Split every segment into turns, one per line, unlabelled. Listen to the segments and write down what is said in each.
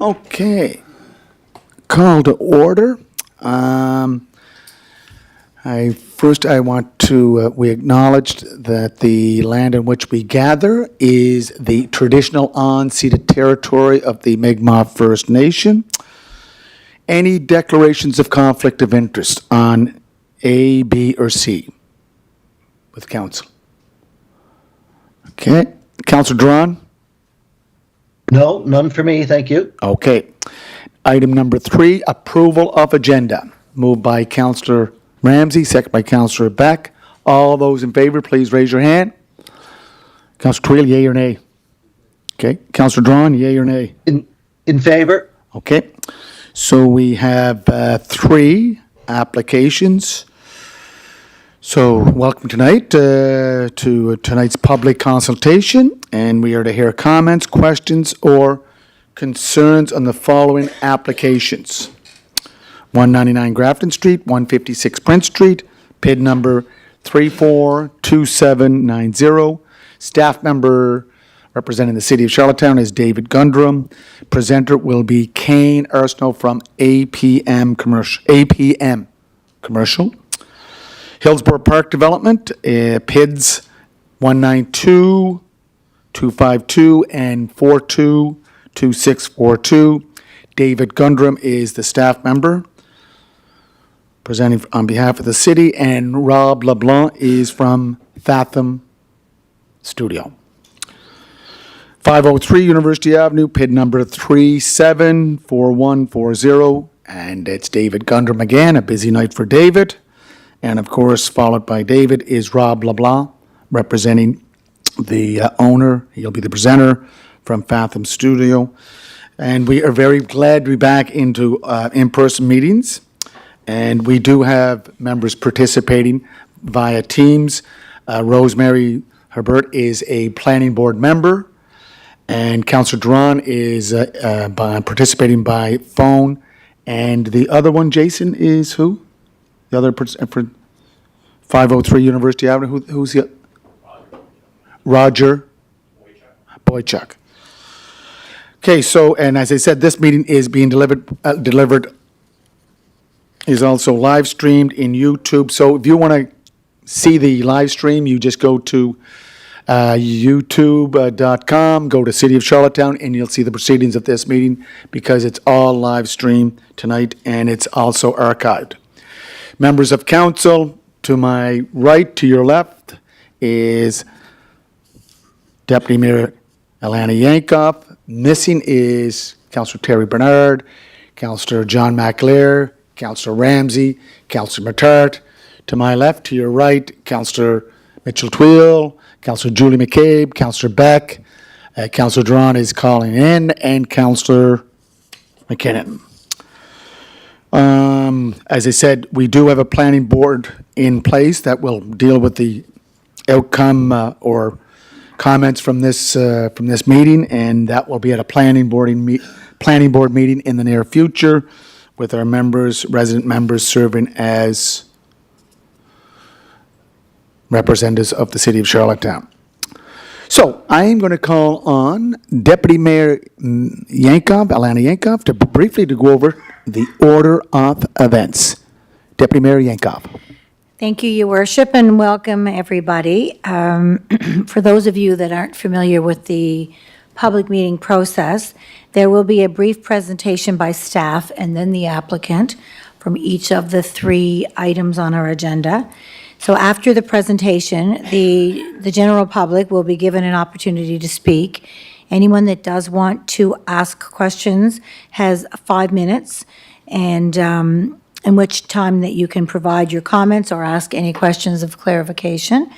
Okay. Call to order. I want to, we acknowledged that the land in which we gather is the traditional unceded territory of the Mi'kmaq First Nation. Any declarations of conflict of interest on A, B, or C with council? Okay. Councilor Drawn?
No, none for me, thank you.
Okay. Item number 3, approval of agenda. Moved by Councillor Ramsey, second by Councillor Beck. All those in favor, please raise your hand. Councillor Tweel, yea or nay? Okay. Councillor Drawn, yea or nay?
In favor?
Okay. So we have 3 applications. So welcome tonight to tonight's public consultation, and we are to hear comments, questions, or concerns on the following applications. 199 Grafton Street, 156 Prince Street, PID number 342790. Staff member representing the City of Charlottetown is David Gundrum. Presenter will be Kane Arsenault from APM Commercial. Hillsboro Park Development, PIDs 192, 252, and 422642. David Gundrum is the staff member presenting on behalf of the city, and Rob LeBlanc is from Fathom Studio. 503 University Avenue, PID number 374140, and it's David Gundrum again, a busy night for David. And of course, followed by David is Rob LeBlanc, representing the owner. He'll be the presenter from Fathom Studio. And we are very glad to be back into in-person meetings. And we do have members participating via Teams. Rosemary Herbert is a planning board member. And Councillor Duran is participating by phone. And the other one, Jason, is who? The other person for 503 University Avenue, who's the Roger Boychuk. Okay, so, and as I said, this meeting is being delivered is also live streamed in YouTube. So if you want to see the live stream, you just go to youtube.com, go to City of Charlottetown, and you'll see the proceedings of this meeting because it's all live streamed tonight and it's also archived. Members of council, to my right, to your left, is Deputy Mayor Alana Yankoff. Missing is Councillor Terry Bernard, Councillor John McAleer, Councillor Ramsey, Councillor Matart. To my left, to your right, Councillor Mitchell Tweel, Councillor Julie McCabe, Councillor Beck, Councillor Duran is calling in, and Councillor McKinnon. As I said, we do have a planning board in place that will deal with the outcome or comments from this meeting, and that will be at a planning board meeting in the near future with our members, resident members, serving as representatives of the City of Charlottetown. So I am going to call on Deputy Mayor Yankoff, Alana Yankoff, to briefly to go over the order of events. Deputy Mayor Yankoff.
Thank you, Your Worship, and welcome everybody. For those of you that aren't familiar with the public meeting process, there will be a brief presentation by staff and then the applicant from each of the 3 items on our agenda. So after the presentation, the general public will be given an opportunity to speak. Anyone that does want to ask questions has 5 minutes, and in which time that you can provide your comments or ask any questions of clarification.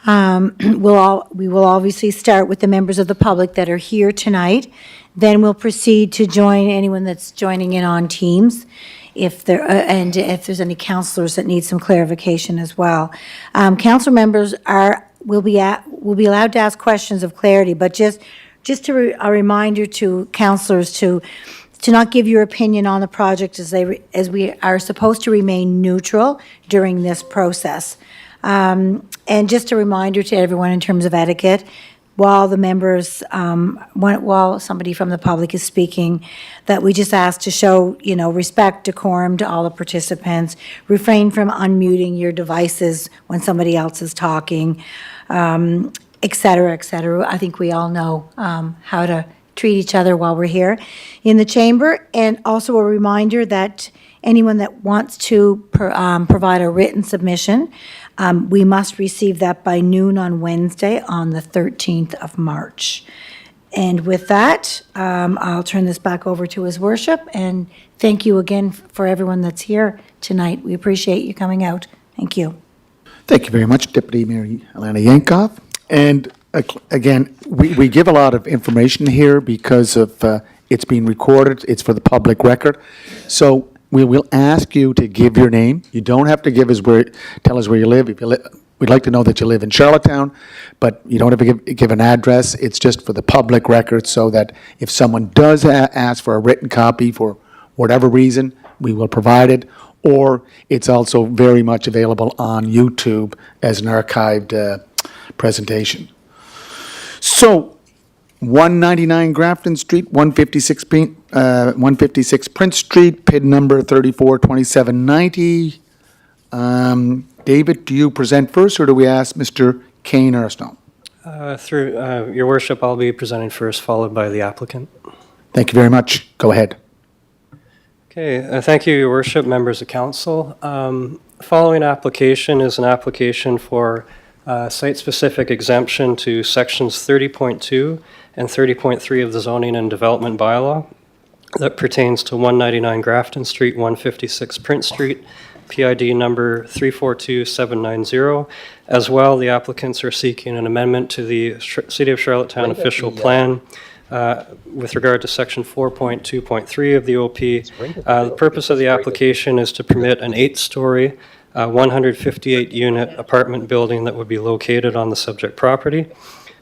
We will obviously start with the members of the public that are here tonight. Then we'll proceed to join anyone that's joining in on Teams. If there's any councillors that need some clarification as well. Council members will be allowed to ask questions of clarity, but just a reminder to councillors to not give your opinion on the project as we are supposed to remain neutral during this process. And just a reminder to everyone in terms of etiquette, while the members, while somebody from the public is speaking, that we just ask to show, respect, decorum to all the participants, refrain from unmuting your devices when somebody else is talking, et cetera, et cetera. I think we all know how to treat each other while we're here in the chamber. And also a reminder that anyone that wants to provide a written submission, we must receive that by noon on Wednesday on the 13th of March. And with that, I'll turn this back over to His Worship, and thank you again for everyone that's here tonight. We appreciate you coming out. Thank you.
Thank you very much, Deputy Mayor Alana Yankoff. And again, we give a lot of information here because of it's being recorded. It's for the public record. So we will ask you to give your name. You don't have to tell us where you live. If we'd like to know that you live in Charlottetown, but you don't have to give an address. It's just for the public record, so that if someone does ask for a written copy for whatever reason, we will provide it. Or it's also very much available on YouTube as an archived presentation. So, 199 Grafton Street, 156 Prince Street, PID number 342790. David, do you present first, or do we ask Mr. Kane Arstone?
Through Your Worship, I'll be presenting first, followed by the applicant.
Thank you very much. Go ahead.
Okay, thank you, Your Worship, members of council. Following application is an application for site-specific exemption to sections 30.2 and 30.3 of the Zoning and Development Bylaw that pertains to 199 Grafton Street, 156 Prince Street, PID number 342790. As well, the applicants are seeking an amendment to the City of Charlottetown official plan with regard to section 4.2.3 of the OP. The purpose of the application is to permit an 8-story 158-unit apartment building that would be located on the subject property.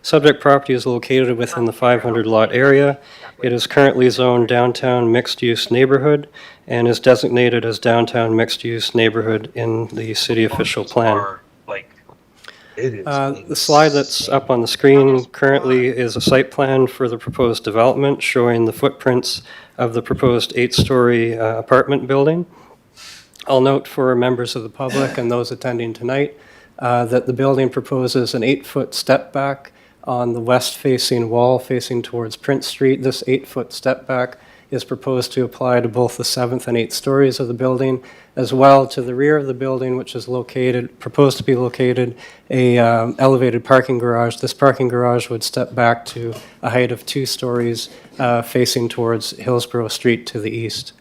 Subject property is located within the 500-lot area. It is currently zoned downtown mixed-use neighborhood and is designated as downtown mixed-use neighborhood in the city official plan. The slide that's up on the screen currently is a site plan for the proposed development showing the footprints of the proposed 8-story apartment building. I'll note for members of the public and those attending tonight that the building proposes an 8-foot step back on the west-facing wall facing towards Prince Street. This 8-foot step back is proposed to apply to both the 7th and 8th stories of the building, as well to the rear of the building, which is proposed to be located a elevated parking garage. This parking garage would step back to a height of 2 stories facing towards Hillsboro Street to the east.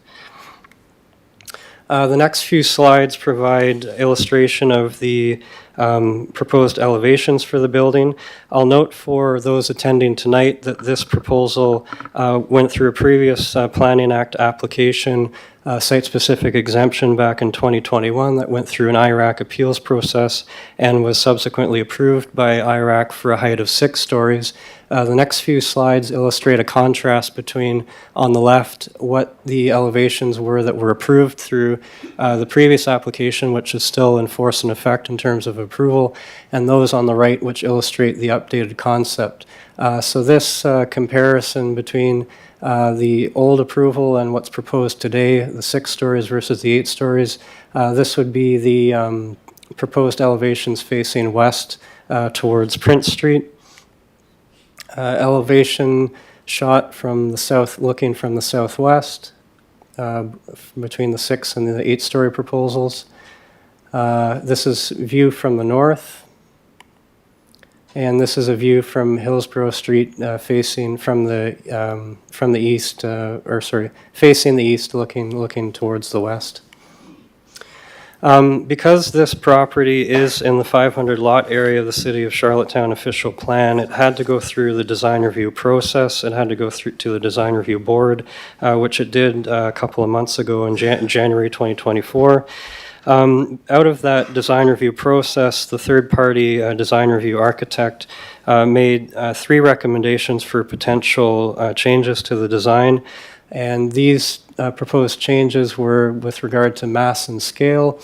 The next few slides provide illustration of the proposed elevations for the building. I'll note for those attending tonight that this proposal went through a previous Planning Act application, site-specific exemption back in 2021 that went through an IRAC appeals process and was subsequently approved by IRAC for a height of 6 stories. The next few slides illustrate a contrast between, on the left, what the elevations were that were approved through the previous application, which is still in force and effect in terms of approval, and those on the right, which illustrate the updated concept. So this comparison between the old approval and what's proposed today, the 6 stories versus the 8 stories, this would be the proposed elevations facing west towards Prince Street. Elevation shot from the south, looking from the southwest, between the 6 and the 8-story proposals. This is view from the north, and this is a view from Hillsboro Street, facing from the east, facing the east, looking towards the west. Because this property is in the 500 lot area of the City of Charlottetown official plan, it had to go through the design review process. It had to go through to the design review board, which it did a couple of months ago in January 2024. Out of that design review process, the third-party design review architect made 3 recommendations for potential changes to the design. And these proposed changes were with regard to mass and scale,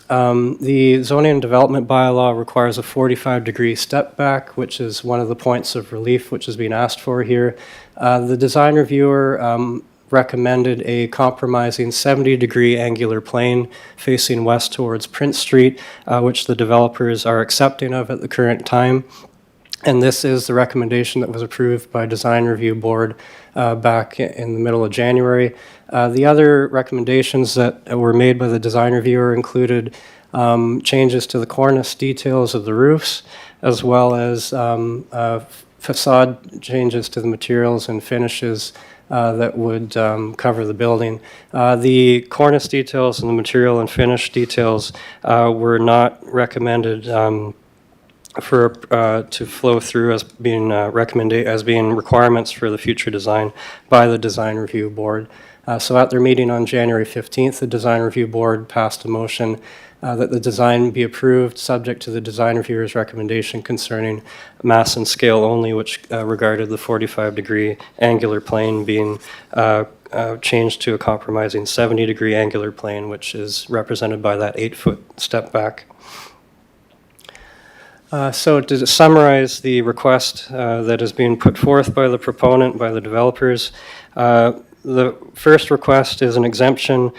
The zoning and development bylaw requires a 45-degree step back, which is one of the points of relief which is being asked for here. The design reviewer recommended a compromising 70-degree angular plane facing west towards Prince Street, which the developers are accepting of at the current time. And this is the recommendation that was approved by Design Review Board back in the middle of January. The other recommendations that were made by the design reviewer included changes to the cornice details of the roofs, as well as facade changes to the materials and finishes that would cover the building. The cornice details and the material and finish details were not recommended to flow through as being as being requirements for the future design by the Design Review Board. So at their meeting on January 15th, the Design Review Board passed a motion that the design be approved subject to the design reviewer's recommendation concerning mass and scale only, which regarded the 45-degree angular plane being changed to a compromising 70-degree angular plane, which is represented by that 8-foot step back. So to summarize the request that is being put forth by the proponent, by the developers, the first request is an exemption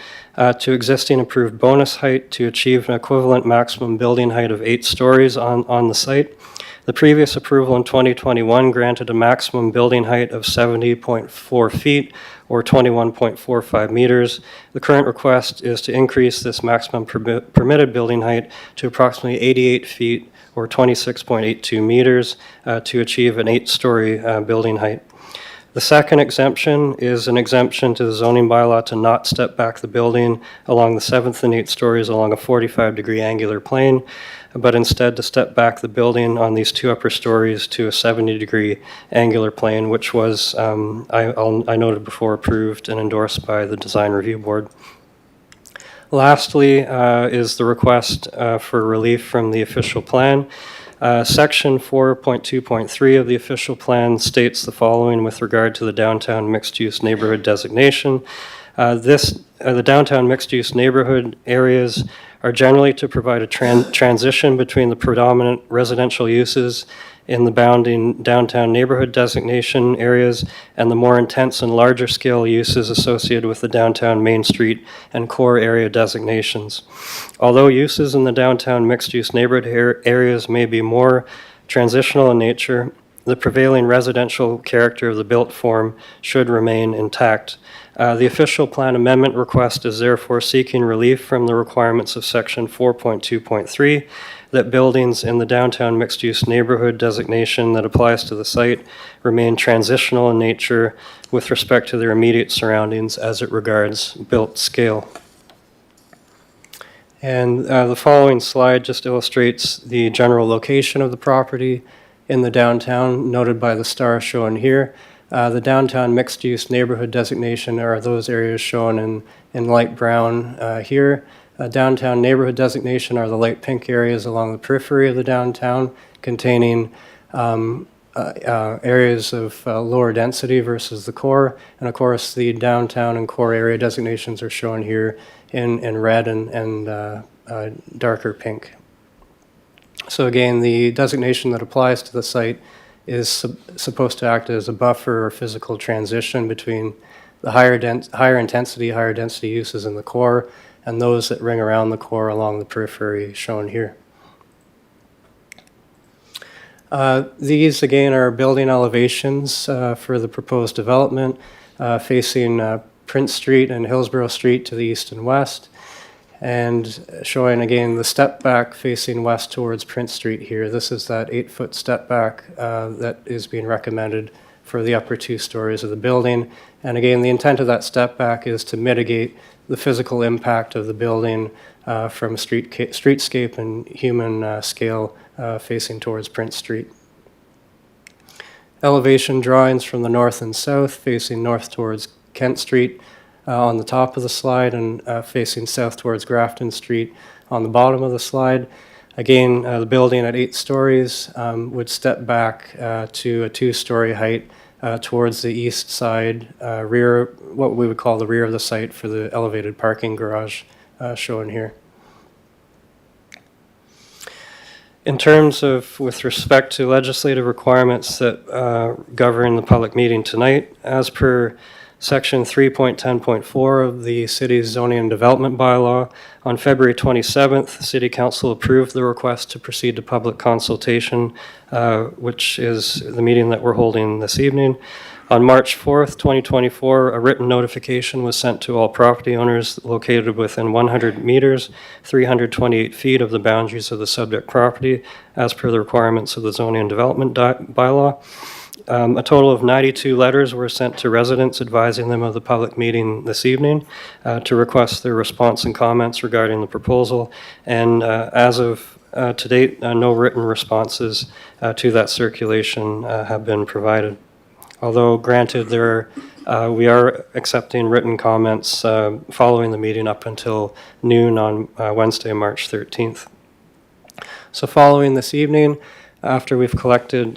to existing approved bonus height to achieve an equivalent maximum building height of 8 stories on the site. The previous approval in 2021 granted a maximum building height of 70.4 feet or 21.45 meters. The current request is to increase this maximum permitted building height to approximately 88 feet or 26.82 meters to achieve an 8-story building height. The second exemption is an exemption to the zoning bylaw to not step back the building along the 7th and 8th stories along a 45-degree angular plane, but instead to step back the building on these 2 upper stories to a 70-degree angular plane, which was, I noted before, approved and endorsed by the Design Review Board. Lastly is the request for relief from the official plan. Section 4.2.3 of the official plan states the following with regard to the downtown mixed-use neighborhood designation. The downtown mixed-use neighborhood areas are generally to provide a transition between the predominant residential uses in the bounding downtown neighborhood designation areas and the more intense and larger scale uses associated with the downtown Main Street and core area designations. Although uses in the downtown mixed-use neighborhood areas may be more transitional in nature, the prevailing residential character of the built form should remain intact. The official plan amendment request is therefore seeking relief from the requirements of section 4.2.3 that buildings in the downtown mixed-use neighborhood designation that applies to the site remain transitional in nature with respect to their immediate surroundings as it regards built scale. And the following slide just illustrates the general location of the property in the downtown, noted by the star shown here. The downtown mixed-use neighborhood designation are those areas shown in light brown here. Downtown neighborhood designation are the light pink areas along the periphery of the downtown, containing areas of lower density versus the core. And of course, the downtown and core area designations are shown here in red and darker pink. So again, the designation that applies to the site is supposed to act as a buffer or physical transition between the higher density uses in the core and those that ring around the core along the periphery shown here. These again are building elevations for the proposed development facing Prince Street and Hillsboro Street to the east and west, and showing again the step back facing west towards Prince Street here. This is that 8-foot step back that is being recommended for the upper 2 stories of the building. And again, the intent of that step back is to mitigate the physical impact of the building from streetscape and human scale facing towards Prince Street. Elevation drawings from the north and south facing north towards Kent Street on the top of the slide and facing south towards Grafton Street on the bottom of the slide. Again, the building at 8 stories would step back to a 2-story height towards the east side rear, what we would call the rear of the site for the elevated parking garage shown here. In terms of, with respect to legislative requirements that govern the public meeting tonight, as per Section 3.10.4 of the city's zoning and development bylaw, on February 27th, the City Council approved the request to proceed to public consultation, which is the meeting that we're holding this evening. On March 4th, 2024, a written notification was sent to all property owners located within 100 meters, 328 feet of the boundaries of the subject property, as per the requirements of the zoning and development bylaw. A total of 92 letters were sent to residents advising them of the public meeting this evening to request their response and comments regarding the proposal. And as of to date, no written responses to that circulation have been provided. Although granted, we are accepting written comments following the meeting up until noon on Wednesday, March 13th. So following this evening, after we've collected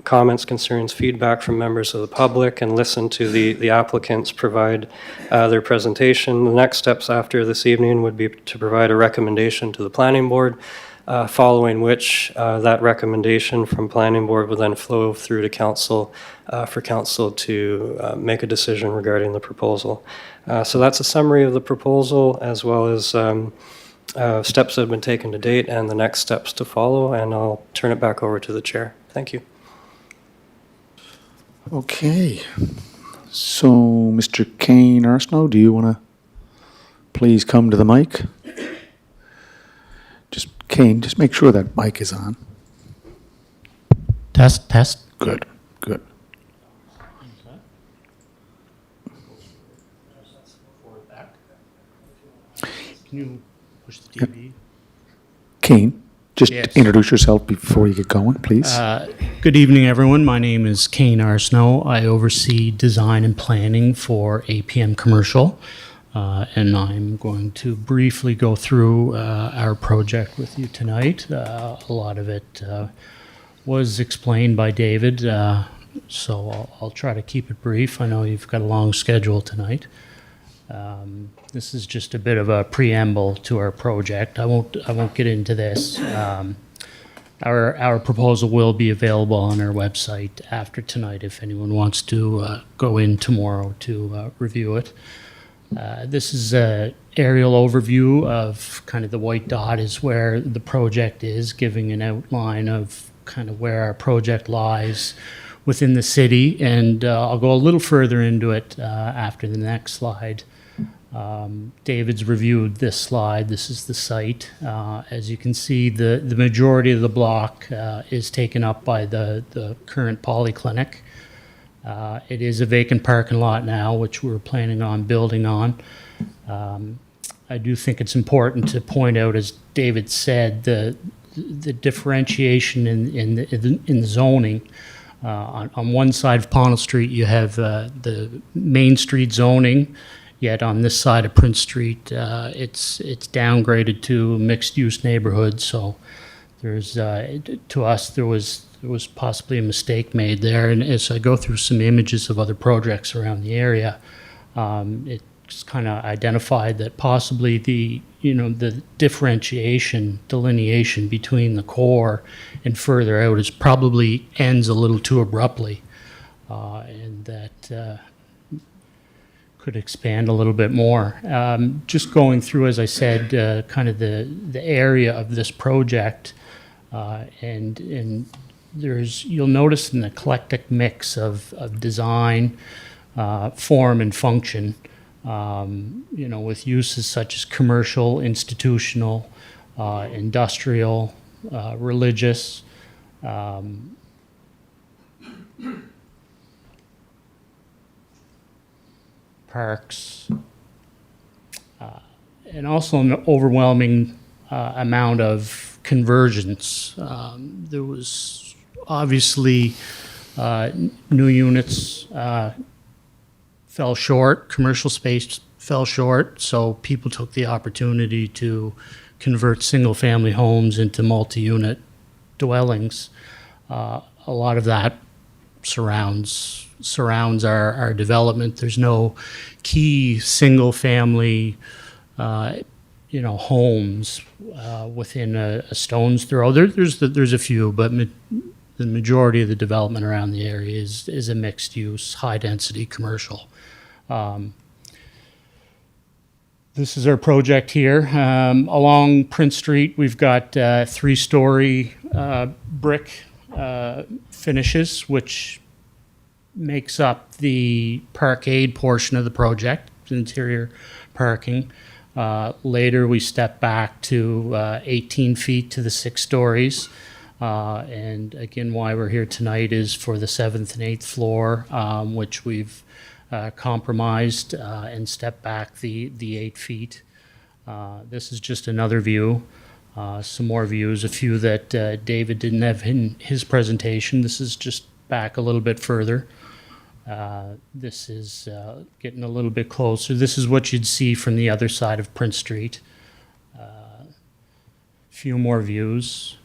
comments, concerns, feedback from members of the public and listened to the applicants provide their presentation, the next steps after this evening would be to provide a recommendation to the planning board, following which that recommendation from planning board will then flow through to council for council to make a decision regarding the proposal. So that's a summary of the proposal, as well as steps that have been taken to date and the next steps to follow, and I'll turn it back over to the chair. Thank you.
Okay. So, Mr. Kane Arsenault, do you want to please come to the mic? Kane, just make sure that mic is on.
Test, test.
Good, good.
Can you push the TV?
Kane, just
Yes.
introduce yourself before you get going, please.
Good evening, everyone. My name is Kane Arsenault. I oversee design and planning for APM Commercial. And I'm going to briefly go through our project with you tonight. A lot of it was explained by David, so I'll try to keep it brief. I know you've got a long schedule tonight. This is just a bit of a preamble to our project. I won't get into this. Our proposal will be available on our website after tonight if anyone wants to go in tomorrow to review it. This is an aerial overview of kind of the white dot is where the project is, giving an outline of kind of where our project lies within the city. And I'll go a little further into it after the next slide. David's reviewed this slide. This is the site. As you can see, the majority of the block is taken up by the current polyclinic. It is a vacant parking lot now, which we're planning on building on. I do think it's important to point out, as David said, the differentiation in the zoning. On one side of Ponnell Street, you have the Main Street zoning, yet on this side of Prince Street, it's downgraded to mixed-use neighborhood. So there's, to us, there was possibly a mistake made there. And as I go through some images of other projects around the area, it's kind of identified that possibly the differentiation, delineation between the core and further out is probably ends a little too abruptly, and that could expand a little bit more. Just going through, as I said, kind of the area of this project, and you'll notice an eclectic mix of design, form, and function, with uses such as commercial, institutional, industrial, religious, parks, and also an overwhelming amount of conversions. There was obviously new units fell short, commercial space fell short, so people took the opportunity to convert single-family homes into multi-unit dwellings. A lot of that surrounds our development. There's no key single-family homes within a stone's throw. There's a few, but the majority of the development around the area is a mixed-use, high-density commercial. This is our project here. Along Prince Street, we've got 3-story brick finishes, which makes up the parkade portion of the project, interior parking. Later, we step back to 18 feet to the 6 stories. And again, why we're here tonight is for the 7th and 8th floor, which we've compromised and stepped back the 8 feet. This is just another view. Some more views, a few that David didn't have in his presentation. This is just back a little bit further. This is getting a little bit closer. This is what you'd see from the other side of Prince Street. Few more views.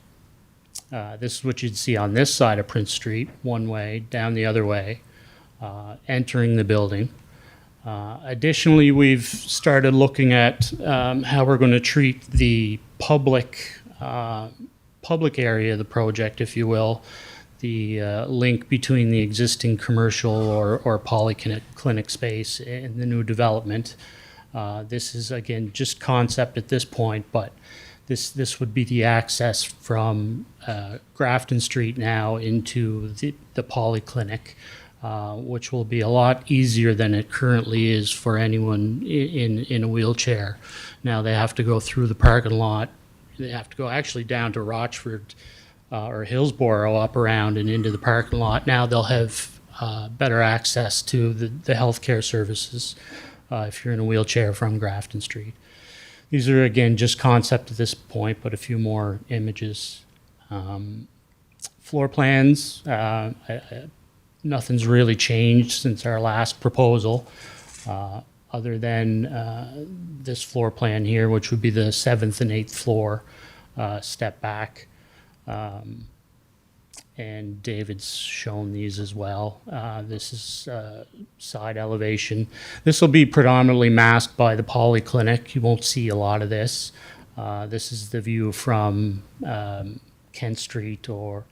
This is what you'd see on this side of Prince Street, one way, down the other way, entering the building. Additionally, we've started looking at how we're going to treat the public area of the project, if you will, the link between the existing commercial or polyclinic space and the new development. This is, again, just concept at this point, but this would be the access from Grafton Street now into the polyclinic, which will be a lot easier than it currently is for anyone in a wheelchair. Now they have to go through the parking lot. They have to go actually down to Rochford or Hillsboro, up around and into the parking lot. Now they'll have better access to the healthcare services if you're in a wheelchair from Grafton Street. These are, again, just concept at this point, but a few more images. Floor plans, nothing's really changed since our last proposal, other than this floor plan here, which would be the 7th and 8th floor step back. And David's shown these as well. This is side elevation. This will be predominantly masked by the polyclinic. You won't see a lot of this. This is the view from Kent Street, or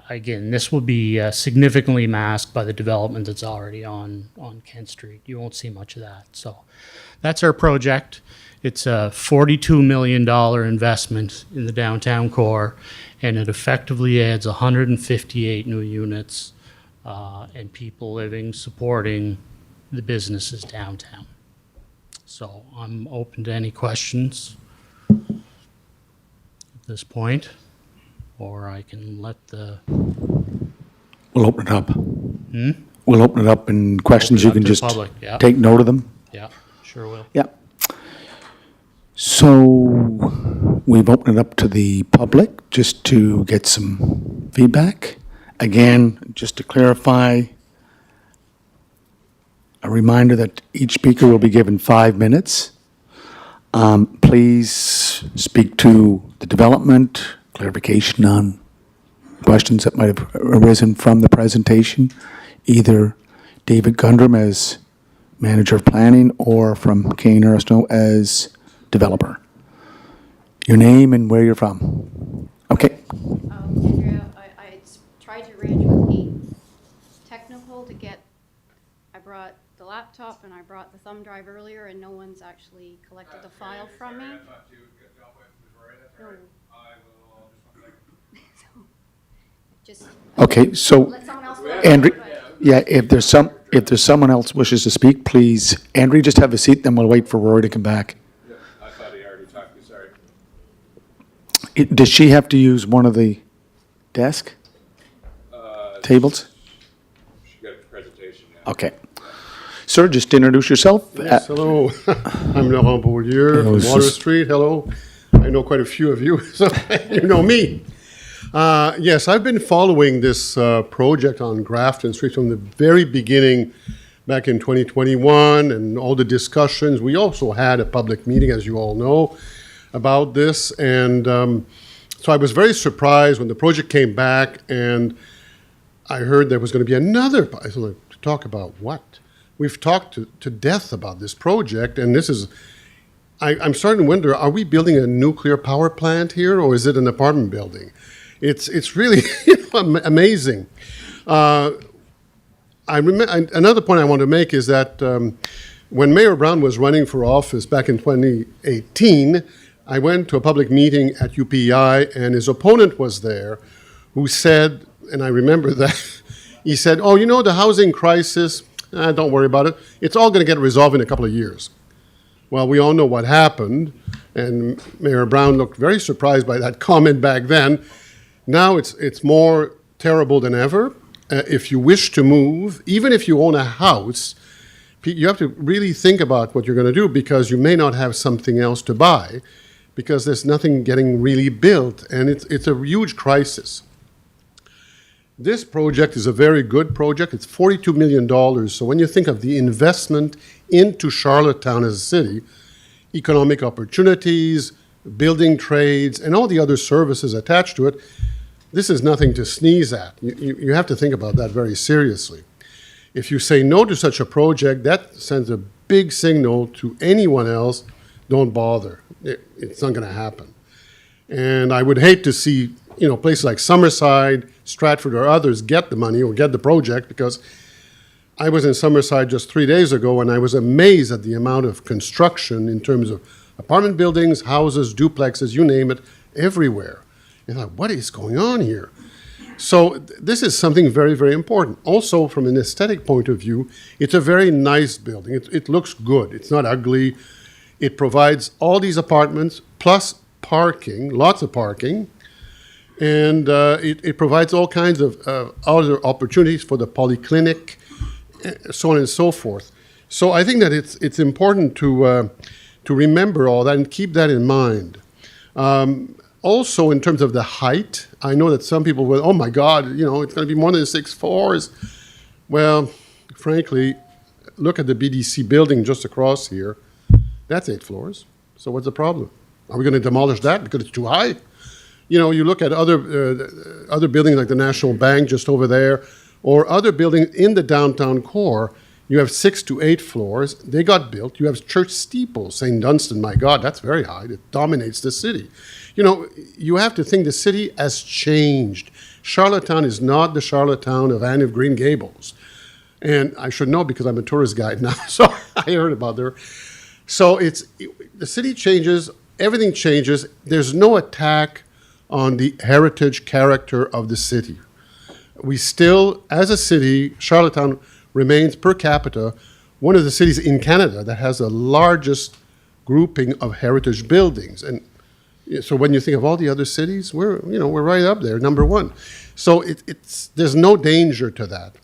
again, this will be significantly masked by the development that's already on Kent Street. You won't see much of that. So that's our project. It's a $42 million investment in the downtown core, and it effectively adds 158 new units and people living, supporting the businesses downtown. So I'm open to any questions at this point, or I can let the...
We'll open it up. We'll open it up, and questions, you
Open
can
it up to
just
the public, yeah.
take note of them.
Yeah, sure will.
Yeah. So we've opened it up to the public just to get some feedback. Again, just to clarify, a reminder that each speaker will be given 5 minutes. Please speak to the development, clarification on questions that might have arisen from the presentation, either David Gundrum as Manager of Planning or from Kane Arsenault as developer. Your name and where you're from. Okay.
Andrea, I tried to arrange with Kate Technical to get, I brought the laptop and I brought the thumb drive earlier, and no one's actually collected the file from me. No. So, just,
Okay, so
let someone else.
Andrea, yeah, if there's someone else wishes to speak, please, Andrea, just have a seat, then we'll wait for Rory to come back.
I thought he already talked to me, sorry.
Does she have to use one of the desk tables?
She got a presentation, yeah.
Okay. Sir, just introduce yourself.
Yes, hello. I'm Laurent Beaulieu
Hello,
from Water
sis-
Street. Hello. I know quite a few of you, so you know me. Yes, I've been following this project on Grafton Street from the very beginning back in 2021 and all the discussions. We also had a public meeting, as you all know, about this. And so I was very surprised when the project came back and I heard there was going to be another. I was like, to talk about what? We've talked to death about this project, and this is, I'm starting to wonder, are we building a nuclear power plant here, or is it an apartment building? It's really amazing. Another point I want to make is that when Mayor Brown was running for office back in 2018, I went to a public meeting at UPI, and his opponent was there, who said, and I remember that, he said, oh, you know, the housing crisis, don't worry about it. It's all going to get resolved in a couple of years. Well, we all know what happened, and Mayor Brown looked very surprised by that comment back then. Now it's more terrible than ever. If you wish to move, even if you own a house, you have to really think about what you're going to do, because you may not have something else to buy, because there's nothing getting really built, and it's a huge crisis. This project is a very good project. It's $42 million. So when you think of the investment into Charlottetown as a city, economic opportunities, building trades, and all the other services attached to it, this is nothing to sneeze at. You have to think about that very seriously. If you say no to such a project, that sends a big signal to anyone else, don't bother. It's not going to happen. And I would hate to see, places like Summerside, Stratford, or others get the money or get the project, because I was in Summerside just 3 days ago, and I was amazed at the amount of construction in terms of apartment buildings, houses, duplexes, you name it, everywhere. And I thought, what is going on here? So this is something very, very important. Also, from an aesthetic point of view, it's a very nice building. It looks good. It's not ugly. It provides all these apartments plus parking, lots of parking. And it provides all kinds of other opportunities for the polyclinic, so on and so forth. So I think that it's important to remember all that and keep that in mind. Also, in terms of the height, I know that some people will, oh my God, it's going to be more than 6 floors. Well, frankly, look at the BDC building just across here. That's 8 floors. So what's the problem? Are we going to demolish that because it's too high? You look at other buildings like the National Bank just over there, or other buildings in the downtown core. You have 6 to 8 floors. They got built. You have church steeples, St. Dunstan. My God, that's very high. It dominates the city. You have to think the city has changed. Charlottetown is not the Charlottetown of Anne of Green Gables. And I should know because I'm a tourist guide now, so I heard about her. So the city changes, everything changes. There's no attack on the heritage character of the city. We still, as a city, Charlottetown remains per capita one of the cities in Canada that has the largest grouping of heritage buildings. And so when you think of all the other cities, we're right up there, number one. So there's no danger to that.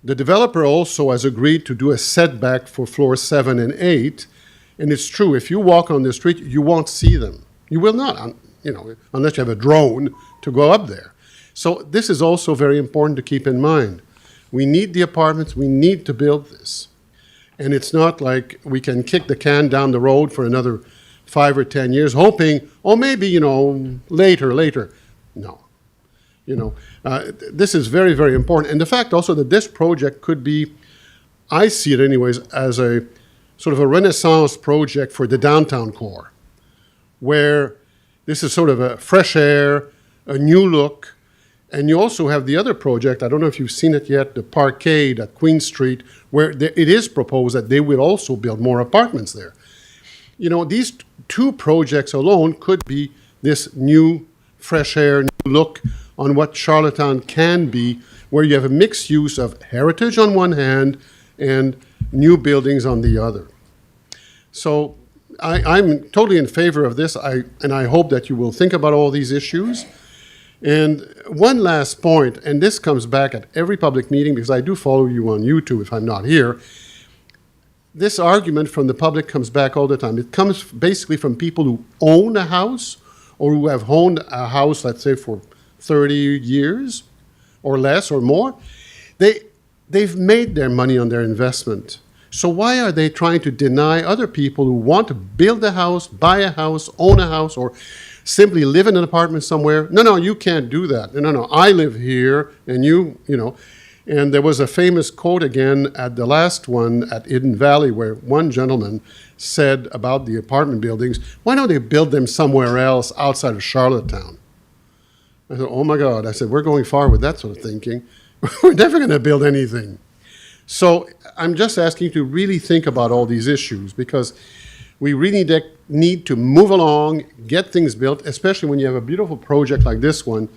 The developer also has agreed to do a setback for floors 7 and 8. And it's true, if you walk on the street, you won't see them. You will not, unless you have a drone to go up there. So this is also very important to keep in mind. We need the apartments. We need to build this. And it's not like we can kick the can down the road for another 5 or 10 years, hoping, maybe, later. No. This is very, very important. And the fact also that this project could be, I see it anyways, as a sort of a renaissance project for the downtown core, where this is sort of a fresh air, a new look. And you also have the other project, I don't know if you've seen it yet, the Parkade at Queen Street, where it is proposed that they will also build more apartments there. These 2 projects alone could be this new fresh air, new look on what Charlottetown can be, where you have a mixed use of heritage on one hand and new buildings on the other. So I'm totally in favor of this, and I hope that you will think about all these issues. And one last point, and this comes back at every public meeting because I do follow you on YouTube if I'm not here. This argument from the public comes back all the time. It comes basically from people who own a house or who have owned a house, let's say, for 30 years or less or more. They've made their money on their investment. So why are they trying to deny other people who want to build a house, buy a house, own a house, or simply live in an apartment somewhere? No, you can't do that. No, I live here, and And there was a famous quote again at the last one at Eden Valley where one gentleman said about the apartment buildings, why don't they build them somewhere else outside of Charlottetown? I said, oh my God. I said, we're going far with that sort of thinking. We're never going to build anything. So I'm just asking you to really think about all these issues because we really need to move along, get things built, especially when you have a beautiful project like this one.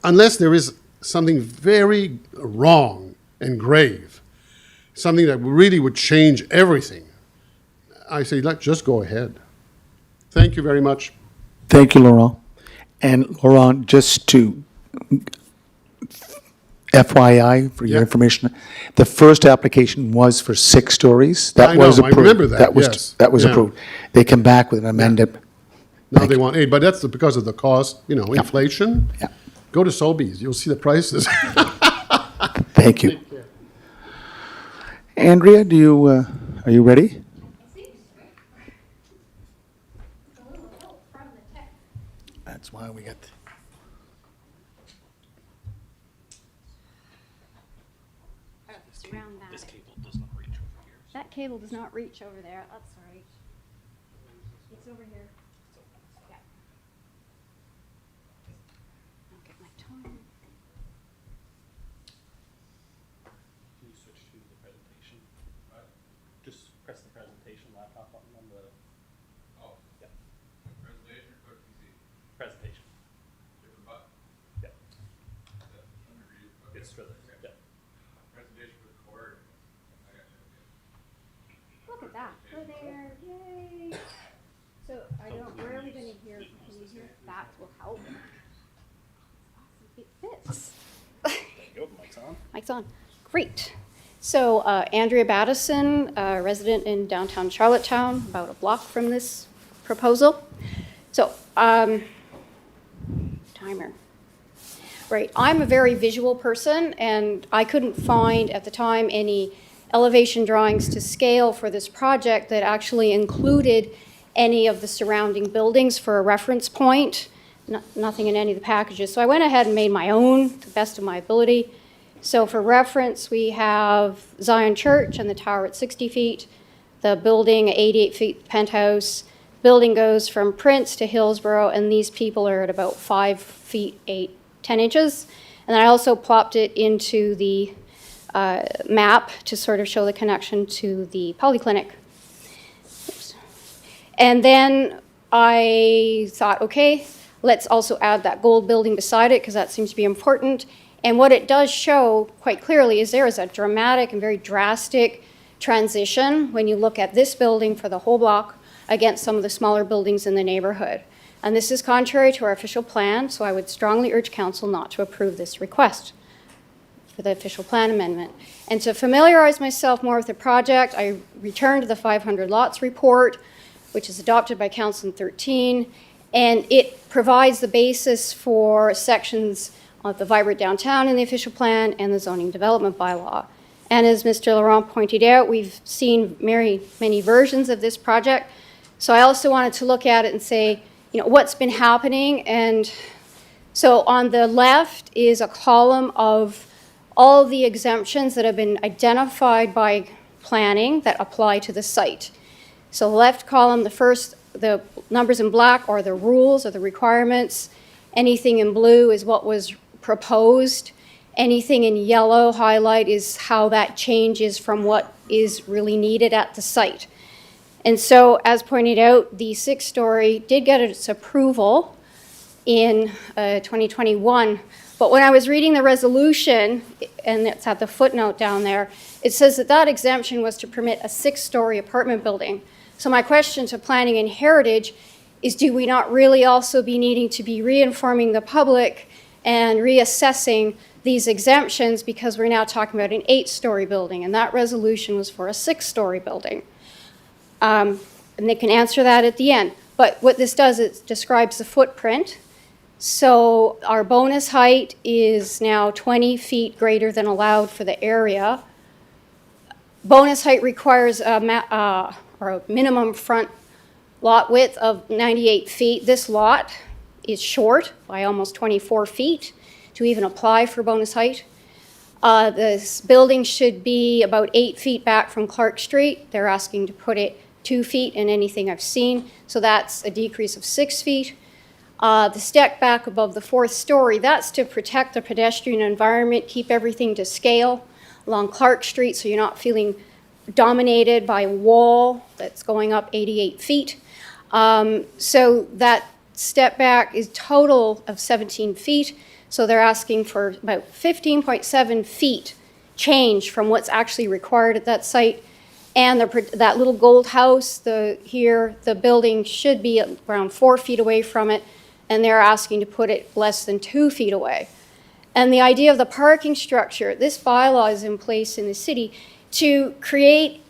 Unless there is something very wrong and grave, something that really would change everything, I say, just go ahead. Thank you very much.
Thank you, Laurent. And Laurent, just to FYI, for your
Yeah.
information, the first application was for 6 stories. That
I know,
was
I
approved.
remember that, yes.
That was
Yeah.
approved. They came back with an amended.
Now they want 8, but that's because of the cost, inflation.
Yeah.
Go to Sobeys, you'll see the prices.
Thank you. Andrea, are you ready? That's why we got.
Around that. This cable does not reach over here. That cable does not reach over there, that's all right. It's over here. Yeah. I'll get my time.
Can you switch to the presentation? Just press the presentation laptop button on the
Oh.
Yeah.
Presentation or PC?
presentation.
Different button?
Yeah.
Under review. Okay.
It's for the, yeah.
Presentation for the cord. I got you.
Look at that, we're there, yay. So I don't, where are we gonna hear, can you hear, that will help. Awesome, it fits.
Mic's on.
Mic's on. Great. So Andrea Battison, resident in downtown Charlottetown, about a block from this proposal. So, timer. Right, I'm a very visual person, and I couldn't find at the time any elevation drawings to scale for this project that actually included any of the surrounding buildings for a reference point. Nothing in any of the packages. So I went ahead and made my own to the best of my ability. So for reference, we have Zion Church and the tower at 60 feet, the building at 88 feet, penthouse. Building goes from Prince to Hillsboro, and these people are at about 5 feet 10 inches. And then I also plopped it into the map to sort of show the connection to the polyclinic. Oops. And then I thought, okay, let's also add that gold building beside it because that seems to be important. And what it does show quite clearly is there is a dramatic and very drastic transition when you look at this building for the whole block against some of the smaller buildings in the neighborhood. And this is contrary to our official plan, so I would strongly urge council not to approve this request for the official plan amendment. And to familiarize myself more with the project, I returned to the 500 lots report, which is adopted by council in 2013, and it provides the basis for sections of the vibrant downtown in the official plan and the zoning development bylaw. And as Mr. Laurent pointed out, we've seen many versions of this project. So I also wanted to look at it and say, what's been happening. And so on the left is a column of all the exemptions that have been identified by planning that apply to the site. So the left column, the numbers in black are the rules or the requirements. Anything in blue is what was proposed. Anything in yellow highlight is how that changes from what is really needed at the site. And so, as pointed out, the 6-story did get its approval in 2021. But when I was reading the resolution, and it's at the footnote down there, it says that exemption was to permit a 6-story apartment building. So my question to Planning and Heritage is, do we not really also be needing to be reinforming the public and reassessing these exemptions because we're now talking about an 8-story building, and that resolution was for a 6-story building. And they can answer that at the end. But what this does, it describes the footprint. So our bonus height is now 20 feet greater than allowed for the area. Bonus height requires a minimum front lot width of 98 feet. This lot is short by almost 24 feet to even apply for bonus height. This building should be about 8 feet back from Clark Street. They're asking to put it 2 feet in anything I've seen, so that's a decrease of 6 feet. The step back above the 4th story, that's to protect the pedestrian environment, keep everything to scale along Clark Street so you're not feeling dominated by a wall that's going up 88 feet. So that step back is total of 17 feet. So they're asking for about 15.7 feet change from what's actually required at that site. And that little gold house, the building should be around 4 feet away from it, and they're asking to put it less than 2 feet away. And the idea of the parking structure, this bylaw is in place in the city to create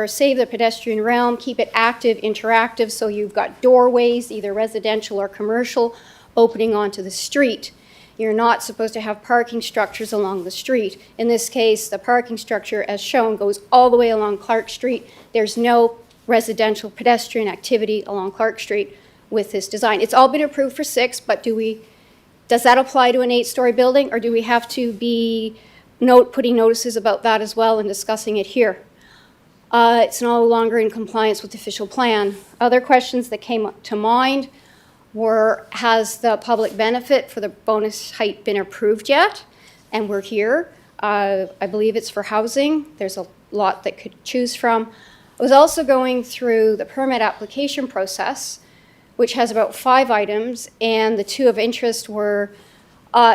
save the pedestrian realm, keep it active, interactive, so you've got doorways, either residential or commercial, opening onto the street. You're not supposed to have parking structures along the street. In this case, the parking structure, as shown, goes all the way along Clark Street. There's no residential pedestrian activity along Clark Street with this design. It's all been approved for 6, but does that apply to an 8-story building, or do we have to be putting notices about that as well and discussing it here? It's no longer in compliance with the official plan. Other questions that came up to mind were, has the public benefit for the bonus height been approved yet? And we're here. I believe it's for housing. There's a lot that could choose from. I was also going through the permit application process, which has about 5 items, and the 2 of interest were,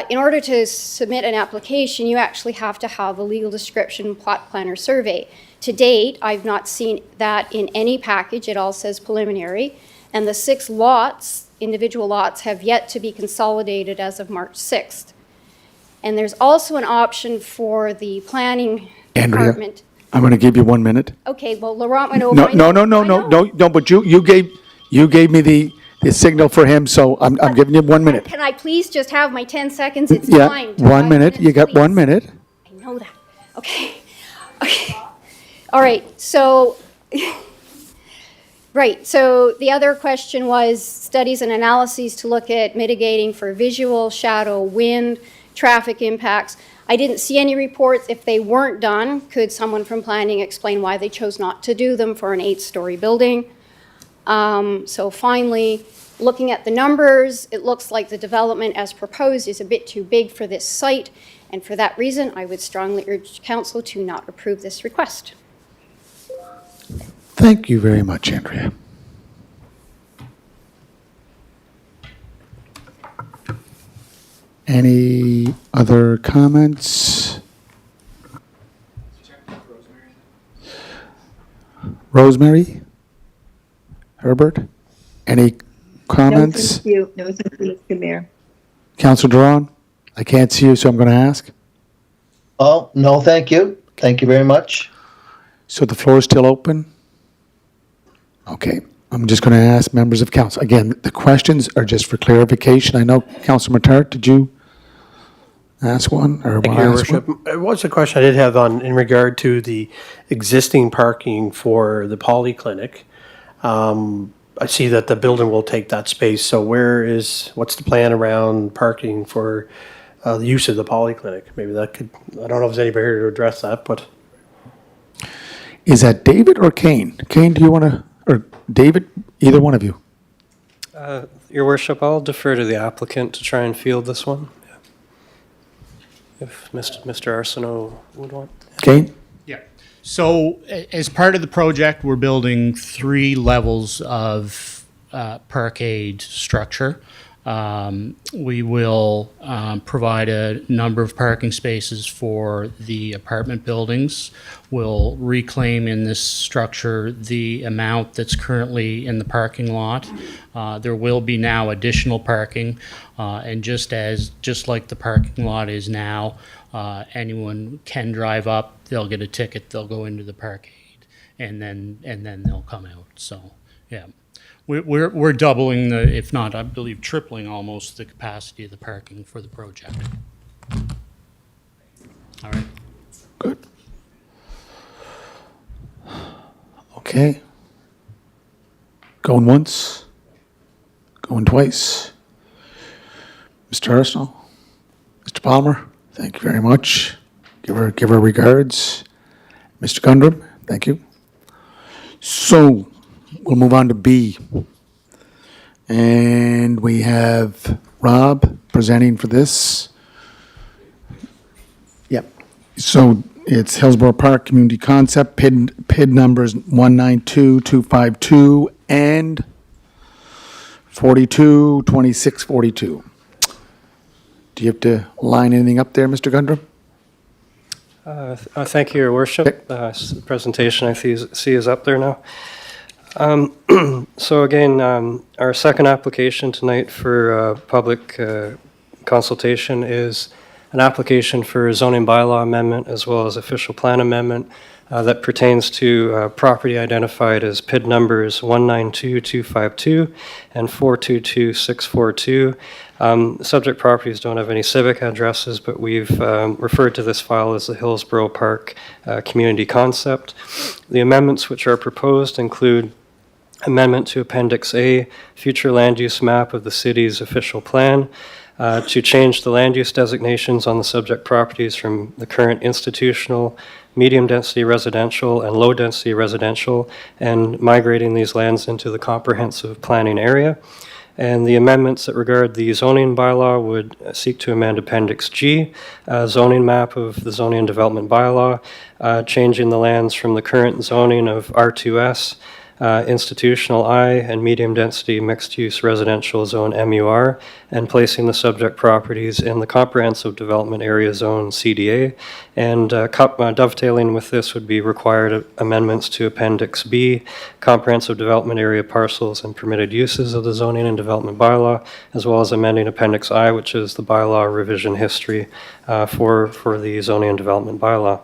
in order to submit an application, you actually have to have a legal description, plot plan, or survey. To date, I've not seen that in any package. It all says preliminary. And the 6 lots, individual lots, have yet to be consolidated as of March 6th. And there's also an option for the planning
Andrea,
department.
I'm going to give you 1 minute.
Okay, well, Laurent went over.
No,
I know-
no, no,
I
no,
know.
no, but you gave me the signal for him, so I'm giving you 1 minute.
Can I please just have my 10 seconds? It's
Yeah,
timed.
1
5
minute. You
minutes,
got 1
please.
minute.
I know that. Okay. Okay. All right. So, right. So the other question was studies and analyses to look at mitigating for visual, shadow, wind, traffic impacts. I didn't see any reports. If they weren't done, could someone from planning explain why they chose not to do them for an 8-story building? So finally, looking at the numbers, it looks like the development as proposed is a bit too big for this site, and for that reason, I would strongly urge council to not approve this request.
Thank you very much, Andrea. Any other comments? Rosemary? Herbert? Any
No,
comments?
thank you. No, thank you, Mr. Mayor.
Councilor Duran? I can't see you, so I'm going to ask.
Oh, no, thank you. Thank you very much.
So the floor is still open? Okay, I'm just going to ask members of council. Again, the questions are just for clarification. I know, Councilor Matart, did you ask one? Or
Thank
want
you,
to
Your
ask one?
Worship. It was a question I did have in regard to the existing parking for the polyclinic. I see that the building will take that space, so what's the plan around parking for the use of the polyclinic? Maybe that could, I don't know if there's anybody here to address that, but.
Is that David or Kane? Kane, do you want to, or David, either one of you?
Your Worship, I'll defer to the applicant to try and field this one. If Mr. Arsenault would want.
Kane?
Yeah. So as part of the project, we're building 3 levels of parkade structure. We will provide a number of parking spaces for the apartment buildings. We'll reclaim in this structure the amount that's currently in the parking lot. There will be now additional parking, and just like the parking lot is now, anyone can drive up, they'll get a ticket, they'll go into the parkade, and then they'll come out. So, yeah. We're doubling if not, I believe, tripling almost the capacity of the parking for the project. All right.
Good. Okay. Going once, going twice. Mr. Arsenault, Mr. Palmer, thank you very much. Give her regards. Mr. Gundrum, thank you. So, we'll move on to B. And we have Rob presenting for this. Yep. So, it's Hillsboro Park Community Concept, PID numbers 192252 and 422642. Do you have to line anything up there, Mr. Gundrum?
Thank you, Your Worship. The presentation I see is up there now. So again, our second application tonight for public consultation is an application for a zoning bylaw amendment as well as official plan amendment that pertains to property identified as PID numbers 192252 and 422642. Subject properties don't have any civic addresses, but we've referred to this file as the Hillsboro Park Community Concept. The amendments which are proposed include amendment to Appendix A, future land use map of the city's official plan, to change the land use designations on the subject properties from the current institutional, medium-density residential, and low-density residential, and migrating these lands into the comprehensive planning area. And the amendments that regard the zoning bylaw would seek to amend Appendix G, zoning map of the zoning and development bylaw, changing the lands from the current zoning of R2S, institutional I, and medium-density mixed-use residential zone MUR, and placing the subject properties in the comprehensive development area zone CDA. And dovetailing with this would be required amendments to Appendix B, comprehensive development area parcels and permitted uses of the zoning and development bylaw, as well as amending Appendix I, which is the bylaw revision history for the zoning and development bylaw.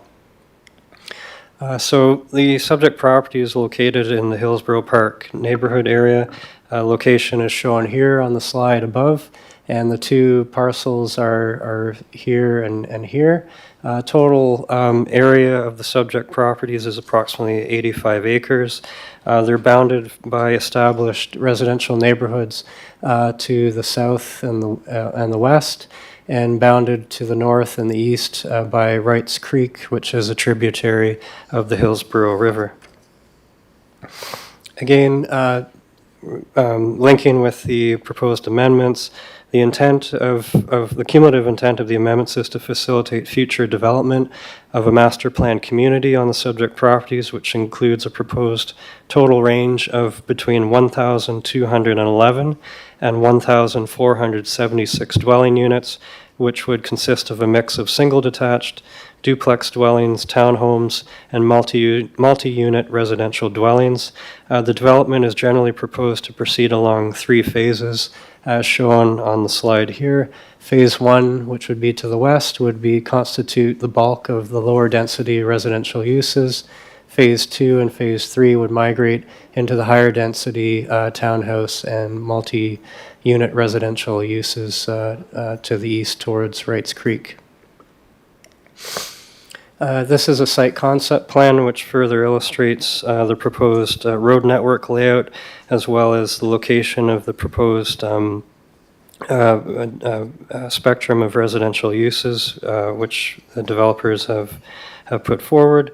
So the subject property is located in the Hillsboro Park neighborhood area. Location is shown here on the slide above, and the two parcels are here and here. Total area of the subject properties is approximately 85 acres. They're bounded by established residential neighborhoods to the south and the west, and bounded to the north and the east by Wrights Creek, which is a tributary of the Hillsboro River. Again, linking with the proposed amendments, the intent of the cumulative intent of the amendments is to facilitate future development of a master plan community on the subject properties, which includes a proposed total range of between 1,211 and 1,476 dwelling units, which would consist of a mix of single detached, duplex dwellings, townhomes, and multi-unit residential dwellings. The development is generally proposed to proceed along 3 phases, as shown on the slide here. Phase 1, which would be to the west, would constitute the bulk of the lower density residential uses. Phase 2 and Phase 3 would migrate into the higher density townhouse and multi-unit residential uses to the east towards Wrights Creek. This is a site concept plan which further illustrates the proposed road network layout, as well as the location of the proposed spectrum of residential uses, which the developers have put forward.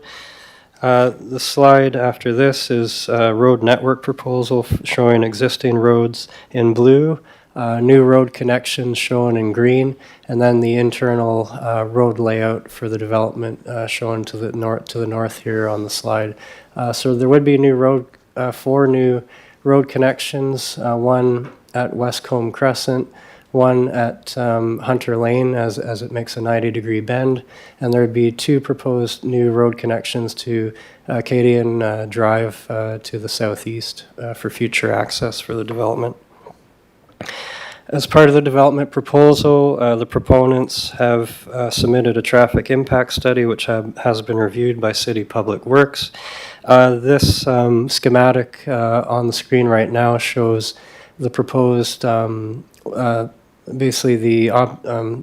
The slide after this is a road network proposal showing existing roads in blue, new road connections shown in green, and then the internal road layout for the development shown to the north here on the slide. So there would be 4 new road connections, one at Westcombe Crescent, one at Hunter Lane as it makes a 90-degree bend, and there would be 2 proposed new road connections to Acadian Drive to the southeast for future access for the development. As part of the development proposal, the proponents have submitted a traffic impact study which has been reviewed by City Public Works. This schematic on the screen right now shows the proposed basically the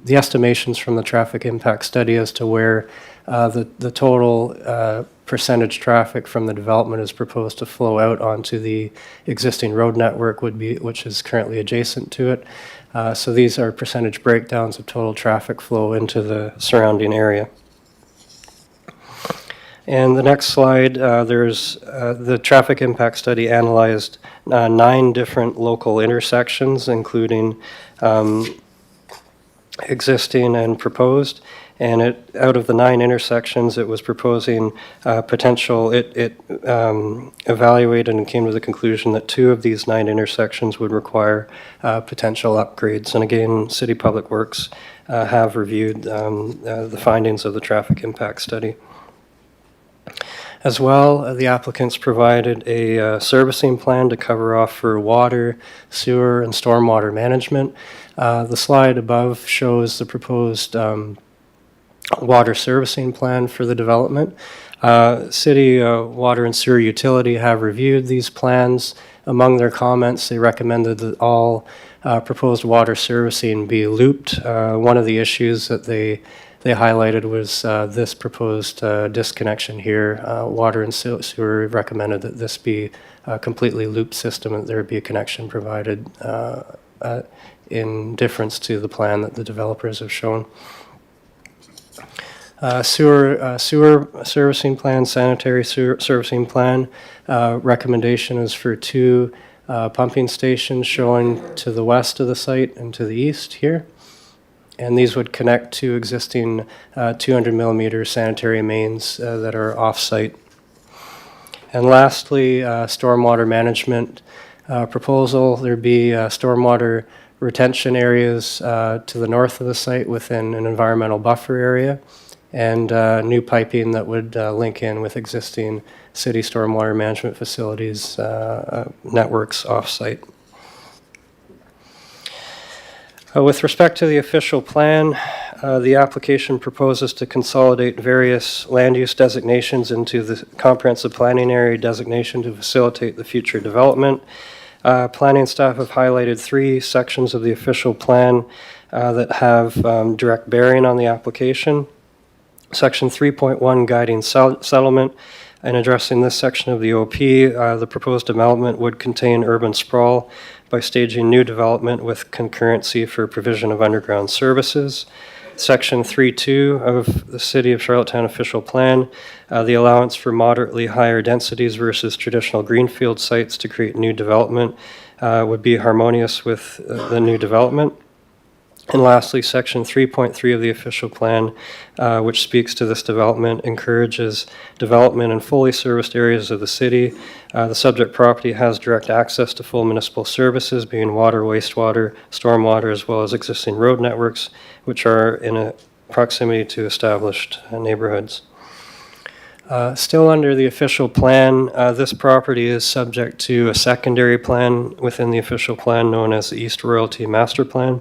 estimations from the traffic impact study as to where the total percentage traffic from the development is proposed to flow out onto the existing road network which is currently adjacent to it. So these are percentage breakdowns of total traffic flow into the surrounding area. And the next slide, there's the traffic impact study analyzed 9 different local intersections, including existing and proposed. And out of the 9 intersections, it was proposing potential. It evaluated and came to the conclusion that 2 of these 9 intersections would require potential upgrades. And again, City Public Works have reviewed the findings of the traffic impact study. As well, the applicants provided a servicing plan to cover off for water, sewer, and stormwater management. The slide above shows the proposed water servicing plan for the development. City Water and Sewer Utility have reviewed these plans. Among their comments, they recommended that all proposed water servicing be looped. One of the issues that they highlighted was this proposed disconnection here. Water and Sewer recommended that this be a completely looped system, and there be a connection provided in difference to the plan that the developers have shown. Sewer servicing plan, sanitary sewer servicing plan. Recommendation is for 2 pumping stations showing to the west of the site and to the east here. And these would connect to existing 200 millimeter sanitary mains that are off-site. And lastly, stormwater management proposal. There'd be stormwater retention areas to the north of the site within an environmental buffer area, and new piping that would link in with existing city stormwater management facilities networks off-site. With respect to the official plan, the application proposes to consolidate various land use designations into the comprehensive planning area designation to facilitate the future development. Planning staff have highlighted 3 sections of the official plan that have direct bearing on the application. Section 3.1, guiding settlement. In addressing this section of the OP, the proposed development would contain urban sprawl by staging new development with concurrency for provision of underground services. Section 3.2 of the City of Charlottetown official plan, the allowance for moderately higher densities versus traditional greenfield sites to create new development would be harmonious with the new development. And lastly, Section 3.3 of the official plan, which speaks to this development, encourages development in fully serviced areas of the city. The subject property has direct access to full municipal services, being water, wastewater, stormwater, as well as existing road networks, which are in a proximity to established neighborhoods. Still under the official plan, this property is subject to a secondary plan within the official plan known as the East Royalty Master Plan.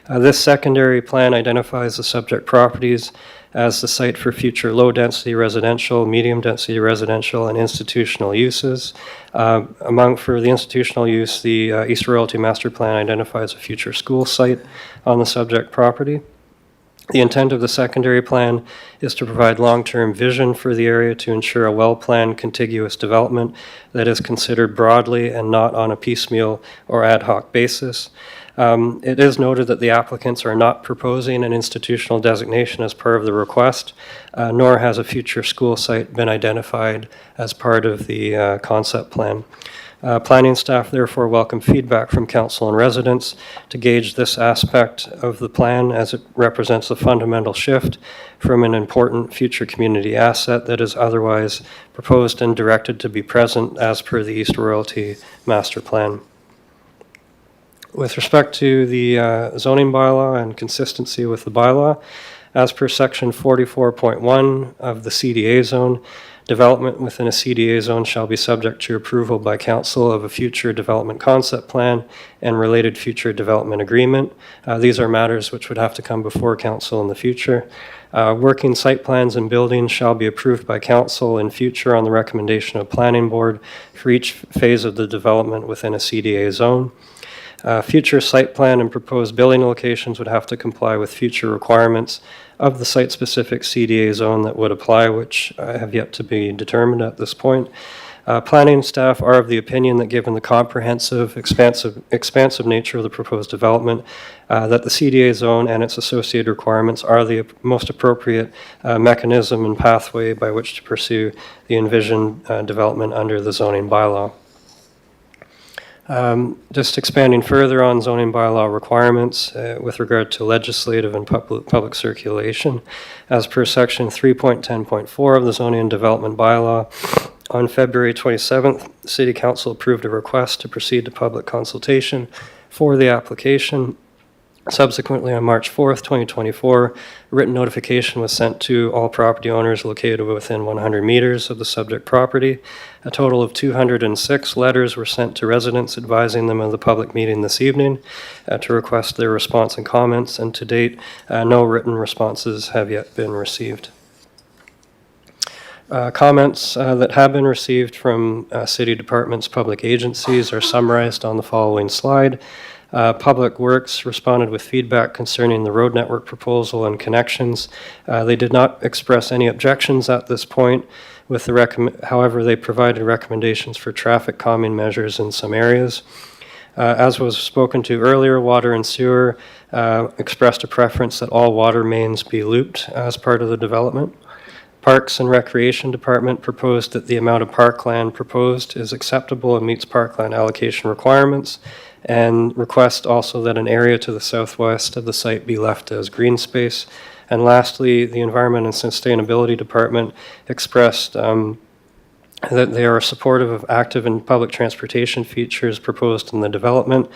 This secondary plan identifies the subject properties as the site for future low-density residential, medium-density residential, and institutional uses. For the institutional use, the East Royalty Master Plan identifies a future school site on the subject property. The intent of the secondary plan is to provide long-term vision for the area to ensure a well-planned contiguous development that is considered broadly and not on a piecemeal or ad hoc basis. It is noted that the applicants are not proposing an institutional designation as part of the request, nor has a future school site been identified as part of the concept plan. Planning staff therefore welcome feedback from council and residents to gauge this aspect of the plan, as it represents a fundamental shift from an important future community asset that is otherwise proposed and directed to be present as per the East Royalty Master Plan. With respect to the zoning bylaw and consistency with the bylaw, as per section 44.1 of the CDA zone, development within a CDA zone shall be subject to approval by council of a future development concept plan and related future development agreement. These are matters which would have to come before council in the future. Working site plans and buildings shall be approved by council in future on the recommendation of planning board for each phase of the development within a CDA zone. Future site plan and proposed building locations would have to comply with future requirements of the site-specific CDA zone that would apply, which have yet to be determined at this point. Planning staff are of the opinion that given the comprehensive, expansive nature of the proposed development, that the CDA zone and its associated requirements are the most appropriate mechanism and pathway by which to pursue the envisioned development under the zoning bylaw. Just expanding further on zoning bylaw requirements with regard to legislative and public circulation, as per section 3.10.4 of the zoning and development bylaw, on February 27th, the City Council approved a request to proceed to public consultation for the application. Subsequently, on March 4th, 2024, a written notification was sent to all property owners located within 100 meters of the subject property. A total of 206 letters were sent to residents advising them of the public meeting this evening to request their response and comments, and to date, no written responses have yet been received. Comments that have been received from city departments, public agencies are summarized on the following slide. Public Works responded with feedback concerning the road network proposal and connections. They did not express any objections at this point. However, they provided recommendations for traffic calming measures in some areas. As was spoken to earlier, Water and Sewer expressed a preference that all water mains be looped as part of the development. Parks and Recreation Department proposed that the amount of parkland proposed is acceptable and meets parkland allocation requirements, and request also that an area to the southwest of the site be left as green space. And lastly, the Environment and Sustainability Department expressed that they are supportive of active and public transportation features proposed in the development,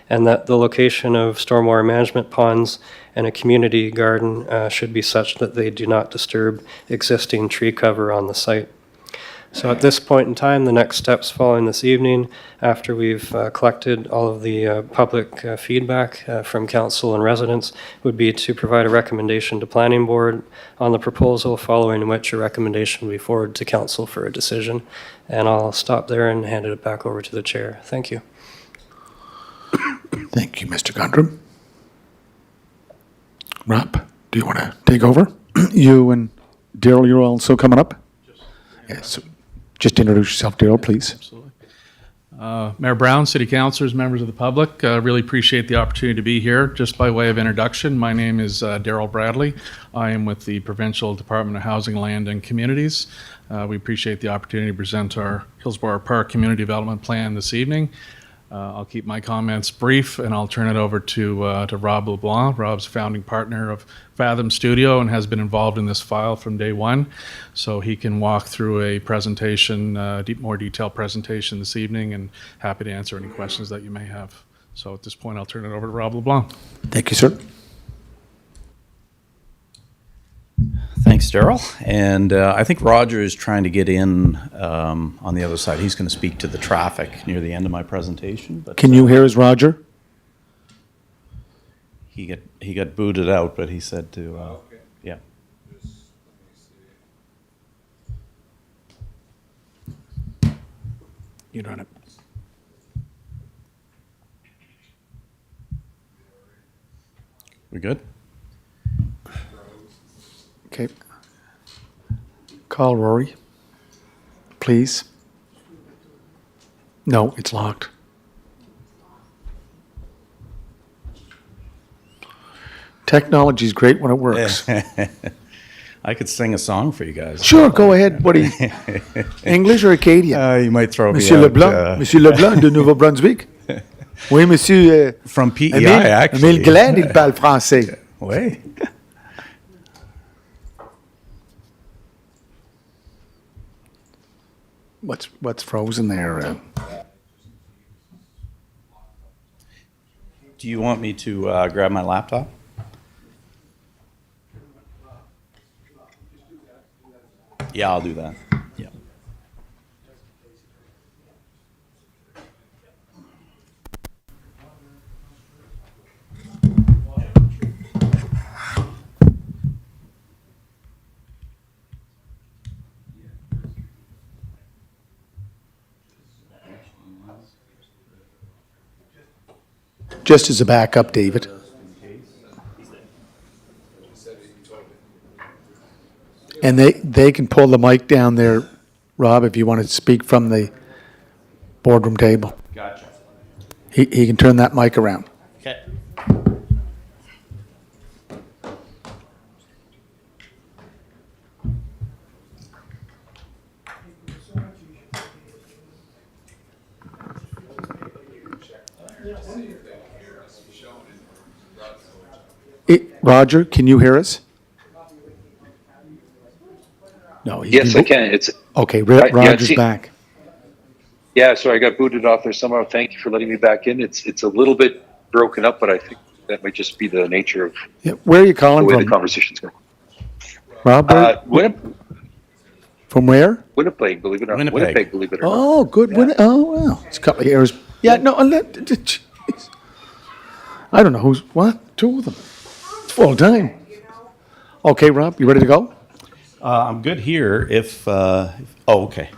and that the location of stormwater management ponds and a community garden should be such that they do not disturb existing tree cover on the site. So at this point in time, the next steps following this evening, after we've collected all of the public feedback from council and residents, would be to provide a recommendation to planning board on the proposal, following which a recommendation will be forwarded to council for a decision. And I'll stop there and hand it back over to the chair. Thank you.
Thank you, Mr. Gundrum. Rob, do you want to take over? You and Daryl, you're also coming up? Yes. Just introduce yourself, Daryl, please.
Absolutely. Mayor Brown, City Councilors, members of the public, really appreciate the opportunity to be here. Just by way of introduction, my name is Daryl Bradley. I am with the Provincial Department of Housing, Land and Communities. We appreciate the opportunity to present our Hillsboro Park Community Development Plan this evening. I'll keep my comments brief, and I'll turn it over to Rob LeBlanc. Rob's founding partner of Fathom Studio and has been involved in this file from day one. So he can walk through a presentation, more detailed presentation this evening, and happy to answer any questions that you may have. So at this point, I'll turn it over to Rob LeBlanc.
Thank you, sir.
Thanks, Daryl. And I think Roger is trying to get in on the other side. He's going to speak to the traffic near the end of my presentation. But
Can you hear us, Roger?
he got booted out, but he said to yeah.
You don't have.
We good?
Okay. Call Rory, please. No, it's locked. Technology's great when it works.
I could sing a song for you guys.
Sure, go ahead. What are you, English or Acadian?
You might throw
Monsieur
me out.
Leblanc, Monsieur Leblanc de Nouveau-Brunswick. Oui, Monsieur
From PEI,
Émile,
actually.
Émile Glad, il parle français.
Oui.
What's frozen there?
Do you want me to grab my laptop? Yeah, I'll do that. Yeah.
Just as a backup, David. And they can pull the mic down there Rob, if you want to speak from the boardroom table.
Gotcha.
He can turn that mic around.
Okay.
Roger, can you hear us? No.
Yes, I can. It's
Okay,
yeah,
Roger's back.
yeah. So I got booted off there somehow. Thank you for letting me back in. It's a little bit broken up, but I think that might just be the nature of
Yeah, where are you
the
calling
way the
from?
conversation's going.
Rob, from where?
Winnipeg, believe it or not.
Winnipeg.
Believe it or not.
Oh, good. Oh, well, it's a couple of years. Yeah, no, jeez. I don't know who's, what? Two of them. It's full time. Okay, Rob, you ready to go?
I'm good here if, oh, okay.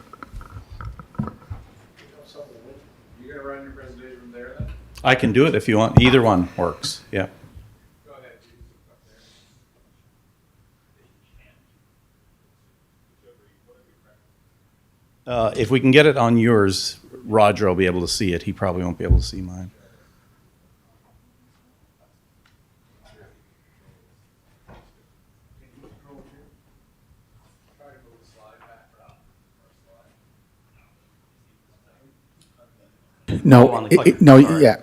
You gonna run your presentation from there then?
I can do it if you want. Either one works. Yeah.
Go ahead.
If we can get it on yours, Roger will be able to see it. He probably won't be able to see mine.
No,
on the clicker.
no,
All right.
yeah.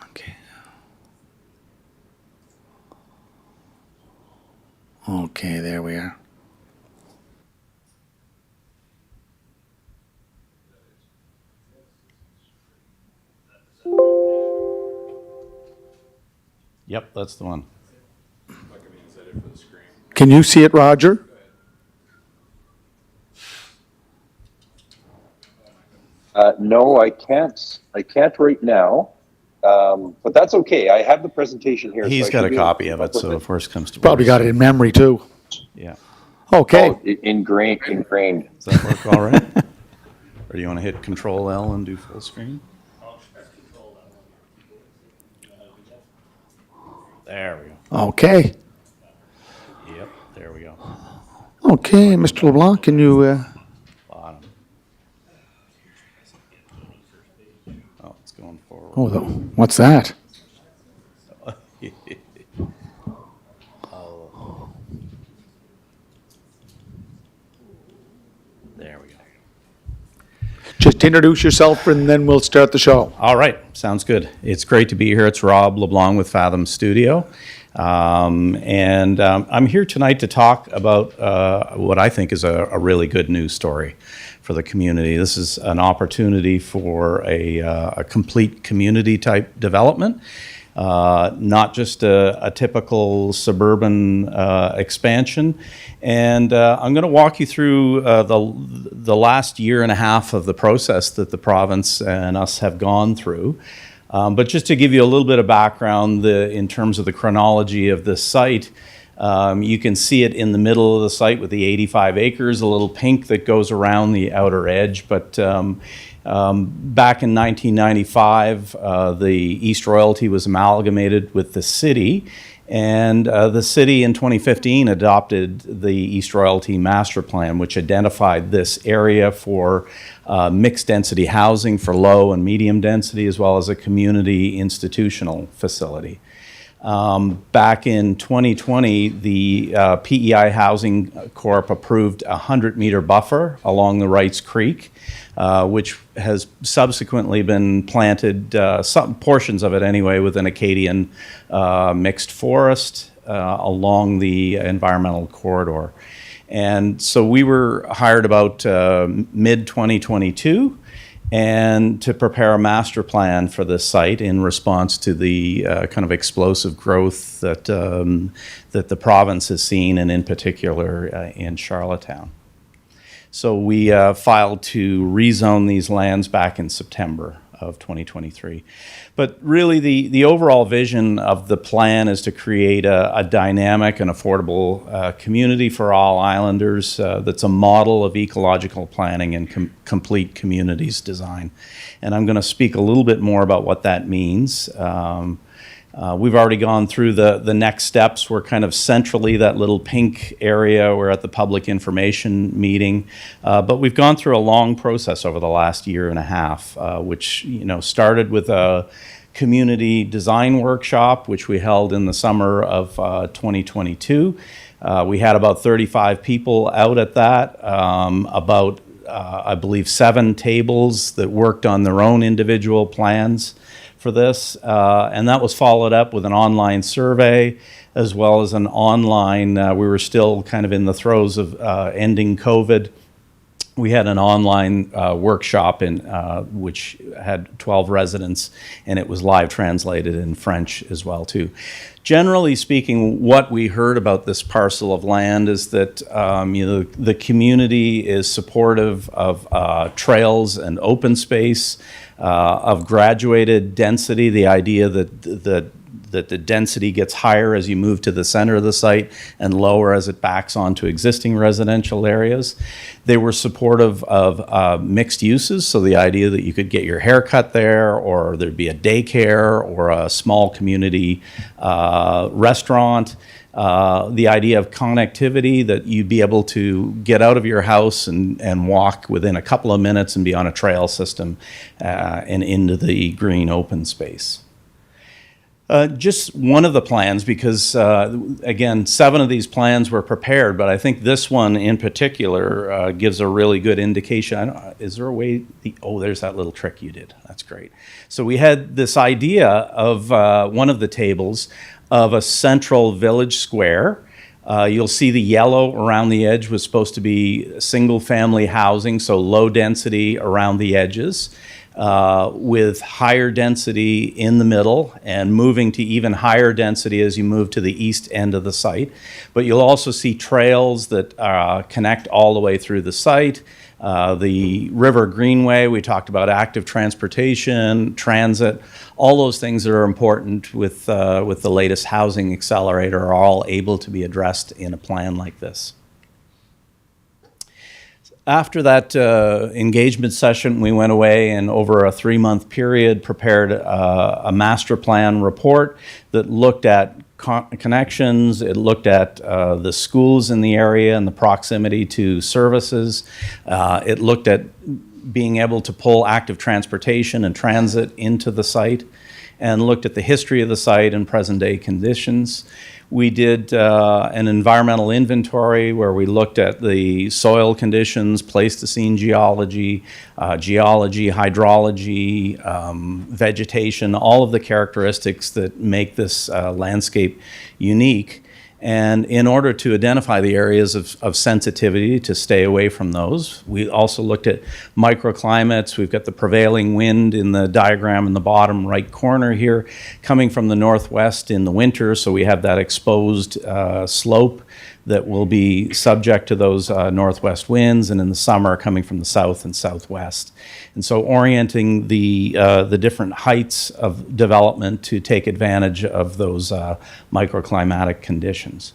Okay. Okay, there we are.
Yep, that's the one.
Can you see it, Roger?
No, I can't. I can't right now. But that's okay. I have the presentation here.
He's
so I
got
should
a
be able to
copy
keep
of
up
it,
with
so if worse comes to
Probably
worse.
got it in memory, too.
Yeah.
Okay.
Oh, ingrained.
Does that work all right? Or do you want to hit Control L and do full screen? There we go.
Okay.
Yep, there we go.
Okay, Mr. LeBlanc, can you,
Bottom. Oh, it's going forward.
what's that?
There we go.
Just introduce yourself and then we'll start the show.
All right, sounds good. It's great to be here. It's Rob LeBlanc with Fathom Studio. I'm here tonight to talk about what I think is a really good news story for the community. This is an opportunity for a complete community type development. Not just a typical suburban expansion. And I'm going to walk you through the last year and a half of the process that the province and us have gone through. But just to give you a little bit of background in terms of the chronology of this site, you can see it in the middle of the site with the 85 acres, a little pink that goes around the outer edge. But back in 1995, the East Royalty was amalgamated with the city, and the city in 2015 adopted the East Royalty Master Plan, which identified this area for mixed density housing for low and medium density, as well as a community institutional facility. Back in 2020, the PEI Housing Corp approved a 100-meter buffer along the Wrights Creek, which has subsequently been planted, some portions of it anyway, with an Acadian mixed forest along the environmental corridor. And so we were hired about mid-2022 and to prepare a master plan for this site in response to the kind of explosive growth that the province has seen, and in particular in Charlottetown. So we filed to rezone these lands back in September of 2023. But really the overall vision of the plan is to create a dynamic and affordable community for all islanders that's a model of ecological planning and complete communities design. And I'm going to speak a little bit more about what that means. We've already gone through the next steps. We're kind of centrally that little pink area. We're at the public information meeting. But we've gone through a long process over the last year and a half, which started with a community design workshop, which we held in the summer of 2022. We had about 35 people out at that, I believe 7 tables that worked on their own individual plans for this, and that was followed up with an online survey as well as an online, we were still kind of in the throes of ending COVID. We had an online workshop which had 12 residents, and it was live translated in French as well too. Generally speaking, what we heard about this parcel of land is that the community is supportive of trails and open space, of graduated density, the idea that the density gets higher as you move to the center of the site and lower as it backs onto existing residential areas. They were supportive of mixed uses, so the idea that you could get your hair cut there, or there'd be a daycare or a small community restaurant. The idea of connectivity, that you'd be able to get out of your house and walk within a couple of minutes and be on a trail system and into the green open space. Just one of the plans, because again, 7 of these plans were prepared, but I think this one in particular gives a really good indication. Is there a way? There's that little trick you did. That's great. So we had this idea of one of the tables of a central village square. You'll see the yellow around the edge was supposed to be single-family housing, so low density around the edges, with higher density in the middle and moving to even higher density as you move to the east end of the site. But you'll also see trails that connect all the way through the site. The River Greenway, we talked about active transportation, transit, all those things that are important with the latest housing accelerator are all able to be addressed in a plan like this. After that engagement session, we went away and over a 3-month period prepared a master plan report that looked at connections. It looked at the schools in the area and the proximity to services. It looked at being able to pull active transportation and transit into the site, and looked at the history of the site and present-day conditions. We did an environmental inventory where we looked at the soil conditions, Pleistocene geology, hydrology, vegetation, all of the characteristics that make this landscape unique. And in order to identify the areas of sensitivity, to stay away from those, we also looked at microclimates. We've got the prevailing wind in the diagram in the bottom right corner here, coming from the northwest in the winter, so we have that exposed slope that will be subject to those northwest winds, and in the summer coming from the south and southwest. And so orienting the different heights of development to take advantage of those microclimatic conditions.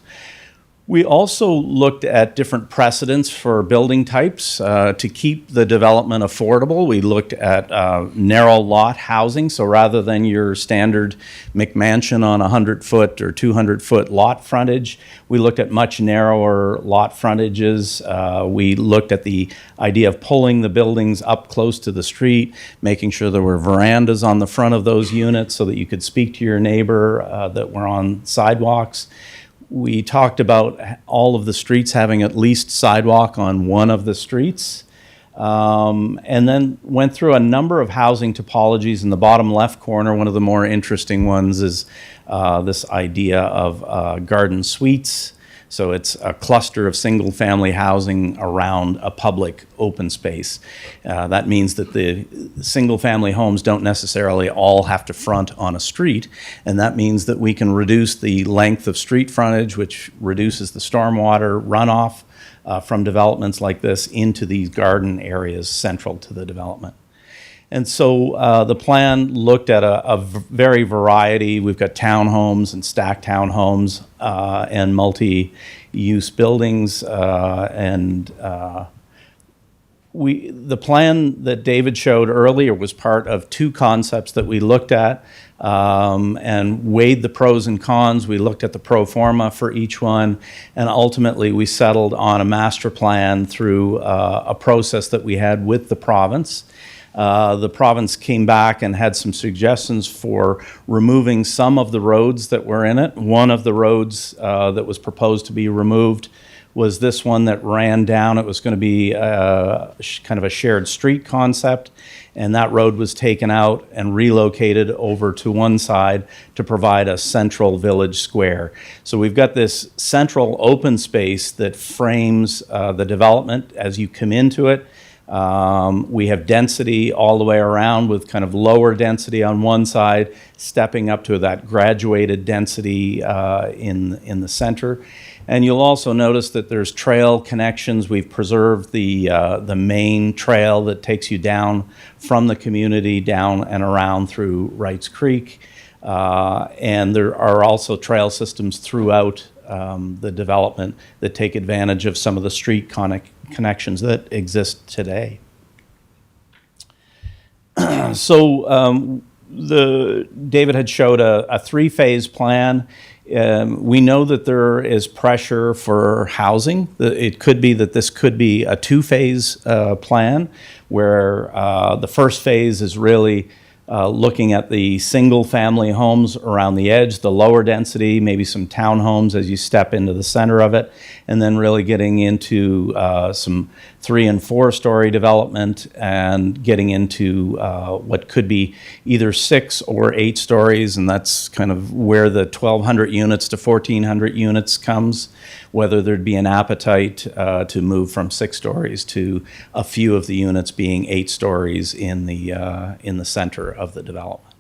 We also looked at different precedents for building types to keep the development affordable. We looked at narrow lot housing, so rather than your standard McMansion on 100-foot or 200-foot lot frontage, we looked at much narrower lot frontages. We looked at the idea of pulling the buildings up close to the street, making sure there were verandas on the front of those units so that you could speak to your neighbor that were on sidewalks. We talked about all of the streets having at least sidewalk on one of the streets, and then went through a number of housing topologies. In the bottom left corner, one of the more interesting ones is this idea of garden suites. So it's a cluster of single-family housing around a public open space. That means that the single-family homes don't necessarily all have to front on a street, and that means that we can reduce the length of street frontage, which reduces the stormwater runoff from developments like this into these garden areas central to the development. And so the plan looked at a very variety. We've got townhomes and stacked townhomes and multi-use buildings. And the plan that David showed earlier was part of two concepts that we looked at and weighed the pros and cons. We looked at the pro forma for each one, and ultimately we settled on a master plan through a process that we had with the province. The province came back and had some suggestions for removing some of the roads that were in it. One of the roads that was proposed to be removed was this one that ran down. It was going to be kind of a shared street concept, and that road was taken out and relocated over to one side to provide a central village square. So we've got this central open space that frames the development as you come into it. We have density all the way around with kind of lower density on one side, stepping up to that graduated density in the center. And you'll also notice that there's trail connections. We've preserved the main trail that takes you down from the community down and around through Wrights Creek. And there are also trail systems throughout the development that take advantage of some of the street connections that exist today. So David had showed a three-phase plan. We know that there is pressure for housing. It could be that this could be a two-phase plan where the first phase is really looking at the single-family homes around the edge, the lower density, maybe some townhomes as you step into the center of it, and then really getting into some 3- and 4-story development and getting into what could be either 6 or 8 stories, and that's kind of where the 1,200 units to 1,400 units comes, whether there'd be an appetite to move from 6 stories to a few of the units being 8 stories in the center of the development.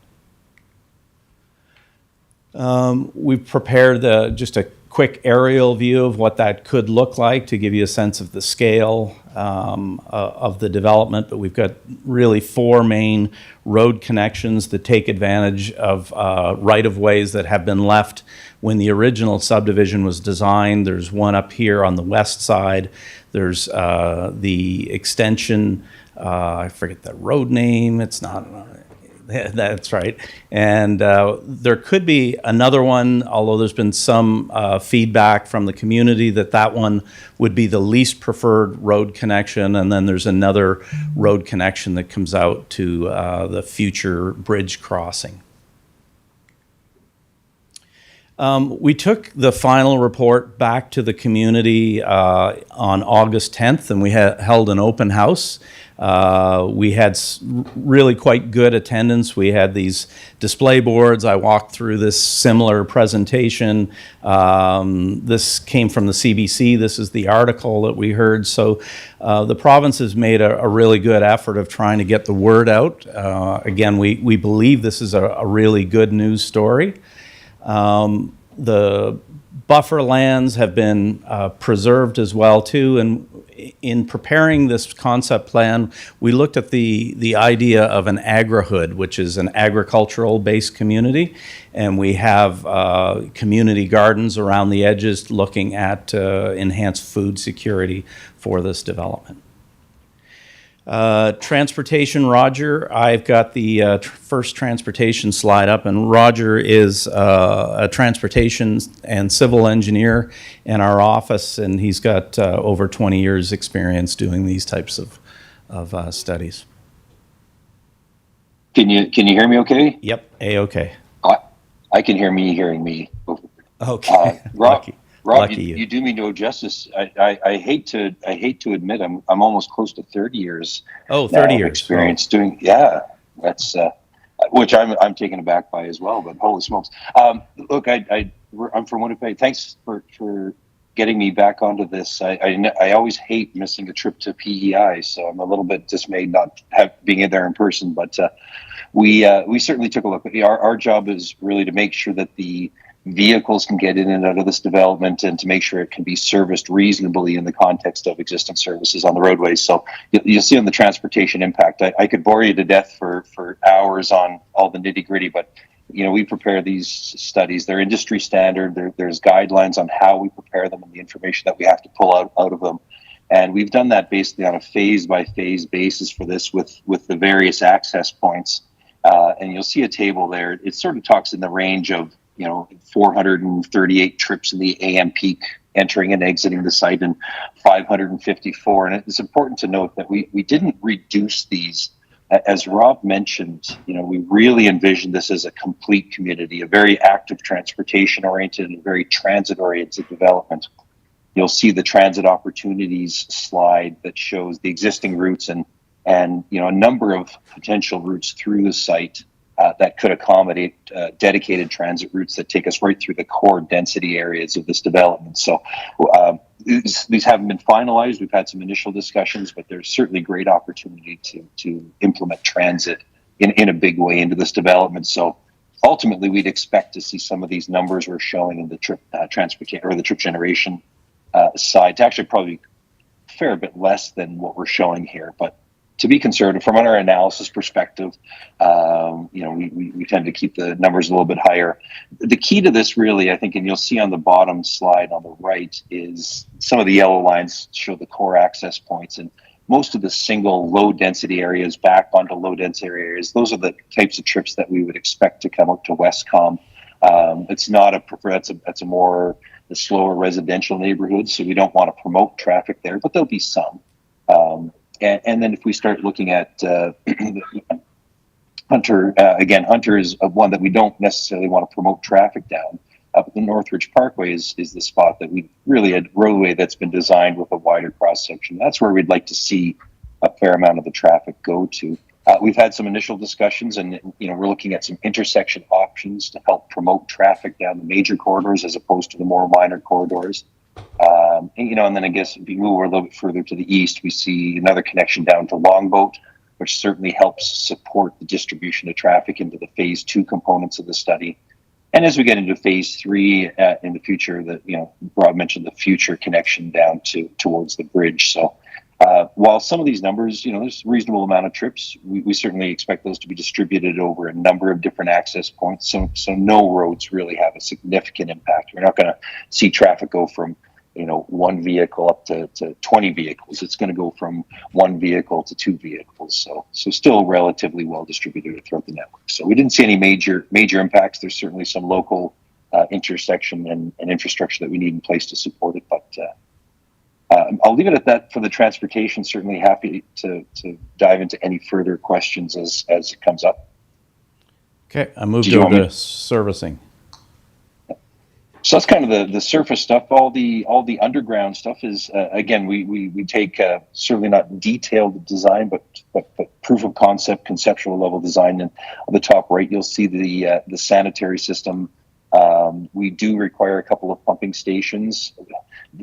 We've prepared just a quick aerial view of what that could look like to give you a sense of the scale of the development, but we've got really 4 main road connections that take advantage of right-of-ways that have been left when the original subdivision was designed. There's one up here on the west side. There's the extension, I forget the road name, it's not... That's right. And there could be another one, although there's been some feedback from the community that one would be the least preferred road connection. And then there's another road connection that comes out to the future bridge crossing. We took the final report back to the community on August 10th, and we held an open house. We had really quite good attendance. We had these display boards. I walked through this similar presentation. This came from the CBC. This is the article that we heard. So the province has made a really good effort of trying to get the word out. Again, we believe this is a really good news story. The buffer lands have been preserved as well too, and in preparing this concept plan, we looked at the idea of an agrihood, which is an agricultural-based community, and we have community gardens around the edges looking at enhanced food security for this development. Transportation, Roger, I've got the first transportation slide up, and Roger is a transportation and civil engineer in our office, and he's got over 20 years experience doing these types of studies.
Can you hear me okay?
Yep, A-okay.
I can hear me hearing me.
Okay.
Rob, you do me no justice. I hate to admit I'm almost close to 30 years.
Oh, 30 years
experience doing. Yeah, that's which I'm taken aback by as well. But holy smokes! Look, I'm from Winnipeg. Thanks for getting me back onto this. I always hate missing a trip to PEI, so I'm a little bit dismayed not being in there in person. But we certainly took a look. Our job is really to make sure that the vehicles can get in and out of this development and to make sure it can be serviced reasonably in the context of existing services on the roadways. So you'll see on the transportation impact, I could bore you to death for hours on all the nitty gritty, but we prepare these studies. They're industry standard. There's guidelines on how we prepare them and the information that we have to pull out of them. And we've done that basically on a phase-by-phase basis for this with the various access points. And you'll see a table there. It sort of talks in the range of 438 trips in the AM peak entering and exiting the site, and 554. And it's important to note that we didn't reduce these. As Rob mentioned, we really envisioned this as a complete community, a very active transportation-oriented and very transit-oriented development. You'll see the transit opportunities slide that shows the existing routes and a number of potential routes through the site that could accommodate dedicated transit routes that take us right through the core density areas of this development. So these haven't been finalized. We've had some initial discussions, but there's certainly great opportunity to implement transit in a big way into this development. So ultimately, we'd expect to see some of these numbers we're showing in the trip transportation or the trip generation side to actually probably a fair bit less than what we're showing here, but to be conservative from our analysis perspective, we tend to keep the numbers a little bit higher. The key to this really, I think, and you'll see on the bottom slide on the right, is some of the yellow lines show the core access points, and most of the single low density areas back onto low density areas, those are the types of trips that we would expect to come up to Westcom. It's not that's a more the slower residential neighborhood, so we don't want to promote traffic there, but there'll be some. And then if we start looking at Hunter, again, Hunter is one that we don't necessarily want to promote traffic down. But the Northridge Parkway is the spot that we really had roadway that's been designed with a wider cross section. That's where we'd like to see a fair amount of the traffic go to. We've had some initial discussions, and we're looking at some intersection options to help promote traffic down the major corridors as opposed to the more minor corridors. And then I guess if we move a little bit further to the east, we see another connection down to Longboat, which certainly helps support the distribution of traffic into the phase 2 components of the study. And as we get into phase 3 in the future, Rob mentioned the future connection down towards the bridge. So while some of these numbers, there's a reasonable amount of trips, we certainly expect those to be distributed over a number of different access points. So no roads really have a significant impact. We're not going to see traffic go from one vehicle up to 20 vehicles. It's going to go from one vehicle to 2 vehicles. So still relatively well distributed throughout the network. So we didn't see any major impacts. There's certainly some local intersection and infrastructure that we need in place to support it. But I'll leave it at that for the transportation. Certainly happy to dive into any further questions as it comes up.
Okay, I moved over to servicing.
So that's kind of the surface stuff. All the underground stuff is again we take certainly not detailed design, but proof of concept, conceptual level design. And on the top right, you'll see the sanitary system. We do require a couple of pumping stations.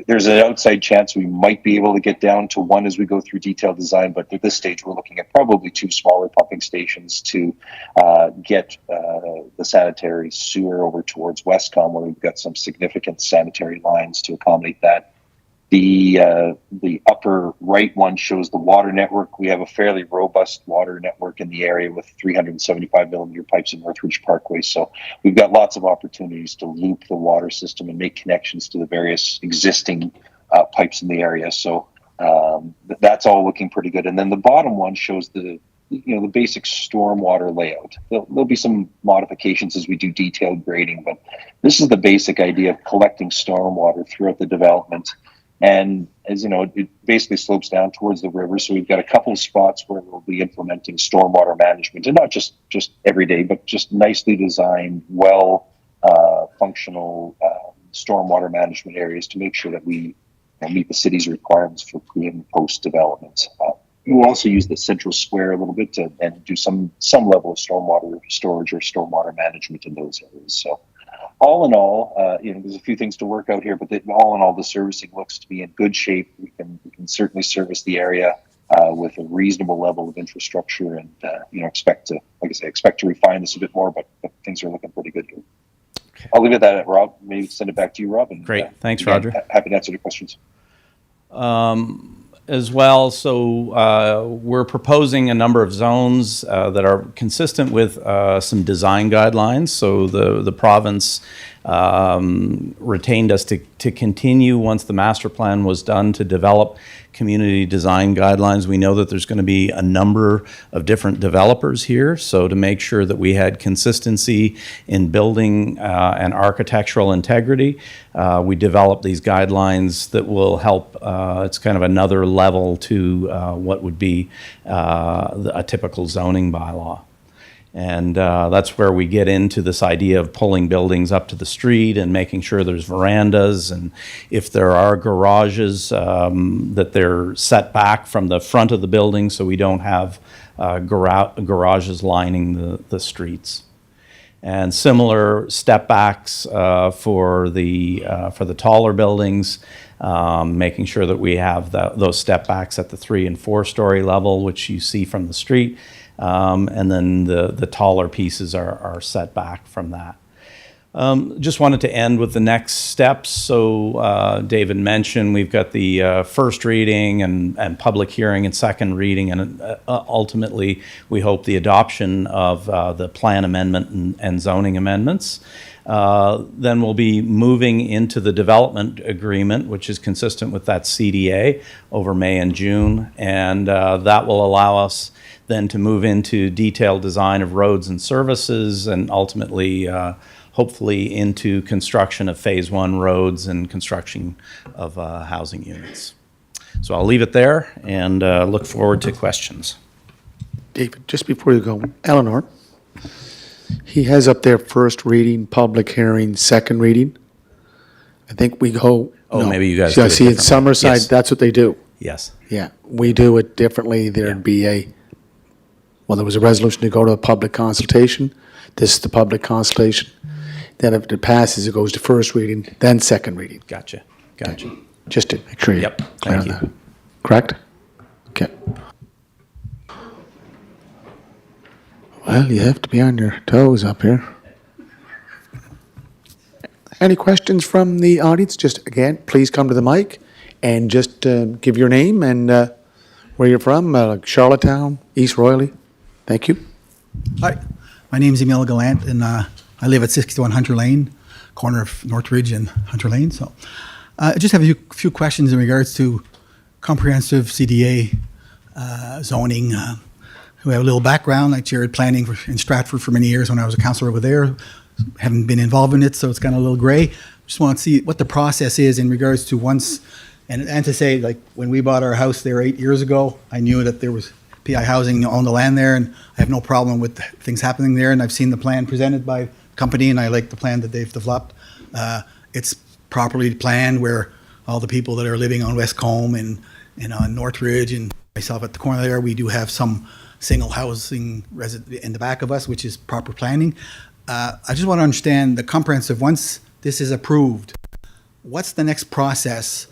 There's an outside chance we might be able to get down to 1 as we go through detailed design, but at this stage, we're looking at probably 2 smaller pumping stations to get the sanitary sewer over towards Westcom, where we've got some significant sanitary lines to accommodate that. The upper right one shows the water network. We have a fairly robust water network in the area with 375 millimeter pipes in Northridge Parkway. So we've got lots of opportunities to loop the water system and make connections to the various existing pipes in the area. So that's all looking pretty good. And then the bottom one shows the basic stormwater layout. There'll be some modifications as we do detailed grading, but this is the basic idea of collecting stormwater throughout the development. And as you know, it basically slopes down towards the river. So we've got a couple of spots where we'll be implementing stormwater management, and not just every day, but just nicely designed, functional stormwater management areas to make sure that we meet the city's requirements for pre and post development. We'll also use the central square a little bit and do some level of stormwater storage or stormwater management in those areas. So all in all, there's a few things to work out here, but all in all, the servicing looks to be in good shape. We can certainly service the area with a reasonable level of infrastructure, and expect to refine this a bit more. But things are looking pretty good here. Okay. I'll leave it at that, Rob. Maybe send it back to you, Rob. And,
great, thanks, Roger.
Happy to answer the questions.
As well, so we're proposing a number of zones that are consistent with some design guidelines. So the province retained us to continue, once the master plan was done, to develop community design guidelines. We know that there's going to be a number of different developers here, so to make sure that we had consistency in building and architectural integrity, we developed these guidelines that will help. It's kind of another level to what would be a typical zoning bylaw. And that's where we get into this idea of pulling buildings up to the street and making sure there's verandas, and if there are garages, that they're set back from the front of the building so we don't have garages lining the streets. And similar step backs for the taller buildings, making sure that we have those step backs at the 3- and 4-story level, which you see from the street. And then the taller pieces are set back from that. Just wanted to end with the next steps. So David mentioned we've got the first reading and public hearing and second reading, and ultimately we hope the adoption of the plan amendment and zoning amendments. Then we'll be moving into the development agreement, which is consistent with that CDA over May and June, and that will allow us then to move into detailed design of roads and services, and ultimately, hopefully, into construction of Phase 1 roads and construction of housing units. So I'll leave it there and look forward to questions.
David, just before you go, Eleanor, he has up there first reading, public hearing, second reading. I think we go.
Oh,
no.
maybe you guys
See,
do
I
it
see in
differently.
Summerside,
Yes.
that's what they do.
Yes.
Yeah, we do it differently. There'd be there was a resolution to go to a public consultation. This is the public consultation. Then if it passes, it goes to first reading, then second reading.
Gotcha.
Just to make sure you're
Yep,
clear on
thank
that. Correct? Okay. Well, you have to be on your toes up here. Any questions from the audience? Just, again, please come to the mic and just give your name and where you're from, like Charlottetown, East Royalty. Thank you.
Hi, my name is Emil Gallant, and I live at 61 Hunter Lane, corner of Northridge and Hunter Lane. So I just have a few questions in regards to comprehensive CDA zoning. We have a little background. I chaired planning in Stratford for many years when I was a councillor over there. Haven't been involved in it, so it's kind of a little gray. Just want to see what the process is in regards to once, and to say, like, when we bought our house there 8 years ago, I knew that there was PI Housing on the land there, and I have no problem with things happening there, and I've seen the plan presented by the company, and I like the plan that they've developed. It's properly planned where all the people that are living on West Combe and on Northridge and myself at the corner there, we do have some single housing resident in the back of us, which is proper planning. I just want to understand the comprehensive, once this is approved, what's the next process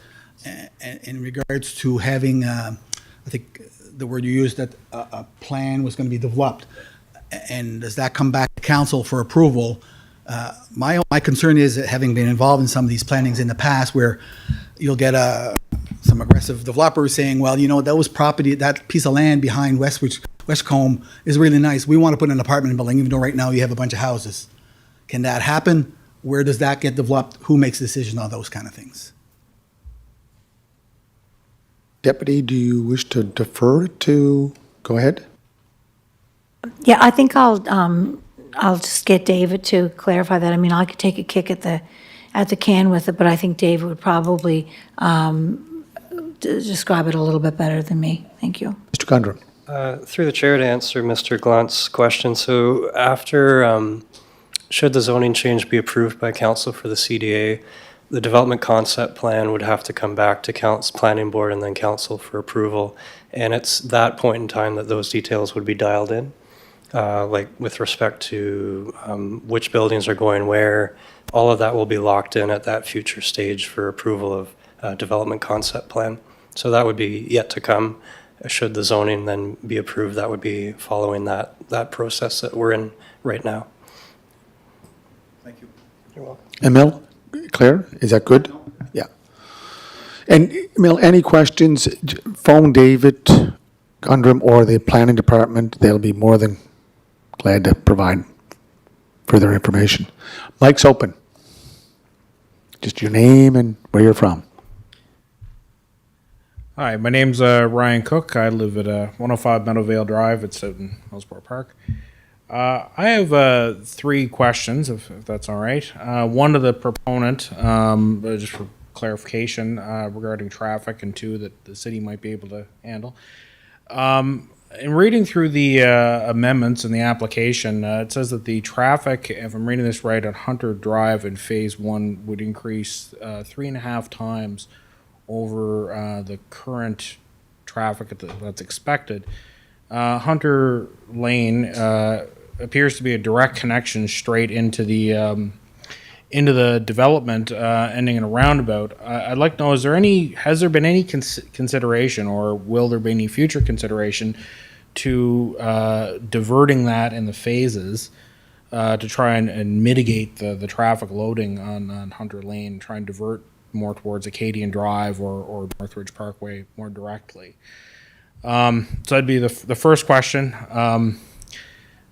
in regards to having, I think the word you used, that a plan was going to be developed, and does that come back to council for approval? My concern is that, having been involved in some of these plannings in the past, where you'll get some aggressive developers saying, well, those property, that piece of land behind Westcombe is really nice. We want to put an apartment building, even though right now you have a bunch of houses. Can that happen? Where does that get developed? Who makes the decision on those kind of things?
Deputy, do you wish to defer to, go ahead?
Yeah, I think I'll just get David to clarify that. I mean, I could take a kick at the can with it, but I think David would probably describe it a little bit better than me. Thank you.
Mr. Gundrum.
Through the chair, to answer Mr. Glunt's question, so after, should the zoning change be approved by council for the CDA, the development concept plan would have to come back to council, planning board, and then council for approval. And it's that point in time that those details would be dialed in, like with respect to which buildings are going where. All of that will be locked in at that future stage for approval of development concept plan. So that would be yet to come. Should the zoning then be approved, that would be following that process that we're in right now.
Thank you.
You're welcome.
Emil, Claire, is that good? Yeah. And Emil, any questions, phone David Gundrum or the planning department. They'll be more than glad to provide further information. Mic's open. Just your name and where you're from.
Hi, my name's Ryan Cook. I live at 105 Meadowvale Drive. It's out in Hillsboro Park. I have 3 questions, if that's all right. One to the proponent, just for clarification, regarding traffic, and 2 that the city might be able to handle. In reading through the amendments in the application, it says that the traffic, if I'm reading this right, at Hunter Drive in Phase 1 would increase 3.5 times over the current traffic that's expected. Hunter Lane appears to be a direct connection straight into the development, ending in a roundabout. I'd like to know, has there been any consideration, or will there be any future consideration to diverting that in the phases to try and mitigate the traffic loading on Hunter Lane, try and divert more towards Acadian Drive or Northridge Parkway more directly? So that'd be the first question.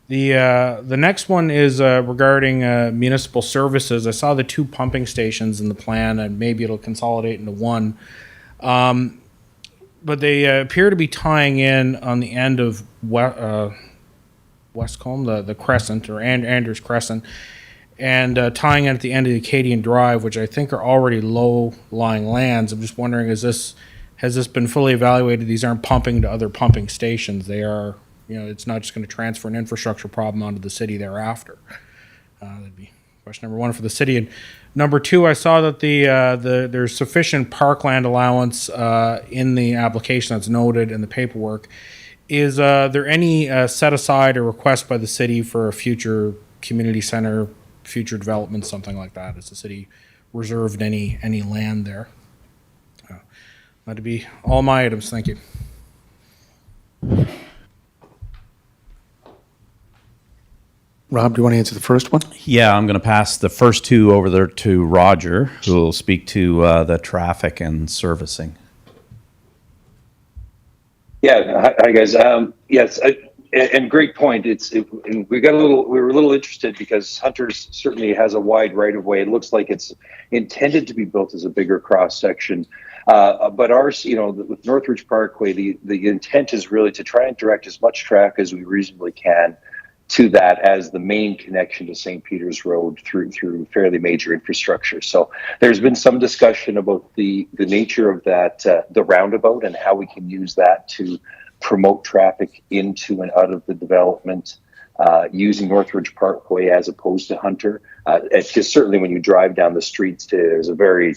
The next one is regarding municipal services. I saw the 2 pumping stations in the plan, and maybe it'll consolidate into one. But they appear to be tying in on the end of Westcombe, the Crescent, or Andrews Crescent, and tying in at the end of the Acadian Drive, which I think are already low-lying lands. I'm just wondering, has this been fully evaluated? These aren't pumping to other pumping stations. They are, it's not just going to transfer an infrastructure problem onto the city thereafter. That'd be question number 1 for the city. And number 2, I saw that there's sufficient parkland allowance in the application that's noted in the paperwork. Is there any set aside or request by the city for a future community center, future development, something like that? Has the city reserved any land there? That'd be all my items. Thank you.
Rob, do you want to answer the first one?
Yeah, I'm going to pass the first 2 over there to Roger, who will speak to the traffic and servicing.
Yeah, hi guys. Yes, and great point. And we were a little interested because Hunter's certainly has a wide right of way. It looks like it's intended to be built as a bigger cross section. But ours, with Northridge Parkway, the intent is really to try and direct as much traffic as we reasonably can to that as the main connection to St. Peter's Road through fairly major infrastructure. So there's been some discussion about the nature of that, the roundabout, and how we can use that to promote traffic into and out of the development, using Northridge Parkway as opposed to Hunter. It's just certainly when you drive down the streets, there's a very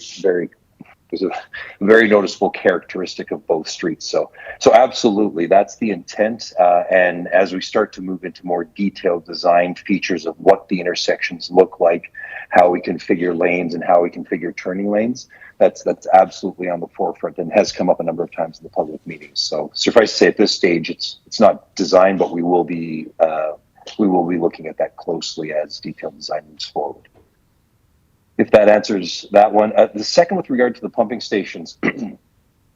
noticeable characteristic of both streets. So absolutely, that's the intent. And as we start to move into more detailed design features of what the intersections look like, how we configure lanes and how we configure turning lanes, that's absolutely on the forefront and has come up a number of times in the public meetings. So suffice to say, at this stage, it's not designed, but we will be looking at that closely as detailed design moves forward. If that answers that one. The second, with regard to the pumping stations,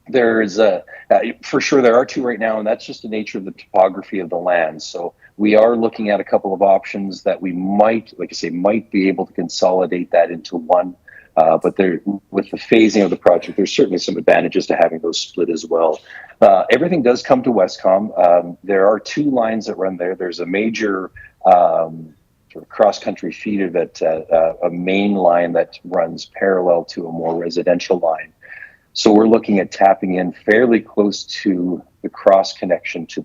there's for sure there are 2 right now, and that's just the nature of the topography of the land. So we are looking at a couple of options that we might be able to consolidate that into one. But with the phasing of the project, there's certainly some advantages to having those split as well. Everything does come to Westcom. There are 2 lines that run there. There's a major cross-country feeder that a main line that runs parallel to a more residential line. So we're looking at tapping in fairly close to the cross connection to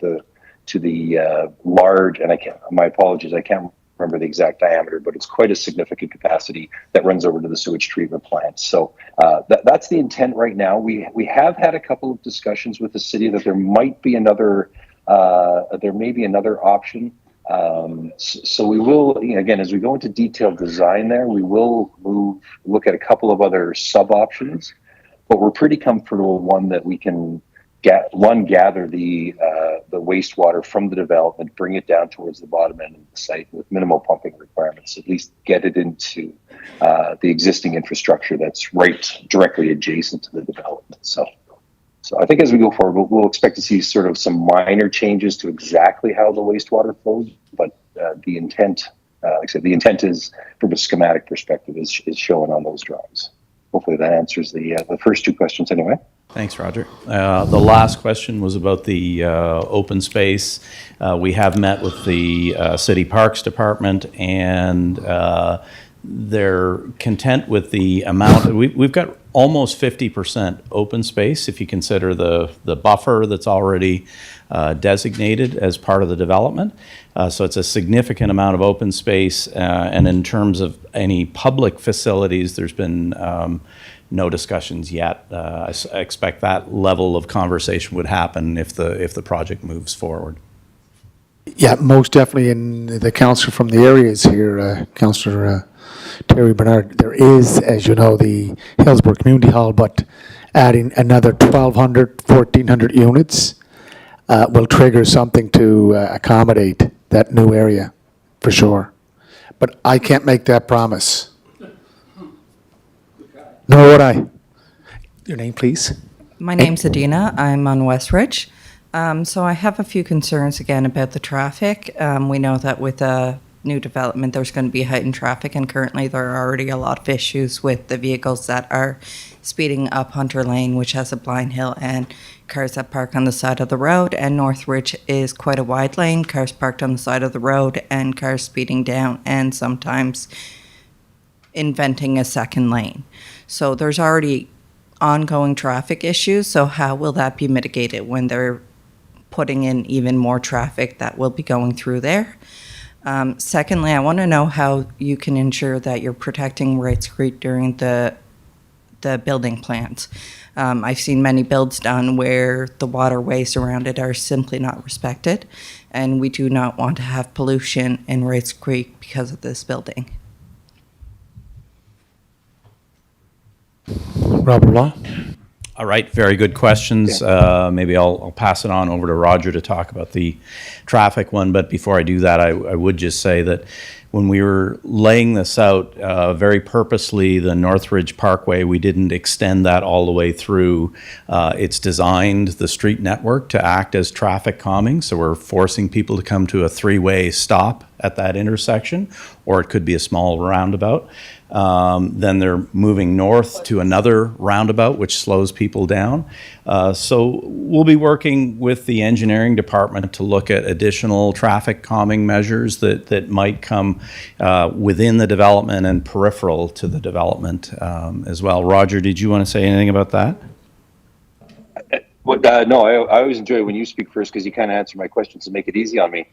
the large, and my apologies, I can't remember the exact diameter, but it's quite a significant capacity that runs over to the sewage treatment plant. So that's the intent right now. We have had a couple of discussions with the city that there might be another option. So we will, again, as we go into detailed design there, we will look at a couple of other sub options, but we're pretty comfortable that we can gather the wastewater from the development, bring it down towards the bottom end of the site with minimal pumping requirements, at least get it into the existing infrastructure that's right directly adjacent to the development. So I think as we go forward, we'll expect to see sort of some minor changes to exactly how the wastewater flows, but the intent, like I said, the intent is, from a schematic perspective, is shown on those drawings. Hopefully that answers the first 2 questions anyway.
Thanks, Roger. The last question was about the open space. We have met with the City Parks Department, and they're content with the amount. We've got almost 50% open space if you consider the buffer that's already designated as part of the development. So it's a significant amount of open space. And in terms of any public facilities, there's been no discussions yet. I expect that level of conversation would happen if the project moves forward.
Yeah, most definitely. And the councillor from the area is here, Councillor Terry Bernard. There is, as you know, the Hillsboro Community Hall, but adding another 1,200, 1,400 units will trigger something to accommodate that new area, for sure. But I can't make that promise. Nor would I. Your name, please?
My name's Adina. I'm on West Ridge. So I have a few concerns again about the traffic. We know that with a new development, there's going to be heightened traffic, and currently there are already a lot of issues with the vehicles that are speeding up Hunter Lane, which has a blind hill, and cars that park on the side of the road. And North Ridge is quite a wide lane, cars parked on the side of the road, and cars speeding down, and sometimes inventing a second lane. So there's already ongoing traffic issues. So how will that be mitigated when they're putting in even more traffic that will be going through there? Secondly, I want to know how you can ensure that you're protecting Wright Street during the building plans. I've seen many builds done where the waterways around it are simply not respected, and we do not want to have pollution in Wright Creek because of this building.
Robert Law?
All right, very good questions. Maybe I'll pass it on over to Roger to talk about the traffic one. But before I do that, I would just say that when we were laying this out, very purposely, the Northridge Parkway, we didn't extend that all the way through. It's designed, the street network, to act as traffic calming. So we're forcing people to come to a three-way stop at that intersection, or it could be a small roundabout. Then they're moving north to another roundabout, which slows people down. So we'll be working with the engineering department to look at additional traffic calming measures that might come within the development and peripheral to the development as well. Roger, did you want to say anything about that?
No, I always enjoy when you speak first because you kind of answer my questions and make it easy on me.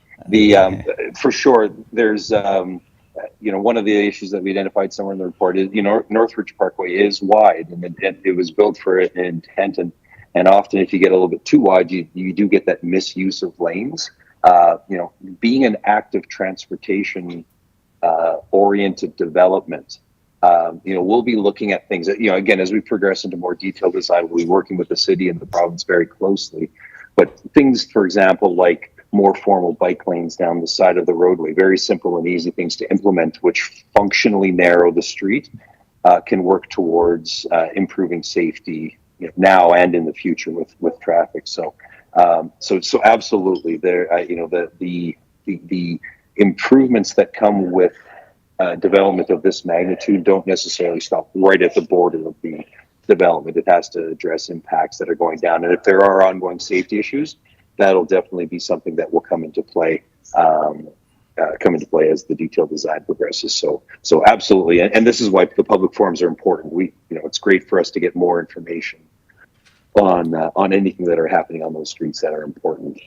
For sure, there's one of the issues that we identified somewhere in the report is Northridge Parkway is wide, and it was built for an intent, and often if you get a little bit too wide, you do get that misuse of lanes. Being an active transportation oriented development. We'll be looking at things that, again, as we progress into more detailed design, we'll be working with the city and the province very closely. But things, for example, like more formal bike lanes down the side of the roadway, very simple and easy things to implement, which functionally narrow the street, can work towards improving safety now and in the future with traffic. So absolutely, there, the improvements that come with development of this magnitude don't necessarily stop right at the border of the development. It has to address impacts that are going down, and if there are ongoing safety issues, that'll definitely be something that will come into play as the detailed design progresses. So absolutely, and this is why the public forums are important. It's great for us to get more information on anything that are happening on those streets that are important.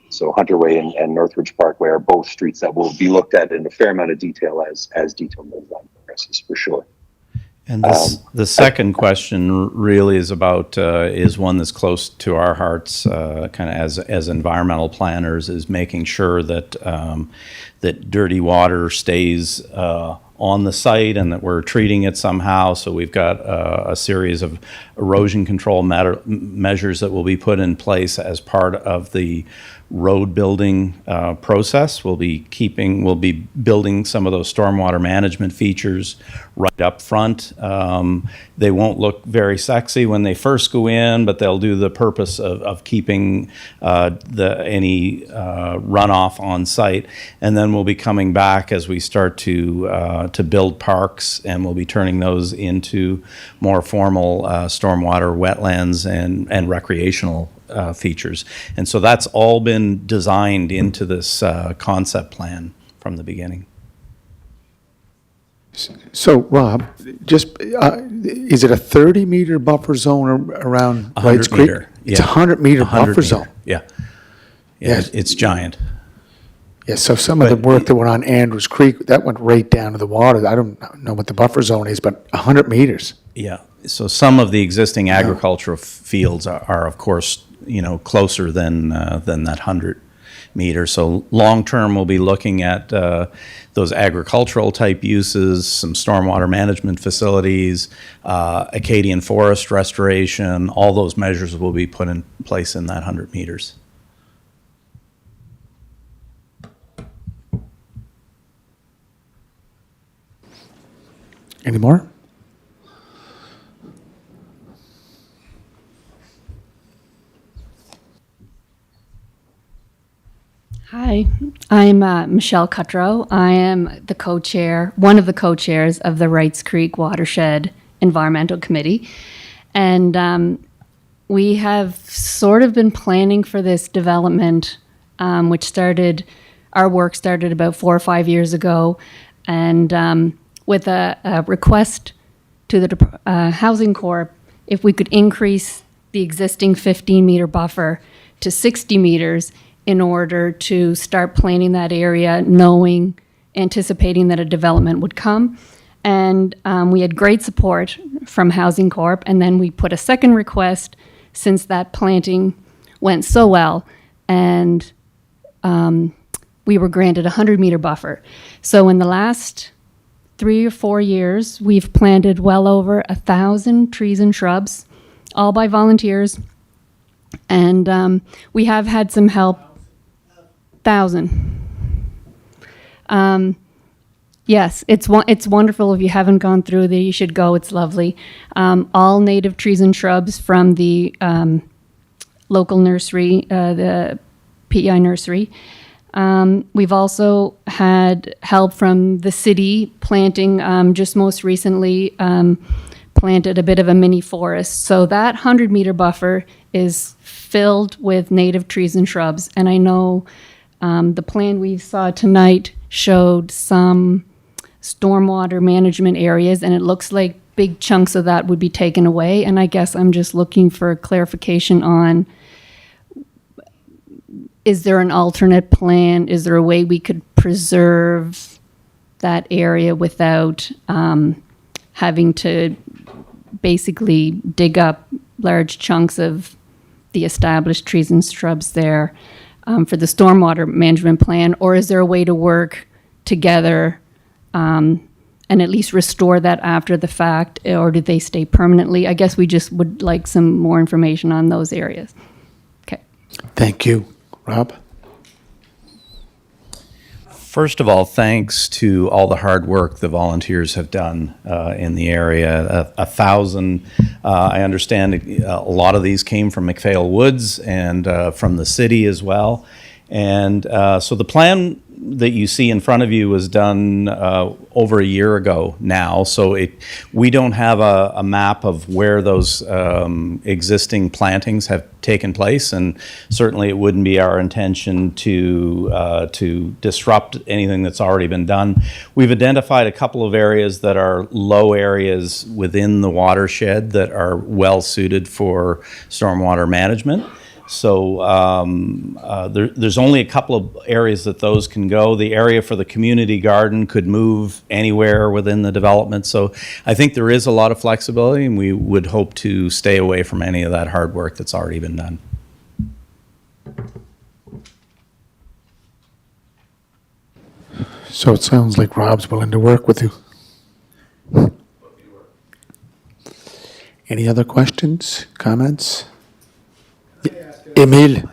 So Hunter Way and Northridge Parkway are both streets that will be looked at in a fair amount of detail as detailed design progresses, for sure.
And the second question really is about is one that's close to our hearts, kind of as environmental planners, is making sure that that dirty water stays on the site and that we're treating it somehow. So we've got a series of erosion control measures that will be put in place as part of the road building process. We'll be building some of those stormwater management features right up front. They won't look very sexy when they first go in, but they'll do the purpose of keeping any runoff on site. And then we'll be coming back as we start to build parks, and we'll be turning those into more formal stormwater wetlands and recreational features. And so that's all been designed into this concept plan from the beginning.
So, Rob, just, is it a 30-meter buffer zone around Wrights Creek?
meter,
It's a
yeah.
100-meter
100
buffer
meter,
zone.
Yeah.
Yes.
It's giant.
Yeah, so some of the work that went on Andrews Creek, that went right down to the water. I don't know what the buffer zone is, but 100 meters.
Yeah. So some of the existing agricultural fields are of course, closer than that 100 meter. So long term, we'll be looking at those agricultural type uses, some stormwater management facilities, Acadian forest restoration. All those measures will be put in place in that 100 meters.
Any more?
Hi, I'm Michelle Cutrow. I am the co-chair, one of the co-chairs of the Wrights Creek Watershed Environmental Committee. And we have sort of been planning for this development, our work started about 4 or 5 years ago. And with a request to the Housing Corp, if we could increase the existing 15-meter buffer to 60 meters in order to start planning that area, anticipating that a development would come. And we had great support from Housing Corp. And then we put a second request since that planting went so well. And we were granted a 100-meter buffer. So in the last 3 or 4 years, we've planted well over 1,000 trees and shrubs, all by volunteers. And we have had some help. 1,000. Yes, it's wonderful. If you haven't gone through there, you should go. It's lovely. All native trees and shrubs from the local nursery, the PEI nursery. We've also had help from the city planting, just most recently, planted a bit of a mini forest. So that 100-meter buffer is filled with native trees and shrubs. And I know the plan we saw tonight showed some stormwater management areas, and it looks like big chunks of that would be taken away. And I guess I'm just looking for clarification on, is there an alternate plan? Is there a way we could preserve that area without having to basically dig up large chunks of the established trees and shrubs there for the stormwater management plan? Or is there a way to work together and at least restore that after the fact, or do they stay permanently? I guess we just would like some more information on those areas. Okay.
Thank you. Rob?
First of all, thanks to all the hard work the volunteers have done in the area. 1,000, I understand a lot of these came from McPhail Woods and from the city as well. And so the plan that you see in front of you was done over a year ago now. So we don't have a map of where those existing plantings have taken place, and certainly it wouldn't be our intention to disrupt anything that's already been done. We've identified a couple of areas that are low areas within the watershed that are well suited for stormwater management. So there's only a couple of areas that those can go. The area for the community garden could move anywhere within the development. So I think there is a lot of flexibility, and we would hope to stay away from any of that hard work that's already been done.
So it sounds like Rob's willing to work with you. Any other questions, comments? Emile?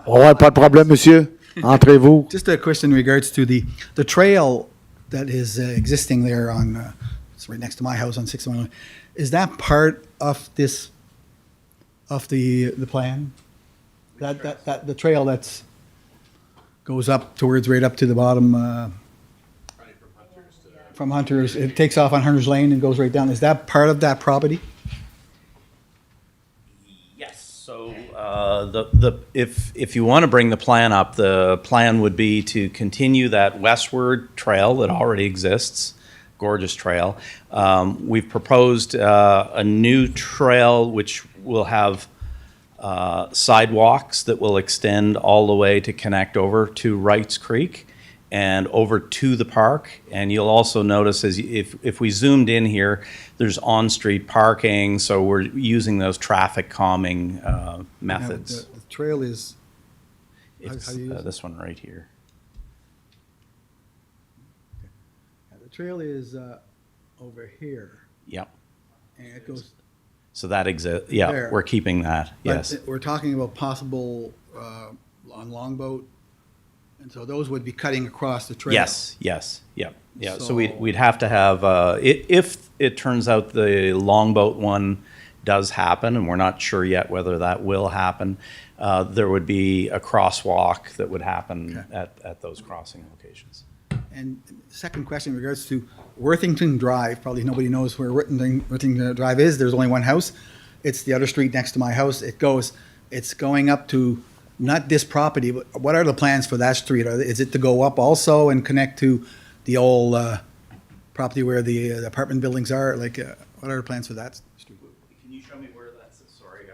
I
Oh, pas de problème, monsieur. Entrez-vous.
Just a question in regards to the trail that is existing there on, it's right next to my house on 61. Is that part of this, of the plan? That the trail that's goes up towards, right up to the bottom, from Hunter's, it takes off on Hunter's Lane and goes right down. Is that part of that property?
Yes, so if you want to bring the plan up, the plan would be to continue that westward trail that already exists, gorgeous trail. We've proposed a new trail which will have sidewalks that will extend all the way to connect over to Wrights Creek and over to the park. And you'll also notice if we zoomed in here, there's on-street parking, so we're using those traffic calming methods.
The trail is,
It's
how do you use it?
this one right here.
The trail is over here,
Yep.
and it goes.
So that exists. Yeah,
There.
we're keeping that. Yes.
But we're talking about possible on Longboat, and so those would be cutting across the trail.
Yes. Yes. Yep. Yeah. So
So-
we'd have to have if it turns out the longboat one does happen, and we're not sure yet whether that will happen. There would be a crosswalk that would happen at those crossing locations.
And second question in regards to Worthington Drive, probably nobody knows where Worthington Drive is. There's only one house. It's the other street next to my house. It's going up to, not this property, but what are the plans for that street? Is it to go up also and connect to the old property where the apartment buildings are? Like, what are the plans for that street?
Can you show me where that's? Sorry,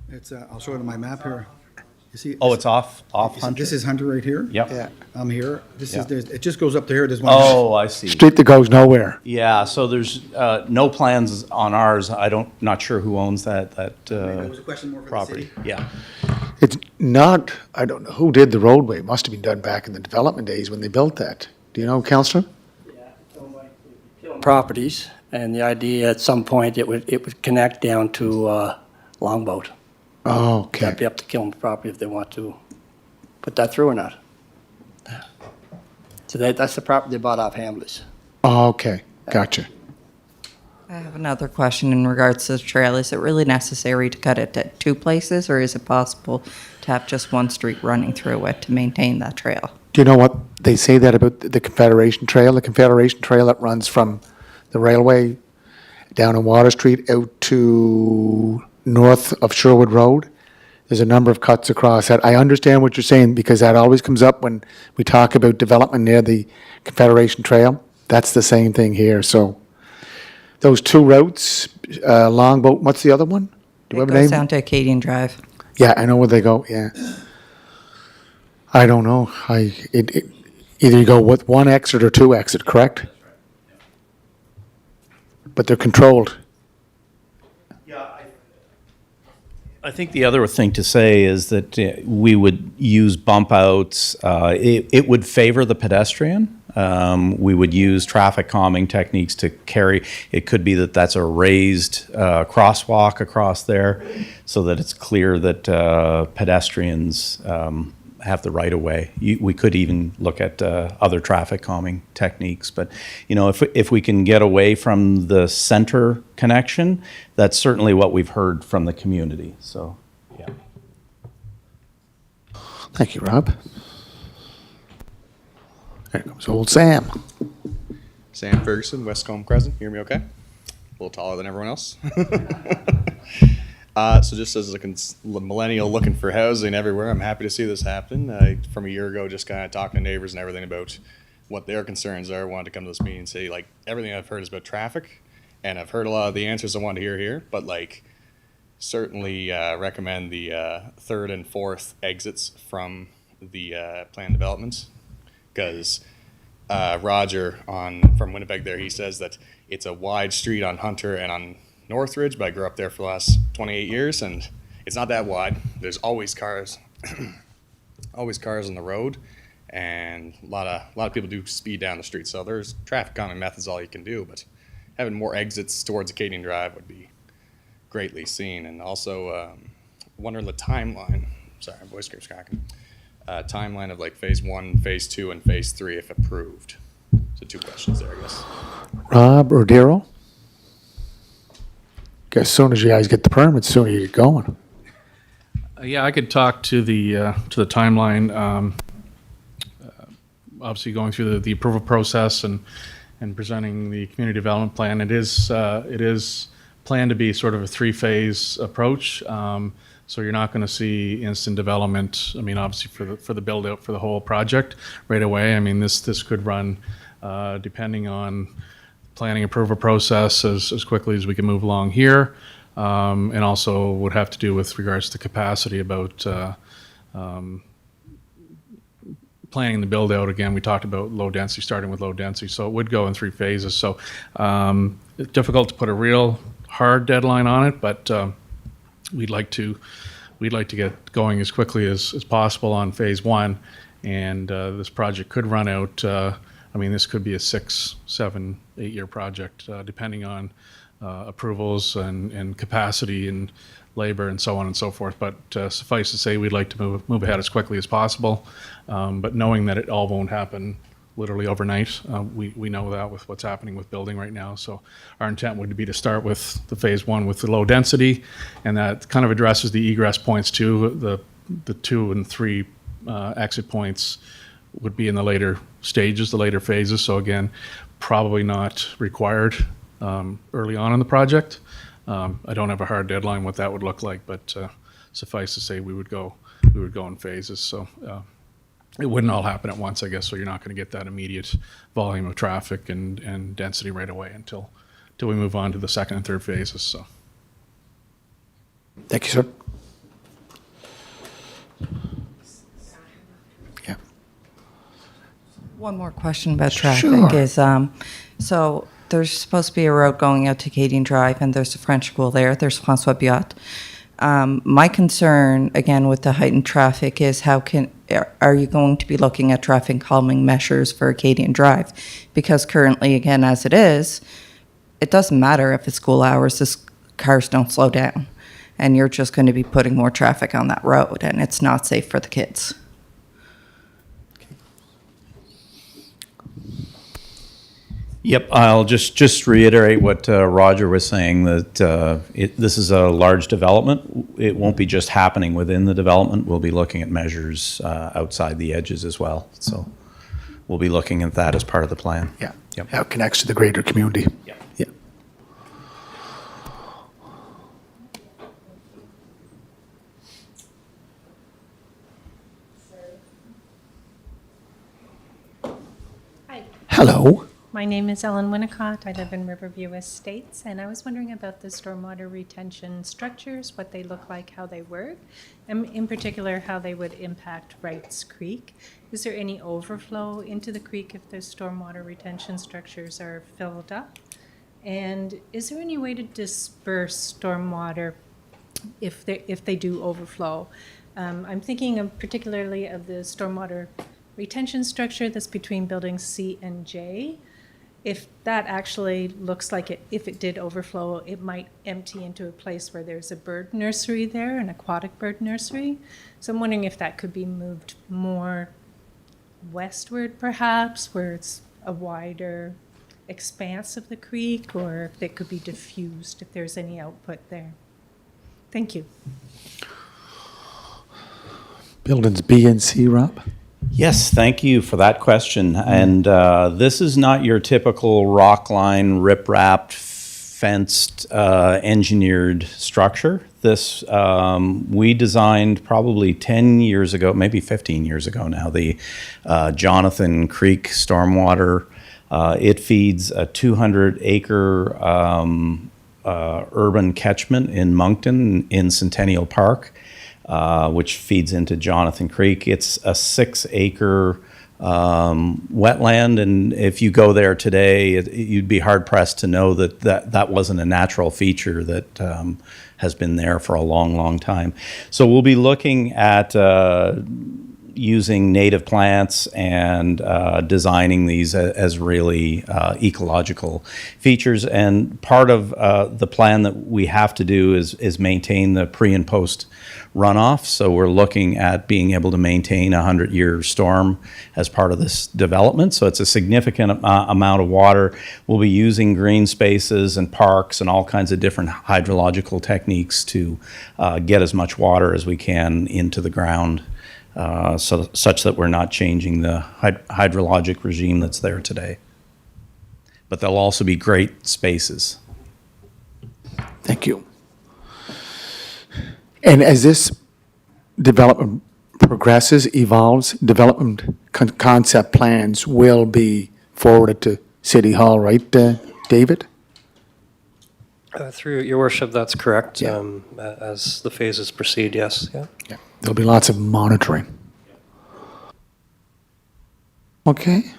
It's, I'll show it on my map here. You see?
Oh, it's off
you see,
Hunter.
This is Hunter right here.
Yep.
Yeah. I'm here. This
Yeah.
is, it just goes up to here. There's one.
Oh, I see.
Street that goes nowhere.
Yeah, so there's no plans on ours. Not sure who owns that
That was a question more for the
property.
city.
Yeah.
It's not, I don't know, who did the roadway? It must have been done back in the development days when they built that. Do you know, Councillor?
Properties, and the idea at some point it would connect down to Longboat.
Oh, okay.
That'd be up to Killen's property if they want to put that through or not. So that's the property they bought off Hambley's.
Oh, okay, gotcha.
I have another question in regards to the trail. Is it really necessary to cut it at two places, or is it possible to have just one street running through it to maintain that trail?
Do you know what they say that about the Confederation Trail? The Confederation Trail that runs from the railway down on Water Street out to north of Sherwood Road. There's a number of cuts across that. I understand what you're saying because that always comes up when we talk about development near the Confederation Trail. That's the same thing here. So those two routes, Longboat, what's the other one? Do you have
It
a name?
goes down to Acadian Drive.
Yeah, I know where they go, yeah. I don't know. Either you go with one exit or two exit, correct? But they're controlled.
I think the other thing to say is that we would use bump outs. It would favor the pedestrian. We would use traffic calming techniques to carry. It could be that that's a raised crosswalk across there so that it's clear that pedestrians have the right of way. We could even look at other traffic calming techniques. But, if we can get away from the center connection, that's certainly what we've heard from the community. So, yeah.
Thank you, Rob. There comes old Sam.
Sam Ferguson, Westcombe Crescent. Hear me okay? A little taller than everyone else. So just as a millennial looking for housing everywhere, I'm happy to see this happen. From a year ago, just kind of talking to neighbors and everything about what their concerns are. I wanted to come to this meeting and say, everything I've heard is about traffic, and I've heard a lot of the answers I want to hear here, but certainly recommend the third and fourth exits from the planned developments, because Roger from Winnipeg there, he says that it's a wide street on Hunter and on Northridge, but I grew up there for the last 28 years, and it's not that wide. There's always cars, always cars on the road, and a lot of people do speed down the street. So there's traffic calming methods, all you can do, but having more exits towards Acadian Drive would be greatly seen. And also wondering the timeline. sorry, my voice keeps cracking. Timeline of like phase 1, phase 2, and phase 3 if approved. So 2 questions there, I guess.
Rob or Daryl? As soon as you guys get the permits, soon you get going.
Yeah, I could talk to the timeline. Obviously, going through the approval process and presenting the community development plan. It is planned to be sort of a 3-phase approach. So you're not going to see instant development. I mean, obviously for the build out for the whole project right away. I mean, this could run depending on planning approval process as quickly as we can move along here. And also would have to do with regards to capacity about planning the build out. Again, we talked about low density, starting with low density. So it would go in 3 phases. So it's difficult to put a real hard deadline on it, but we'd like to get going as quickly as possible on phase 1. And this project could run out, I mean, this could be a 6, 7, 8 year project, depending on approvals and capacity and labor and so on and so forth. But suffice to say, we'd like to move ahead as quickly as possible. But knowing that it all won't happen literally overnight, we know that with what's happening with building right now. So our intent would be to start with the phase 1 with the low density, and that kind of addresses the egress points too. The 2 and 3 exit points would be in the later stages, the later phases. So again, probably not required early on in the project. I don't have a hard deadline what that would look like, but suffice to say we would go in phases. So it wouldn't all happen at once, I guess. So you're not going to get that immediate volume of traffic and density right away until we move on to the 2nd and 3rd phases. So
Thank you, sir. Yeah.
One more question about traffic
Sure.
is, so there's supposed to be a road going out to Acadian Drive, and there's a French school there. There's Francois Biot. My concern, again, with the heightened traffic is are you going to be looking at traffic calming measures for Acadian Drive? Because currently, again, as it is, it doesn't matter if it's school hours, the cars don't slow down. And you're just going to be putting more traffic on that road, and it's not safe for the kids.
Yep, I'll just reiterate what Roger was saying, that this is a large development. It won't be just happening within the development. We'll be looking at measures outside the edges as well. So we'll be looking at that as part of the plan.
Yeah.
Yep.
How it connects to the greater community.
Yeah.
Yeah.
Hi.
Hello.
My name is Ellen Winnicott. I live in Riverview Estates, and I was wondering about the stormwater retention structures, what they look like, how they work, and in particular, how they would impact Wrights Creek. Is there any overflow into the creek if the stormwater retention structures are filled up? And is there any way to disperse stormwater if they do overflow? I'm thinking of particularly of the stormwater retention structure that's between buildings C and J. If that actually looks like it, if it did overflow, it might empty into a place where there's a bird nursery there, an aquatic bird nursery. So I'm wondering if that could be moved more westward perhaps, where it's a wider expanse of the creek, or if it could be diffused, if there's any output there. Thank you.
Buildings B and C, Rob?
Yes, thank you for that question. And this is not your typical rock line, rip-wrapped, fenced, engineered structure. This we designed probably 10 years ago, maybe 15 years ago now, the Jonathan Creek stormwater. It feeds a 200-acre urban catchment in Moncton in Centennial Park, which feeds into Jonathan Creek. It's a 6-acre wetland, and if you go there today, you'd be hard-pressed to know that wasn't a natural feature that has been there for a long, long time. So we'll be looking at using native plants and designing these as really ecological features. And part of the plan that we have to do is maintain the pre and post runoff. So we're looking at being able to maintain a 100-year storm as part of this development. So it's a significant amount of water. We'll be using green spaces and parks and all kinds of different hydrological techniques to get as much water as we can into the ground, such that we're not changing the hydrologic regime that's there today. But there'll also be great spaces.
Thank you. And as this development progresses, evolves, development concept plans will be forwarded to City Hall, right, David?
Through your worship, that's correct. As the phases proceed, yes. Yeah.
There'll be lots of monitoring. Okay.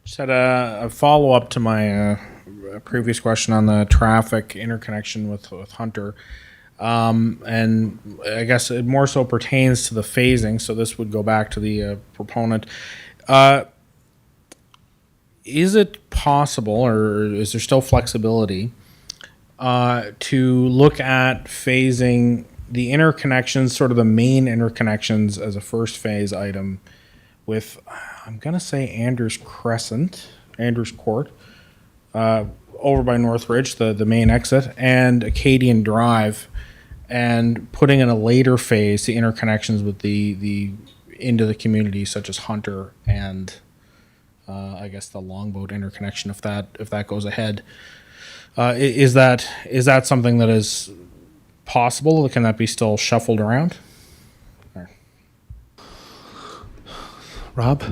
Just had a follow-up to my previous question on the traffic interconnection with Hunter. And I guess it more so pertains to the phasing, so this would go back to the proponent. Is it possible, or is there still flexibility, to look at phasing the interconnections, sort of the main interconnections as a first phase item with, I'm going to say Andrews Court, over by Northridge, the main exit, and Acadian Drive, and putting in a later phase the interconnections with the into the community, such as Hunter and I guess the Longboat interconnection, if that goes ahead. Is that something that is possible? Can that be still shuffled around?
Rob?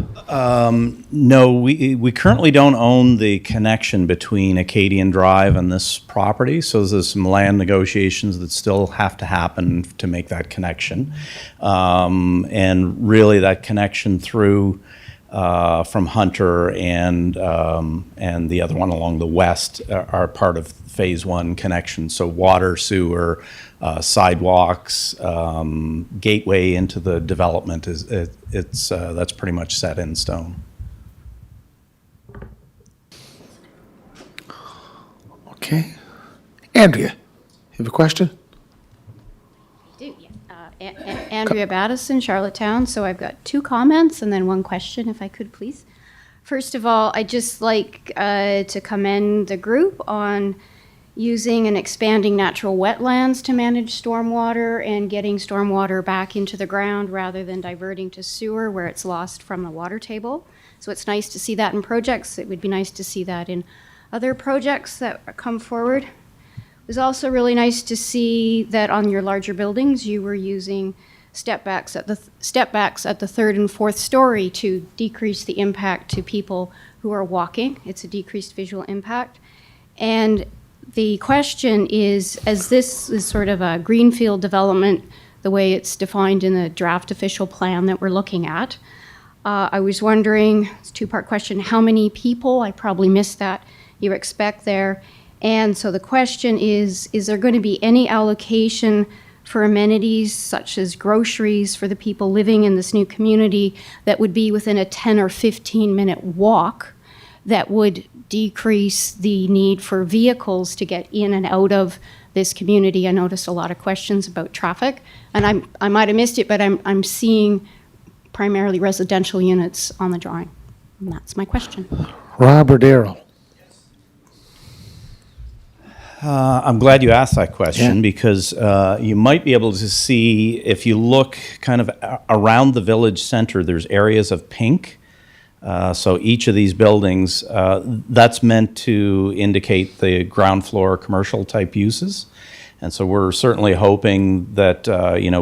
No, we currently don't own the connection between Acadian Drive and this property, so there's some land negotiations that still have to happen to make that connection. And really that connection through from Hunter and the other one along the west are part of phase one connection. So water, sewer, sidewalks, gateway into the development that's pretty much set in stone.
Okay. Andrea, you have a question?
Andrea Battison, Charlottetown. So I've got 2 comments and then 1 question, if I could, please. First of all, I'd just like to commend the group on using and expanding natural wetlands to manage stormwater and getting stormwater back into the ground rather than diverting to sewer where it's lost from the water table. So it's nice to see that in projects. It would be nice to see that in other projects that come forward. It was also really nice to see that on your larger buildings you were using step backs at the 3rd and 4th story to decrease the impact to people who are walking. It's a decreased visual impact. And the question is, as this is sort of a greenfield development, the way it's defined in the draft official plan that we're looking at, I was wondering, it's a 2-part question, how many people, I probably missed that, you expect there? And so the question is there going to be any allocation for amenities such as groceries for the people living in this new community that would be within a 10 or 15-minute walk that would decrease the need for vehicles to get in and out of this community? I noticed a lot of questions about traffic, and I might have missed it, but I'm seeing primarily residential units on the drawing. And that's my question.
Rob or Daryl?
I'm glad you asked that question because you might be able to see, if you look kind of around the village center, there's areas of pink. So each of these buildings, that's meant to indicate the ground floor commercial type uses. And so we're certainly hoping that,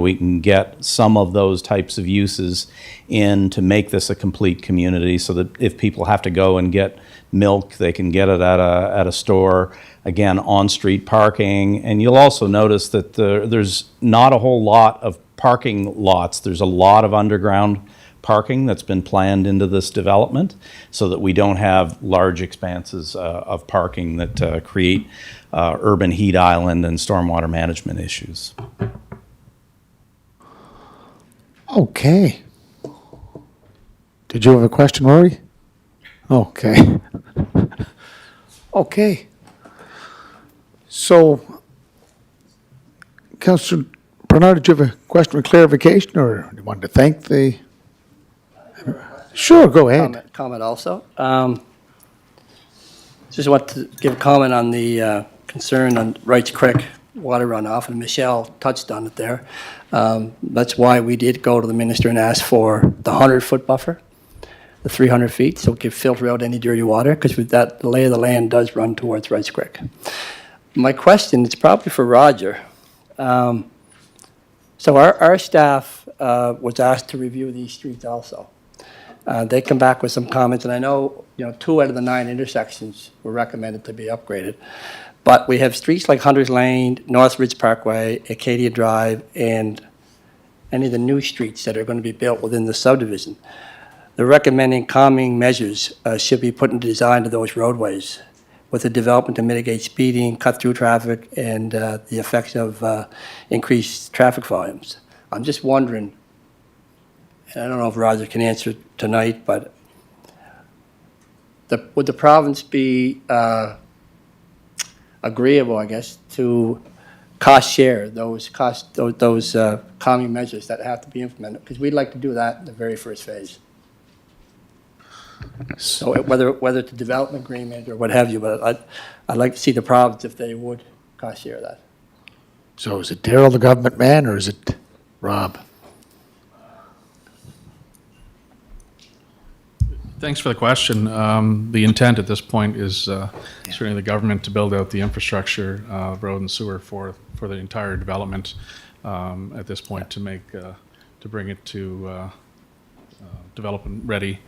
we can get some of those types of uses in to make this a complete community so that if people have to go and get milk, they can get it at a store. Again, on-street parking. And you'll also notice that there's not a whole lot of parking lots. There's a lot of underground parking that's been planned into this development so that we don't have large expanses of parking that create urban heat island and stormwater management issues.
Okay. Did you have a question, Rory? Okay. Okay. So, Councillor Bernard, did you have a question or clarification, or do you want to thank the? Sure, go ahead.
Comment also. Just want to give a comment on the concern on Wrights Creek water runoff, and Michelle touched on it there. That's why we did go to the minister and ask for the 100-foot buffer, the 300 feet, so we could filter out any dirty water, because with that, the lay of the land does run towards Wrights Creek. My question is probably for Roger. So our staff was asked to review these streets also. They come back with some comments, and I know 2 out of the 9 intersections were recommended to be upgraded. But we have streets like Hunter's Lane, North Ridge Parkway, Acadia Drive, and any of the new streets that are going to be built within the subdivision. They're recommending calming measures should be put into design of those roadways with the development to mitigate speeding, cut through traffic, and the effects of increased traffic volumes. I'm just wondering, and I don't know if Roger can answer tonight, but would the province be agreeable, I guess, to cost share those calming measures that have to be implemented? Because we'd like to do that in the very first phase. So whether it's a development agreement or what have you, but I'd like to see the province if they would cost share that.
So is it Daryl, the government man, or is it Rob?
Thanks for the question. The intent at this point is certainly the government to build out the infrastructure, road and sewer for the entire development at this point to bring it to development ready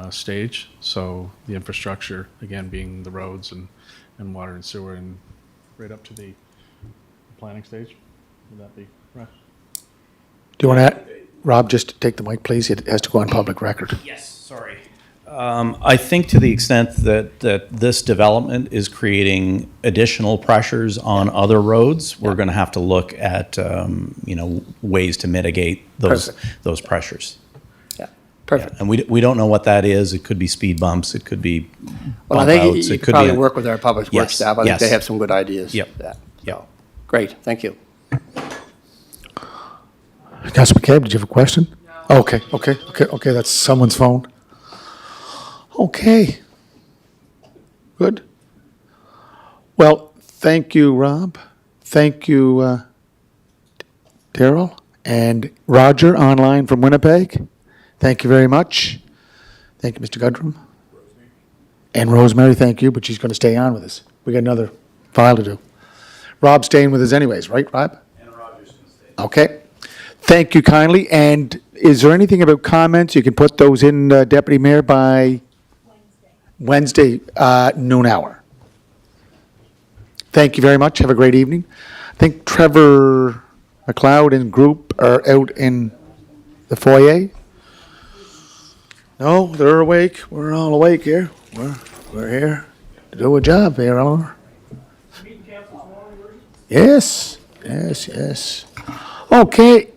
stage. So the infrastructure, again, being the roads and water and sewer and right up to the planning stage. Would that be right?
Do you want to, Rob, just take the mic, please? It has to go on public record.
Yes, sorry. I think to the extent that this development is creating additional pressures on other roads, we're going to have to look at ways to mitigate those pressures.
Yeah, perfect.
Yeah. And we don't know what that is. It could be speed bumps. It could be
Well, I
bump
think
outs.
you
It
could
could
probably
be
work with our public works staff. I think they have some good ideas.
Yep.
For that.
Yep.
Great, thank you.
Councillor McCabe, did you have a question? No. Okay, that's someone's phone. Okay. Good. Well, thank you, Rob. Thank you, Daryl. And Roger, online from Winnipeg. Thank you very much. Thank you, Mr. Gudrum. And Rosemary, thank you, but she's going to stay on with us. We got another file to do. Rob's staying with us anyways, right, Rob? And Roger's going to stay. Okay. Thank you kindly. And is there anything about comments? You can put those in, Deputy Mayor, by Wednesday, noon hour. Thank you very much. Have a great evening. I think Trevor McLeod and group are out in the foyer. No, they're awake. We're all awake here. We're here to do a job here, Eleanor. Yes. Okay.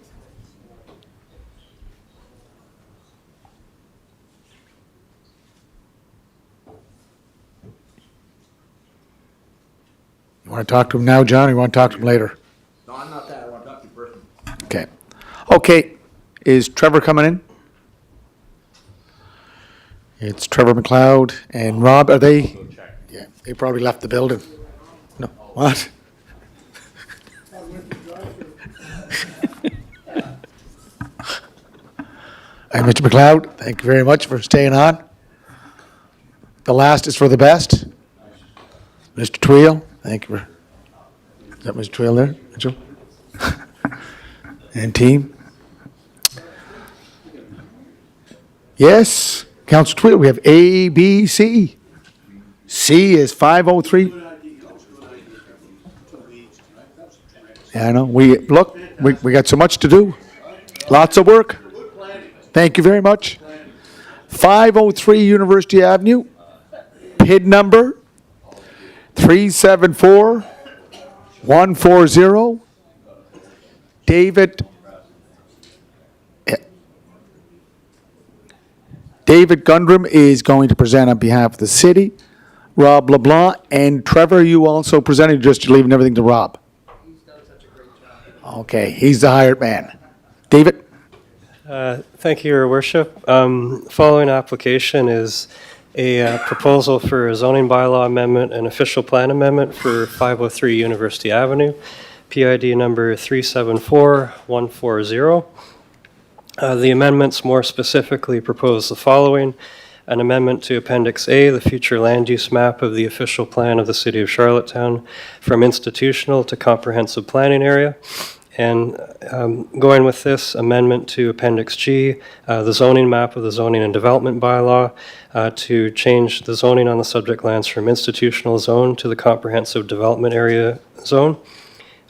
You want to talk to him now, John, or you want to talk to him later?
No, I'm not that. I want to talk to you personally.
Okay. Okay. Is Trevor coming in? It's Trevor McLeod and Rob. Are they? Yeah, they probably left the building. No. What? And Mr. McLeod, thank you very much for staying on. The last is for the best. Mr. Tweel, thank you for. Is that Mr. Tweel there, Mitchell? And team. Yes, Councillor Tweel, we have A, B, C. C is 503. Yeah, I know. We got so much to do. Lots of work. Thank you very much. 503 University Avenue, PID number 374140. David Gundrum is going to present on behalf of the city. Rob LeBlanc and Trevor, you also presenting, just you're leaving everything to Rob? Okay, he's the hired man. David?
Thank you, Your Worship. Following application is a proposal for a zoning bylaw amendment and official plan amendment for 503 University Avenue, PID number 374140. The amendments more specifically propose the following: an amendment to Appendix A, the future land use map of the official plan of the City of Charlottetown, from institutional to comprehensive planning area. And going with this amendment to Appendix G, the zoning map of the zoning and development bylaw, to change the zoning on the subject lands from institutional zone to the comprehensive development area zone.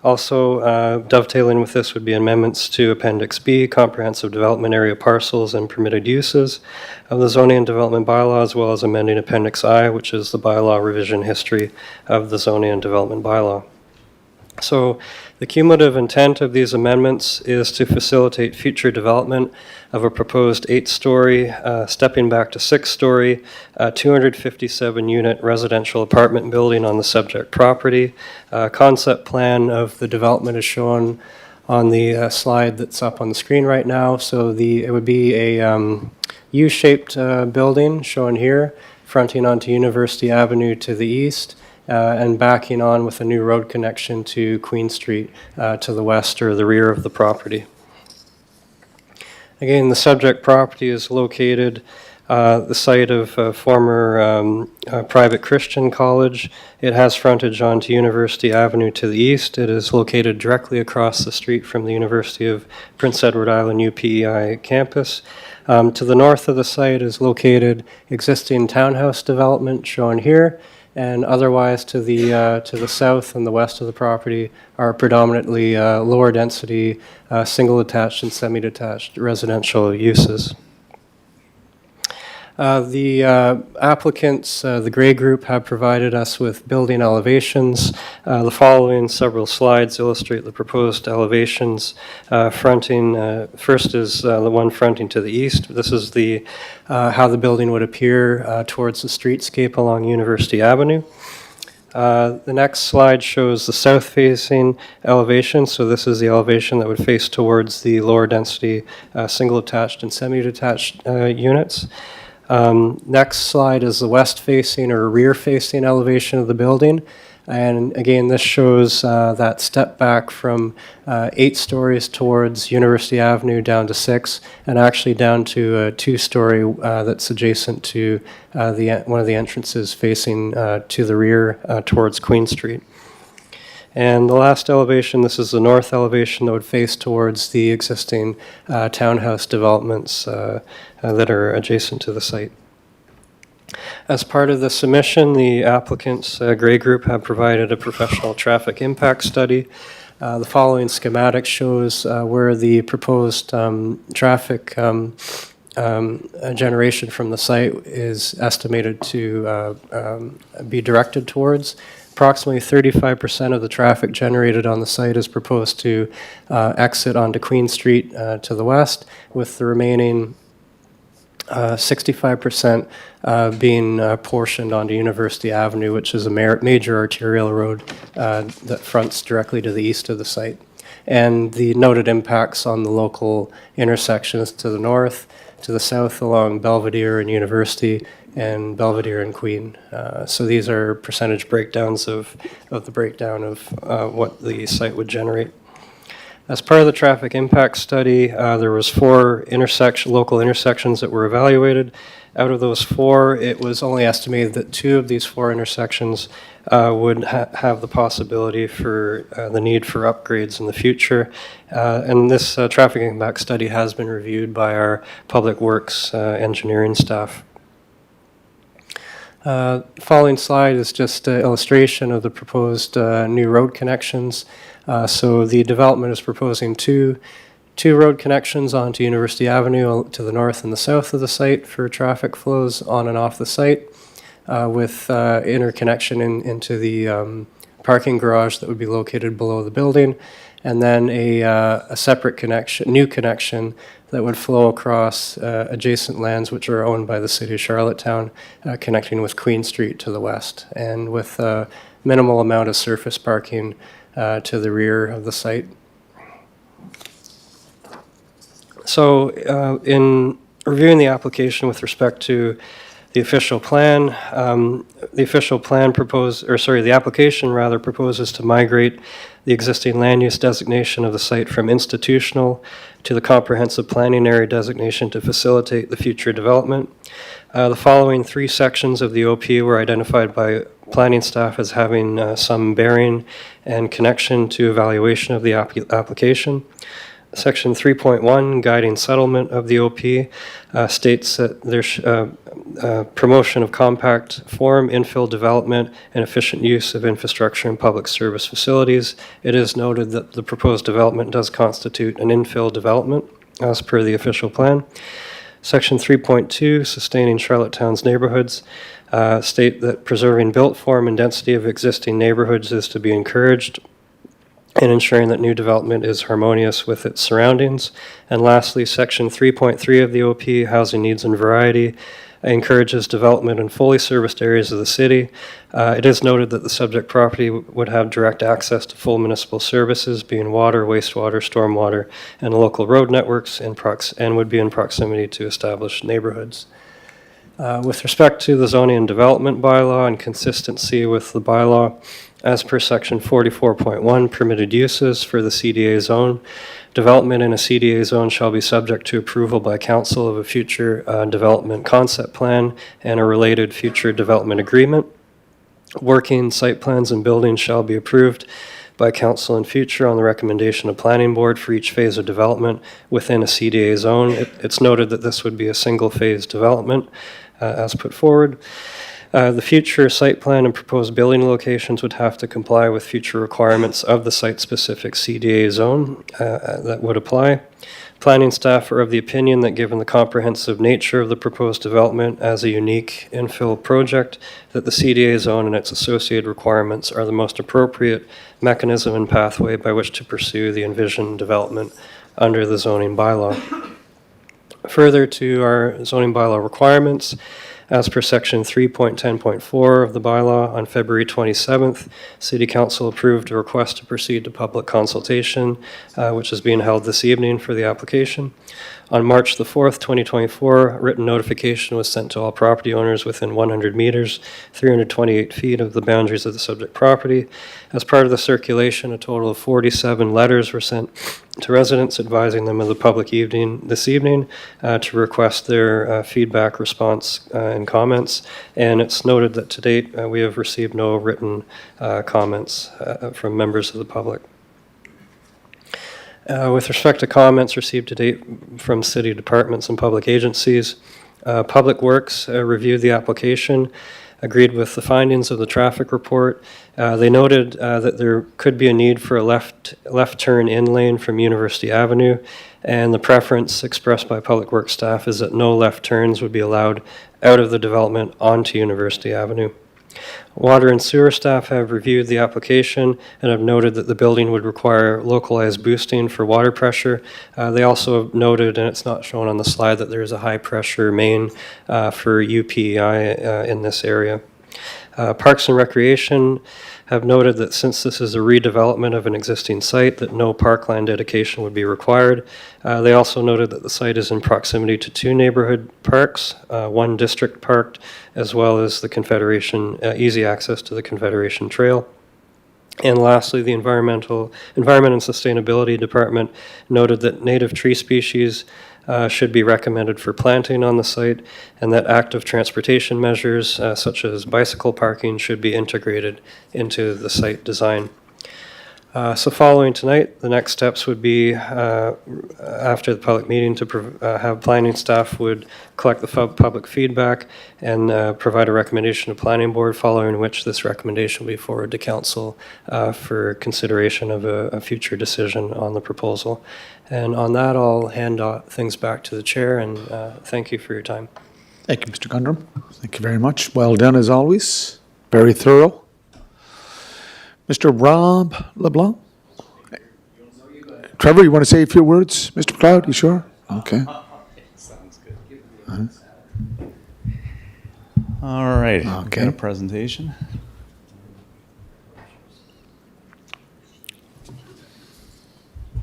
Also, dovetailing with this would be amendments to Appendix B, comprehensive development area parcels and permitted uses of the zoning and development bylaw, as well as amending Appendix I, which is the bylaw revision history of the zoning and development bylaw. So the cumulative intent of these amendments is to facilitate future development of a proposed 8-story, stepping back to 6-story, 257-unit residential apartment building on the subject property. Concept plan of the development is shown on the slide that's up on the screen right now. So it would be a U-shaped building shown here, fronting onto University Avenue to the east, and backing on with a new road connection to Queen Street to the west or the rear of the property. Again, the subject property is located the site of a former private Christian college. It has frontage onto University Avenue to the east. It is located directly across the street from the University of Prince Edward Island UPEI campus. To the north of the site is located existing townhouse development shown here. And otherwise, to the south and the west of the property are predominantly lower density, single attached and semi-detached residential uses. The applicants, the Gray Group, have provided us with building elevations. The following several slides illustrate the proposed elevations. First is the one fronting to the east. This is how the building would appear towards the streetscape along University Avenue. The next slide shows the south-facing elevation. So this is the elevation that would face towards the lower density single-attached and semi-detached units. Next slide is the west-facing or rear-facing elevation of the building. And again, this shows that step back from 8 stories towards University Avenue down to 6, and actually down to a 2-story that's adjacent to one of the entrances facing to the rear towards Queen Street. And the last elevation, this is the north elevation that would face towards the existing townhouse developments that are adjacent to the site. As part of the submission, the applicant's Gray Group have provided a professional traffic impact study. The following schematic shows where the proposed traffic generation from the site is estimated to be directed towards. Approximately 35% of the traffic generated on the site is proposed to exit onto Queen Street to the west, with the remaining 65% being portioned onto University Avenue, which is a major arterial road that fronts directly to the east of the site. And the noted impacts on the local intersections to the north, to the south along Belvedere and University, and Belvedere and Queen. So these are percentage breakdowns of the breakdown of what the site would generate. As part of the traffic impact study, there was 4 local intersections that were evaluated. Out of those 4, it was only estimated that 2 of these 4 intersections would have the possibility for the need for upgrades in the future. And this traffic impact study has been reviewed by our Public Works engineering staff. Following slide is just an illustration of the proposed new road connections. So the development is proposing 2 2 road connections onto University Avenue to the north and the south of the site for traffic flows on and off the site, with interconnection into the parking garage that would be located below the building, and then a separate connection, new connection that would flow across adjacent lands which are owned by the city of Charlottetown, connecting with Queen Street to the west, and with a minimal amount of surface parking to the rear of the site. So in reviewing the application with respect to the official plan, the application rather proposes to migrate the existing land use designation of the site from institutional to the comprehensive planning area designation to facilitate the future development. The following 3 sections of the OP were identified by planning staff as having some bearing and connection to evaluation of the application. Section 3.1, guiding settlement of the OP, states that there's promotion of compact form, infill development, and efficient use of infrastructure and public service facilities. It is noted that the proposed development does constitute an infill development as per the official plan. Section 3.2, sustaining Charlottetown's neighborhoods, state that preserving built form and density of existing neighborhoods is to be encouraged, and ensuring that new development is harmonious with its surroundings. And lastly, Section 3.3 of the OP, Housing Needs and Variety, encourages development in fully serviced areas of the city. It is noted that the subject property would have direct access to full municipal services, being water, wastewater, stormwater, and local road networks, and would be in proximity to established neighborhoods. With respect to the zoning and development bylaw and consistency with the bylaw, as per section 44.1, permitted uses for the CDA zone, development in a CDA zone shall be subject to approval by council of a future development concept plan and a related future development agreement. Working site plans and buildings shall be approved by council in future on the recommendation of planning board for each phase of development within a CDA zone. It's noted that this would be a single phase development as put forward. The future site plan and proposed building locations would have to comply with future requirements of the site-specific CDA zone that would apply. Planning staff are of the opinion that given the comprehensive nature of the proposed development as a unique infill project, that the CDA zone and its associated requirements are the most appropriate mechanism and pathway by which to pursue the envisioned development under the zoning bylaw. Further to our zoning bylaw requirements, as per section 3.10.4 of the bylaw, on February 27th, City Council approved a request to proceed to public consultation, which is being held this evening for the application. On March the 4th, 2024, a written notification was sent to all property owners within 100 meters, 328 feet of the boundaries of the subject property. As part of the circulation, a total of 47 letters were sent to residents advising them of the public this evening to request their feedback, response, and comments. And it's noted that to date, we have received no written comments from members of the public. With respect to comments received to date from city departments and public agencies, Public Works reviewed the application, agreed with the findings of the traffic report. They noted that there could be a need for a left turn in lane from University Avenue, and the preference expressed by Public Works staff is that no left turns would be allowed out of the development onto University Avenue. Water and sewer staff have reviewed the application and have noted that the building would require localized boosting for water pressure. They also have noted, and it's not shown on the slide, that there is a high pressure main for UPEI in this area. Parks and Recreation have noted that since this is a redevelopment of an existing site, that no parkland dedication would be required. They also noted that the site is in proximity to 2 neighborhood parks, 1 district park, as well as the Confederation, easy access to the Confederation Trail. And lastly, the Environment and Sustainability Department noted that native tree species should be recommended for planting on the site, and that active transportation measures such as bicycle parking should be integrated into the site design. So following tonight, the next steps would be, after the public meeting, to have planning staff would collect the public feedback and provide a recommendation to planning board, following which this recommendation will be forwarded to council for consideration of a future decision on the proposal. And on that, I'll hand things back to the chair, and thank you for your time.
Thank you, Mr. Gundram. Thank you very much. Well done as always. Very thorough. Mr. Rob LeBlanc? Trevor, you want to say a few words? Mr. McLeod, you sure? Okay.
Sounds good. All right.
Okay.
Got a presentation.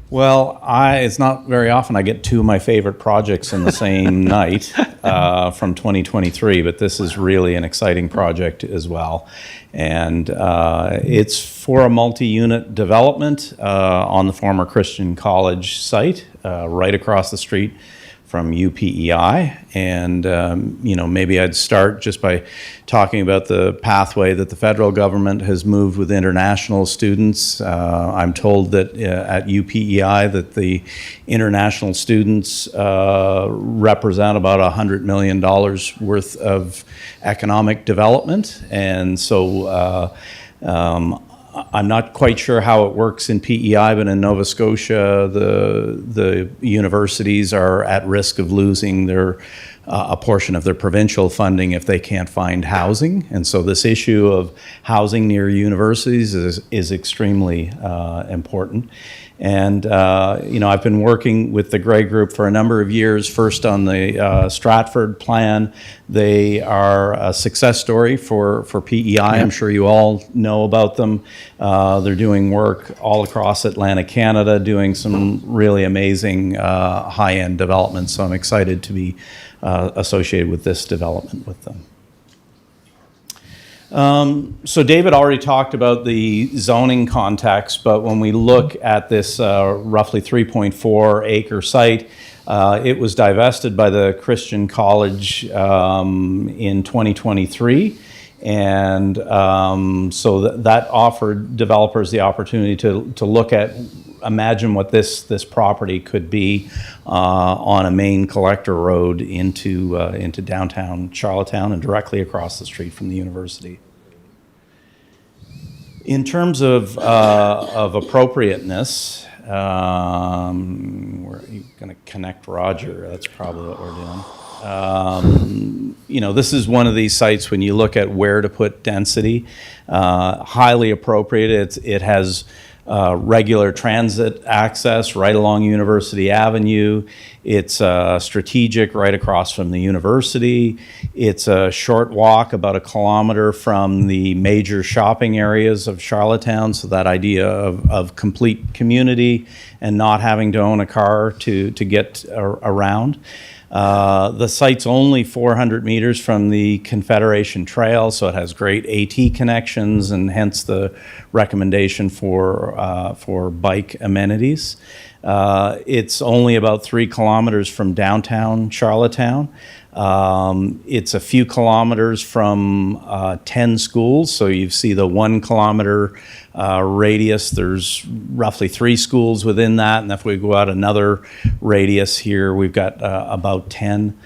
Well, it's not very often I get two of my favorite projects in the same night from 2023, but this is really an exciting project as well. And it's for a multi-unit development on the former Christian College site, right across the street from UPEI. And, maybe I'd start just by talking about the pathway that the federal government has moved with international students. I'm told that at UPEI that the international students represent about $100 million worth of economic development. And so I'm not quite sure how it works in PEI, but in Nova Scotia, the universities are at risk of losing a portion of their provincial funding if they can't find housing. And so this issue of housing near universities is extremely important. And, I've been working with the Gray Group for a number of years, first on the Stratford plan. They are a success story for PEI. I'm sure you all know about them. They're doing work all across Atlantic Canada, doing some really amazing high-end development. So I'm excited to be associated with this development with them. So David already talked about the zoning context, but when we look at this roughly 3.4 acre site, it was divested by the Christian College in 2023. And so that offered developers the opportunity to look at, imagine what this property could be on a main collector road into downtown Charlottetown and directly across the street from the university. In terms of appropriateness, we're going to connect Roger. That's probably what we're doing. This is one of these sites when you look at where to put density, highly appropriate. It has regular transit access right along University Avenue. It's strategic right across from the university. It's a short walk, about 1 kilometer from the major shopping areas of Charlottetown. So that idea of complete community and not having to own a car to get around. The site's only 400 meters from the Confederation Trail, so it has great AT connections, and hence the recommendation for bike amenities. It's only about 3 kilometers from downtown Charlottetown. It's a few kilometers from 10 schools, so you see the 1 kilometer radius. There's roughly 3 schools within that, and if we go out another radius here, we've got about 10.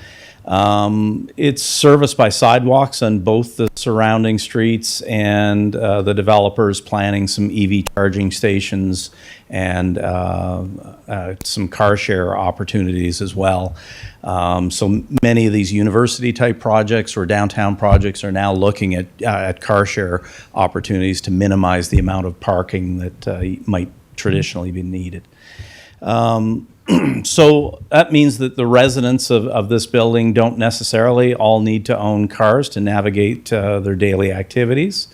It's serviced by sidewalks on both the surrounding streets, and the developers planning some EV charging stations and some car share opportunities as well. So many of these university type projects or downtown projects are now looking at car share opportunities to minimize the amount of parking that might traditionally be needed. So that means that the residents of this building don't necessarily all need to own cars to navigate their daily activities.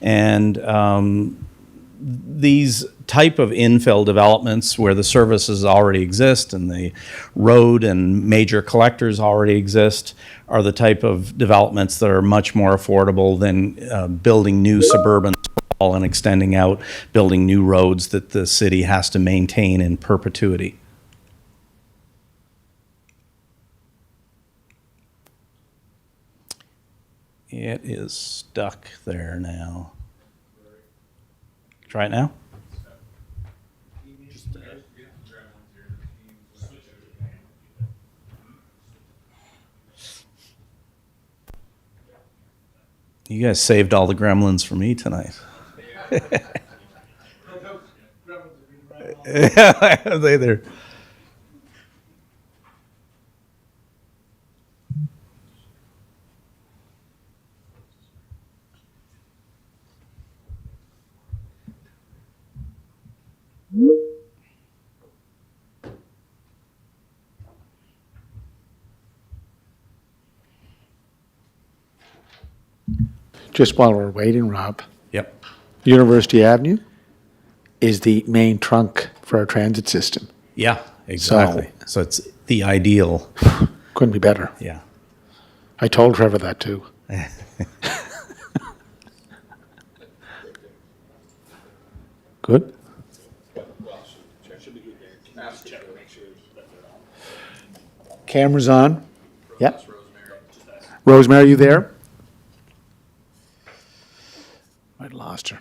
And these type of infill developments where the services already exist and the road and major collectors already exist are the type of developments that are much more affordable than building new suburban and extending out, building new roads that the city has to maintain in perpetuity. It is stuck there now. Try it now? You guys saved all the gremlins for me tonight. Yeah, they there.
Just while we're waiting, Rob,
Yep.
University Avenue is the main trunk for our transit system.
Yeah, exactly. So it's the ideal.
Couldn't be better.
Yeah.
I told Trevor that too. Good. Cameras on. Yep. Rosemary, you there? I'd lost her.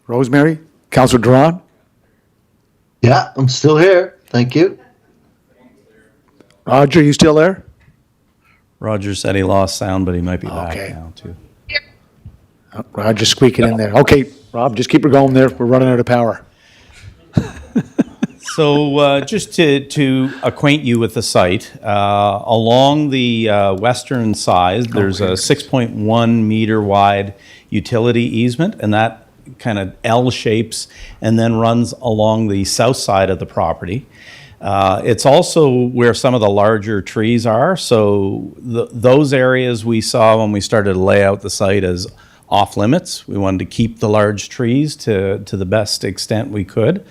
Rosemary? Councillor Duran?
Yeah, I'm still here. Thank you.
Roger, you still there?
Roger said he lost sound, but he might be back
Okay.
now too.
Oh, Roger's squeaking in there. Okay, Rob, just keep her going there. We're running out of power.
So just to acquaint you with the site, along the western side, there's a 6.1 meter wide utility easement, and that kind of L shapes and then runs along the south side of the property. It's also where some of the larger trees are. So those areas we saw when we started to lay out the site as off limits. We wanted to keep the large trees to the best extent we could.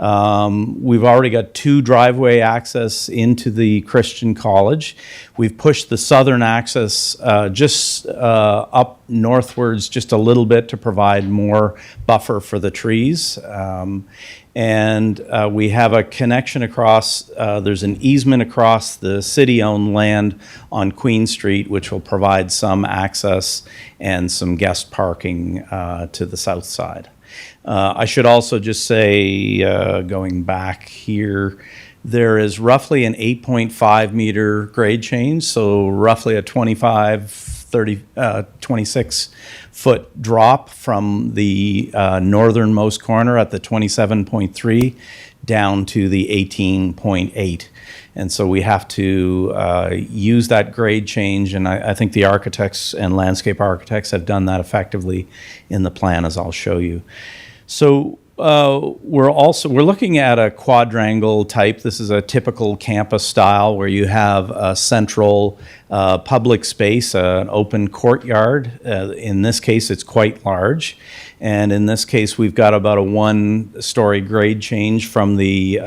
We've already got 2 driveway access into the Christian College. We've pushed the southern access just up northwards just a little bit to provide more buffer for the trees. And we have a connection across, there's an easement across the city-owned land on Queen Street, which will provide some access and some guest parking to the south side. I should also just say, going back here, there is roughly an 8.5 meter grade change, so roughly a 26 foot drop from the northernmost corner at the 27.3 down to the 18.8. And so we have to use that grade change, and I think the architects and landscape architects have done that effectively in the plan, as I'll show you. So we're looking at a quadrangle type. This is a typical campus style where you have a central public space, an open courtyard. In this case, it's quite large. And in this case, we've got about a 1-story grade change from the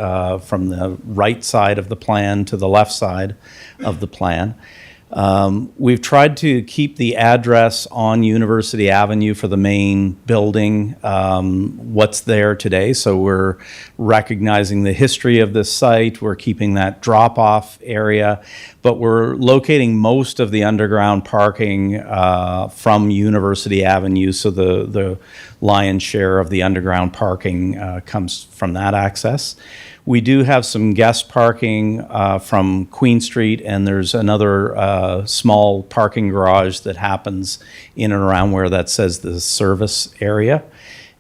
right side of the plan to the left side of the plan. We've tried to keep the address on University Avenue for the main building, what's there today. So we're recognizing the history of this site. We're keeping that drop-off area, but we're locating most of the underground parking from University Avenue. So the lion's share of the underground parking comes from that access. We do have some guest parking from Queen Street, and there's another small parking garage that happens in and around where that says the service area.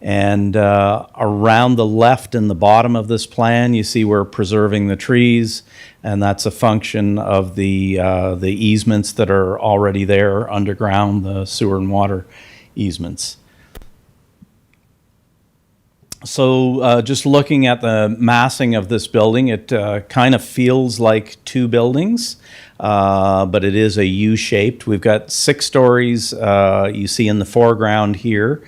And around the left and the bottom of this plan, you see we're preserving the trees, and that's a function of the easements that are already there underground, the sewer and water easements. So just looking at the massing of this building, it kind of feels like 2 buildings, but it is a U-shaped. We've got 6 stories you see in the foreground here,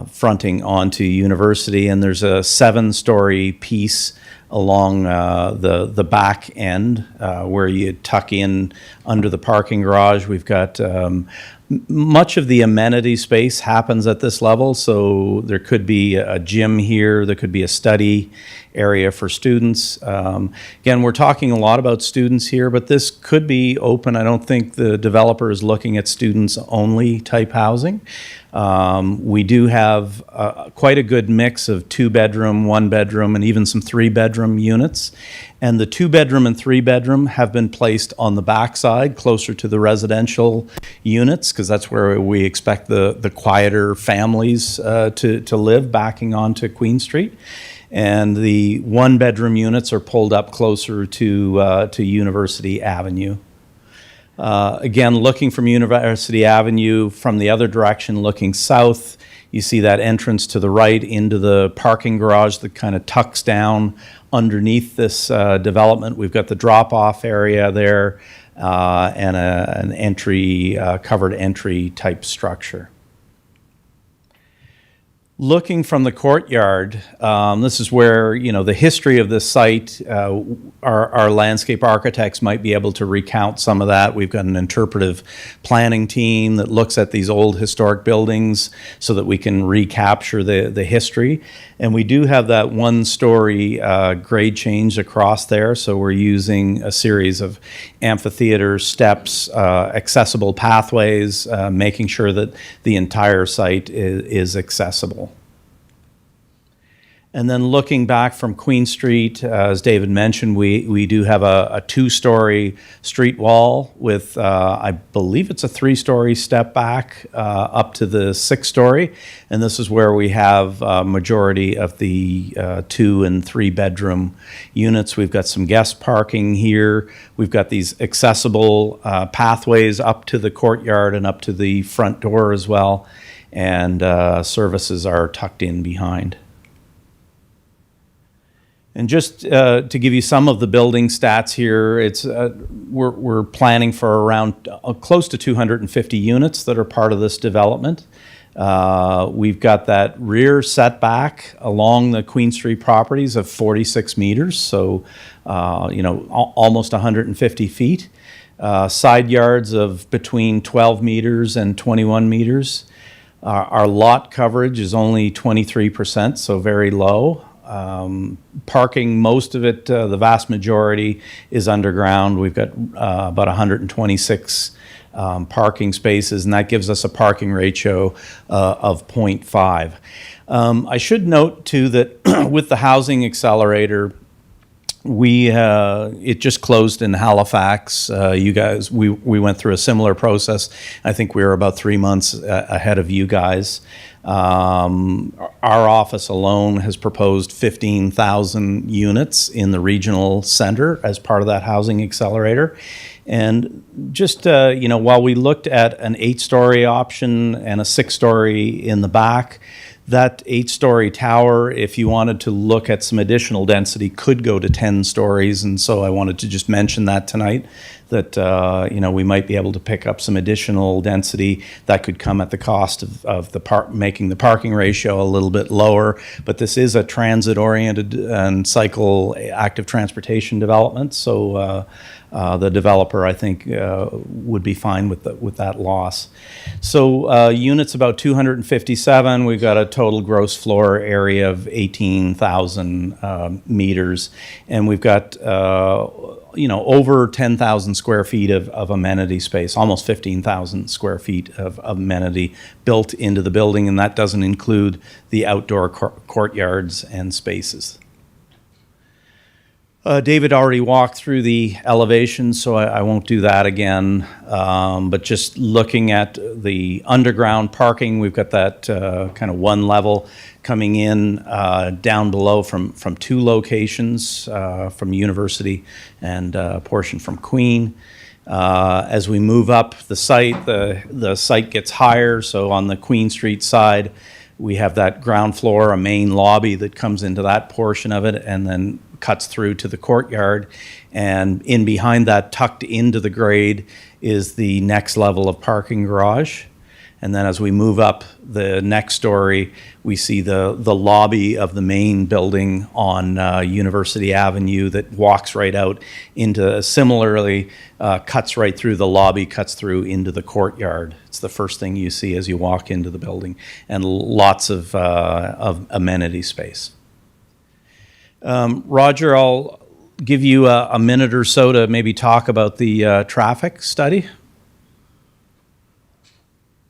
fronting onto University, and there's a 7-story piece along the back end where you tuck in under the parking garage. We've got much of the amenity space happens at this level, so there could be a gym here, there could be a study area for students. Again, we're talking a lot about students here, but this could be open. I don't think the developer is looking at students-only type housing. We do have quite a good mix of 2-bedroom, 1-bedroom, and even some 3-bedroom units. And the 2-bedroom and 3-bedroom have been placed on the backside, closer to the residential units, because that's where we expect the quieter families to live, backing onto Queen Street. And the 1-bedroom units are pulled up closer to University Avenue. Again, looking from University Avenue from the other direction, looking south, you see that entrance to the right into the parking garage that kind of tucks down underneath this development. We've got the drop-off area there and an entry, covered entry type structure. Looking from the courtyard, this is where, the history of this site, our landscape architects might be able to recount some of that. We've got an interpretive planning team that looks at these old historic buildings so that we can recapture the history. And we do have that 1-story grade change across there, so we're using a series of amphitheater steps, accessible pathways, making sure that the entire site is accessible. And then looking back from Queen Street, as David mentioned, we do have a 2-story street wall with, I believe it's a 3-story step back up to the 6-story. And this is where we have a majority of the 2- and 3-bedroom units. We've got some guest parking here. We've got these accessible pathways up to the courtyard and up to the front door as well. And services are tucked in behind. And just to give you some of the building stats here, it's we're planning for around close to 250 units that are part of this development. We've got that rear setback along the Queen Street properties of 46 meters, so almost 150 feet. Side yards of between 12 meters and 21 meters. Our lot coverage is only 23%, so very low. Parking, most of it, the vast majority is underground. We've got about 126 parking spaces, and that gives us a parking ratio of 0.5. I should note too that with the housing accelerator, it just closed in Halifax. You guys, we went through a similar process. I think we were about 3 months ahead of you guys. Our office alone has proposed 15,000 units in the regional center as part of that housing accelerator. And just, while we looked at an 8-story option and a 6-story in the back, that 8-story tower, if you wanted to look at some additional density, could go to 10 stories. And so I wanted to just mention that tonight, that we might be able to pick up some additional density that could come at the cost of making the parking ratio a little bit lower. But this is a transit-oriented and cycle active transportation development, so the developer, I think, would be fine with that loss. So units about 257. We've got a total gross floor area of 18,000 meters, and we've got over 10,000 square feet of amenity space, almost 15,000 square feet of amenity built into the building, and that doesn't include the outdoor courtyards and spaces. David already walked through the elevations, so I won't do that again. But just looking at the underground parking, we've got that kind of one level coming in down below from 2 locations, from University and a portion from Queen. As we move up the site, the site gets higher. So on the Queen Street side, we have that ground floor, a main lobby that comes into that portion of it, and then cuts through to the courtyard. And in behind that, tucked into the grade, is the next level of parking garage. And then as we move up the next story, we see the lobby of the main building on University Avenue that walks right out into, similarly, cuts right through the lobby, cuts through into the courtyard. It's the first thing you see as you walk into the building, and lots of amenity space. Roger, I'll give you a minute or so to maybe talk about the traffic study,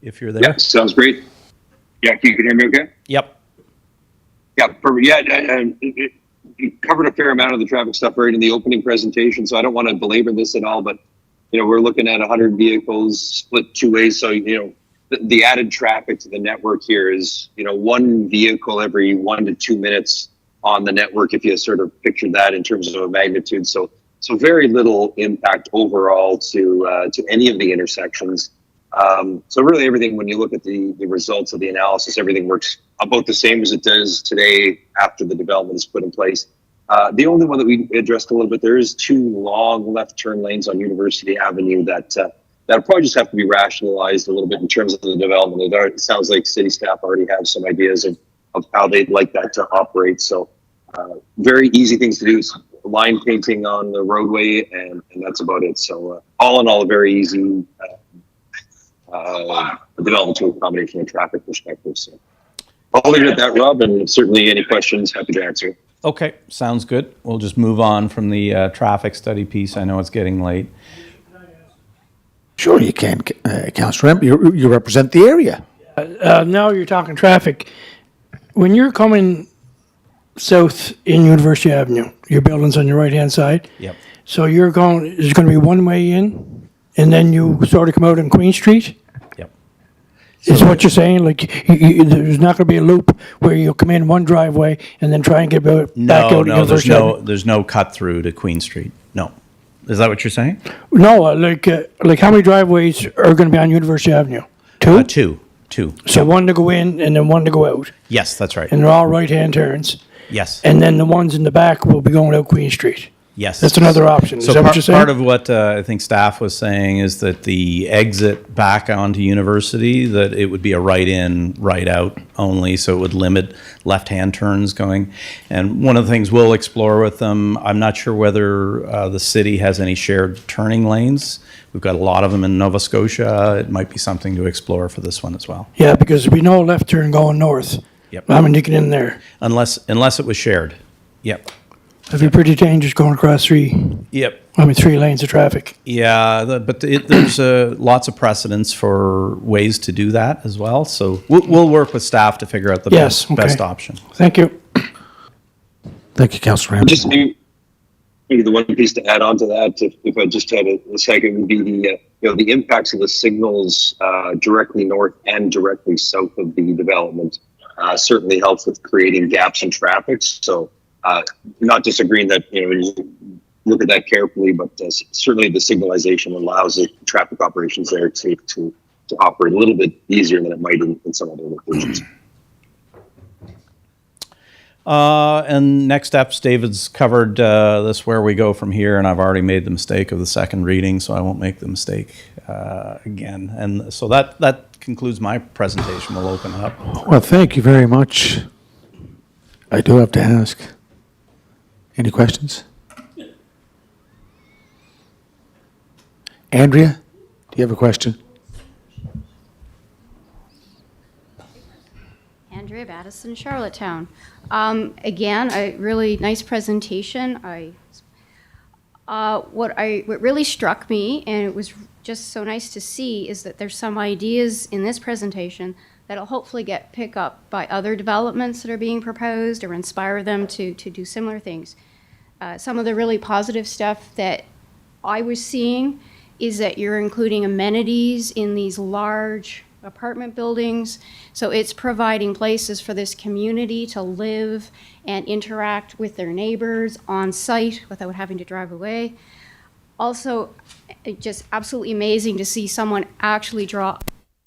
if you're there.
Yeah, sounds great. Yeah, you can hear me okay?
Yep.
Yeah, perfect. Yeah, you covered a fair amount of the traffic stuff right in the opening presentation, so I don't want to belabor this at all, but, we're looking at 100 vehicles split two ways. So, the added traffic to the network here is, one vehicle every 1 to 2 minutes on the network, if you sort of picture that in terms of a magnitude. So very little impact overall to any of the intersections. So really everything, when you look at the results of the analysis, everything works about the same as it does today after the development is put in place. The only one that we addressed a little bit, there is 2 long left turn lanes on University Avenue that'll probably just have to be rationalized a little bit in terms of the development. It sounds like city staff already have some ideas of how they'd like that to operate. So very easy things to do. Line painting on the roadway, and that's about it. So all in all, a very easy development to accommodate from a traffic perspective. So I'll leave it at that, Rob, and certainly any questions, happy to answer.
Okay, sounds good. We'll just move on from the traffic study piece. I know it's getting late.
Sure you can, Councillor Emp. You represent the area.
Now you're talking traffic. When you're coming south in University Avenue, your building's on your right-hand side.
Yep.
So there's going to be one way in, and then you sort of come out on Queen Street?
Yep.
Is what you're saying? Like, there's not going to be a loop where you'll come in one driveway and then try and get back out
No,
University Avenue?
there's no cut through to Queen Street. No. Is that what you're saying?
No, like how many driveways are going to be on University Avenue? 2?
Two.
So one to go in and then one to go out,
Yes, that's right.
and they're all right-hand turns.
Yes.
And then the ones in the back will be going out Queen Street.
Yes.
That's another option. Is
So
that what
part,
you're saying?
part of what I think staff was saying is that the exit back onto University, that it would be a right in, right out only, so it would limit left-hand turns going. And one of the things we'll explore with them, I'm not sure whether the city has any shared turning lanes. We've got a lot of them in Nova Scotia. It might be something to explore for this one as well.
Yeah, because we know left turn going north.
Yep.
I'm going to get in there.
Unless it was shared. Yep.
It'd be pretty dangerous going across 3 lanes of traffic.
Yeah, there's lots of precedents for ways to do that as well. So we'll work with staff to figure out the best option.
Thank you.
Thank you, Councillor Emp.
Just maybe the one piece to add on to that, if I just had a second, would be the impacts of the signals directly north and directly south of the development certainly helps with creating gaps in traffic. So not disagreeing that you look at that carefully, but certainly the signalization allows the traffic operations there to operate a little bit easier than it might in some other locations.
And next steps, David's covered this where we go from here, and I've already made the mistake of the second reading, so I won't make the mistake again. And so that concludes my presentation. We'll open it up.
Well, thank you very much. I do have to ask. Any questions? Andrea, do you have a question?
Andrea Battison, Charlottetown. Again, a really nice presentation. What really struck me, and it was just so nice to see, is that there's some ideas in this presentation that'll hopefully get picked up by other developments that are being proposed or inspire them to do similar things. Some of the really positive stuff that I was seeing is that you're including amenities in these large apartment buildings. So it's providing places for this community to live and interact with their neighbors on site without having to drive away. Also, just absolutely amazing to see someone actually draw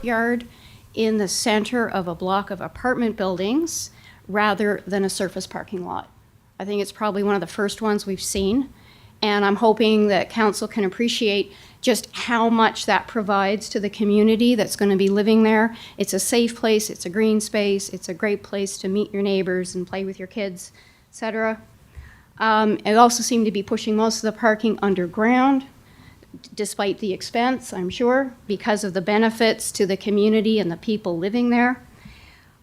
a yard in the center of a block of apartment buildings rather than a surface parking lot. I think it's probably one of the first ones we've seen. And I'm hoping that council can appreciate just how much that provides to the community that's going to be living there. It's a safe place, it's a green space, it's a great place to meet your neighbors and play with your kids, etc. It also seemed to be pushing most of the parking underground, despite the expense, I'm sure, because of the benefits to the community and the people living there.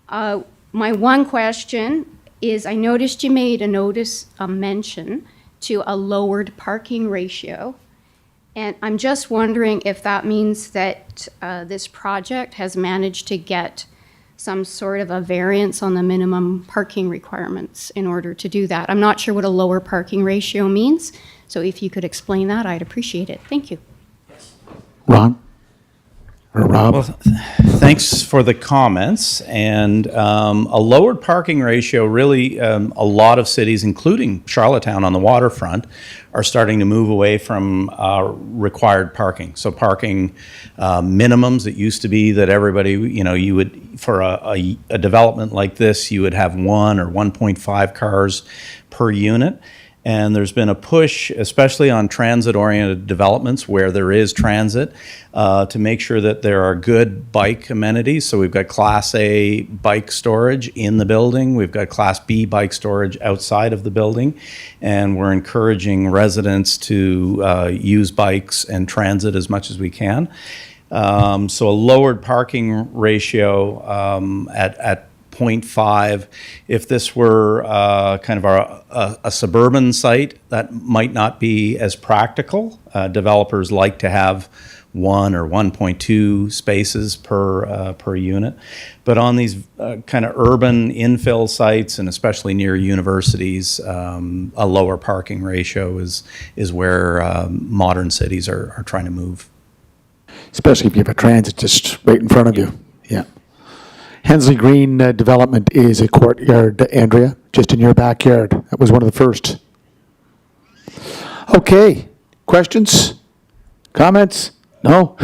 My one question is, I noticed you made a mention to a lowered parking ratio. And I'm just wondering if that means that this project has managed to get some sort of a variance on the minimum parking requirements in order to do that. I'm not sure what a lower parking ratio means, so if you could explain that, I'd appreciate it. Thank you.
Ron? Or Rob?
Well, thanks for the comments. And a lowered parking ratio, really, a lot of cities, including Charlottetown on the waterfront, are starting to move away from required parking. So parking minimums, it used to be that everybody, you would, for a development like this, you would have 1 or 1.5 cars per unit. And there's been a push, especially on transit-oriented developments where there is transit, to make sure that there are good bike amenities. So we've got Class A bike storage in the building. We've got Class B bike storage outside of the building. And we're encouraging residents to use bikes and transit as much as we can. So a lowered parking ratio at 0.5. If this were kind of a suburban site, that might not be as practical. Developers like to have 1 or 1.2 spaces per unit. But on these kind of urban infill sites, and especially near universities, a lower parking ratio is where modern cities are trying to move.
Especially if you have a transit just right in front of you. Yeah. Hensley Green development is a courtyard, Andrea, just in your backyard. That was one of the first. Okay, questions? Comments? No?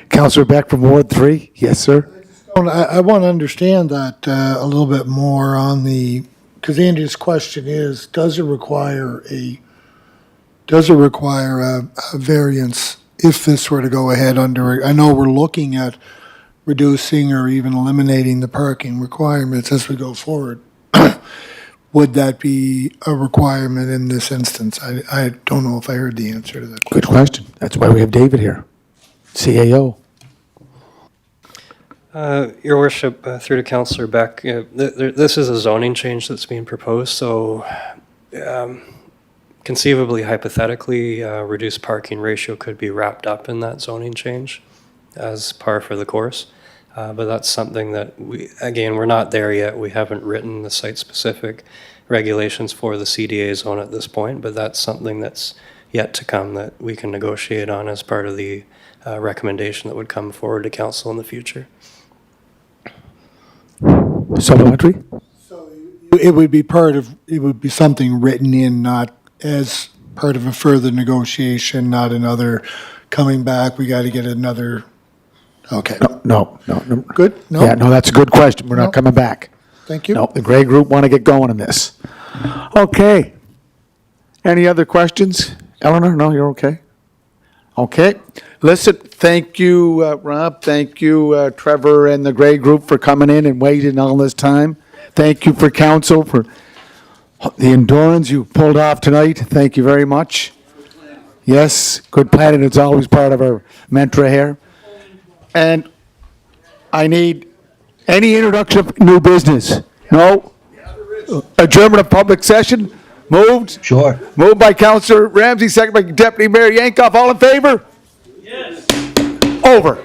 Councillor Beck from Ward 3. Yes, sir.
I want to understand that a little bit more on the, because Andrea's question is, does it require a variance if this were to go ahead under, I know we're looking at reducing or even eliminating the parking requirements as we go forward. Would that be a requirement in this instance? I don't know if I heard the answer to that question.
Good question. That's why we have David here, CAO.
Your Worship, through to Councillor Beck, this is a zoning change that's being proposed, so conceivably, hypothetically, reduced parking ratio could be wrapped up in that zoning change as par for the course. But that's something that we're not there yet. We haven't written the site-specific regulations for the CDA zone at this point, but that's something that's yet to come that we can negotiate on as part of the recommendation that would come forward to council in the future.
Supplementary?
So it would be something written in, not as part of a further negotiation, not another coming back, we got to get another, okay.
No.
Good? No?
Yeah, no, that's a good question. We're
No.
not coming back.
Thank you.
No, the Gray Group want to get going on this. Okay. Any other questions? Eleanor? No, you're okay? Okay. Listen, thank you, Rob. Thank you, Trevor and the Gray Group for coming in and waiting all this time. Thank you for council for the endurance you pulled off tonight. Thank you very much. Yes, good planning. It's always part of our mantra here. And I need any introduction of new business. No? Adjournment of public session. Moved?
Sure.
Moved by Councillor Ramsey, second by Deputy Mayor Yankoff. All in favor? Yes. Over.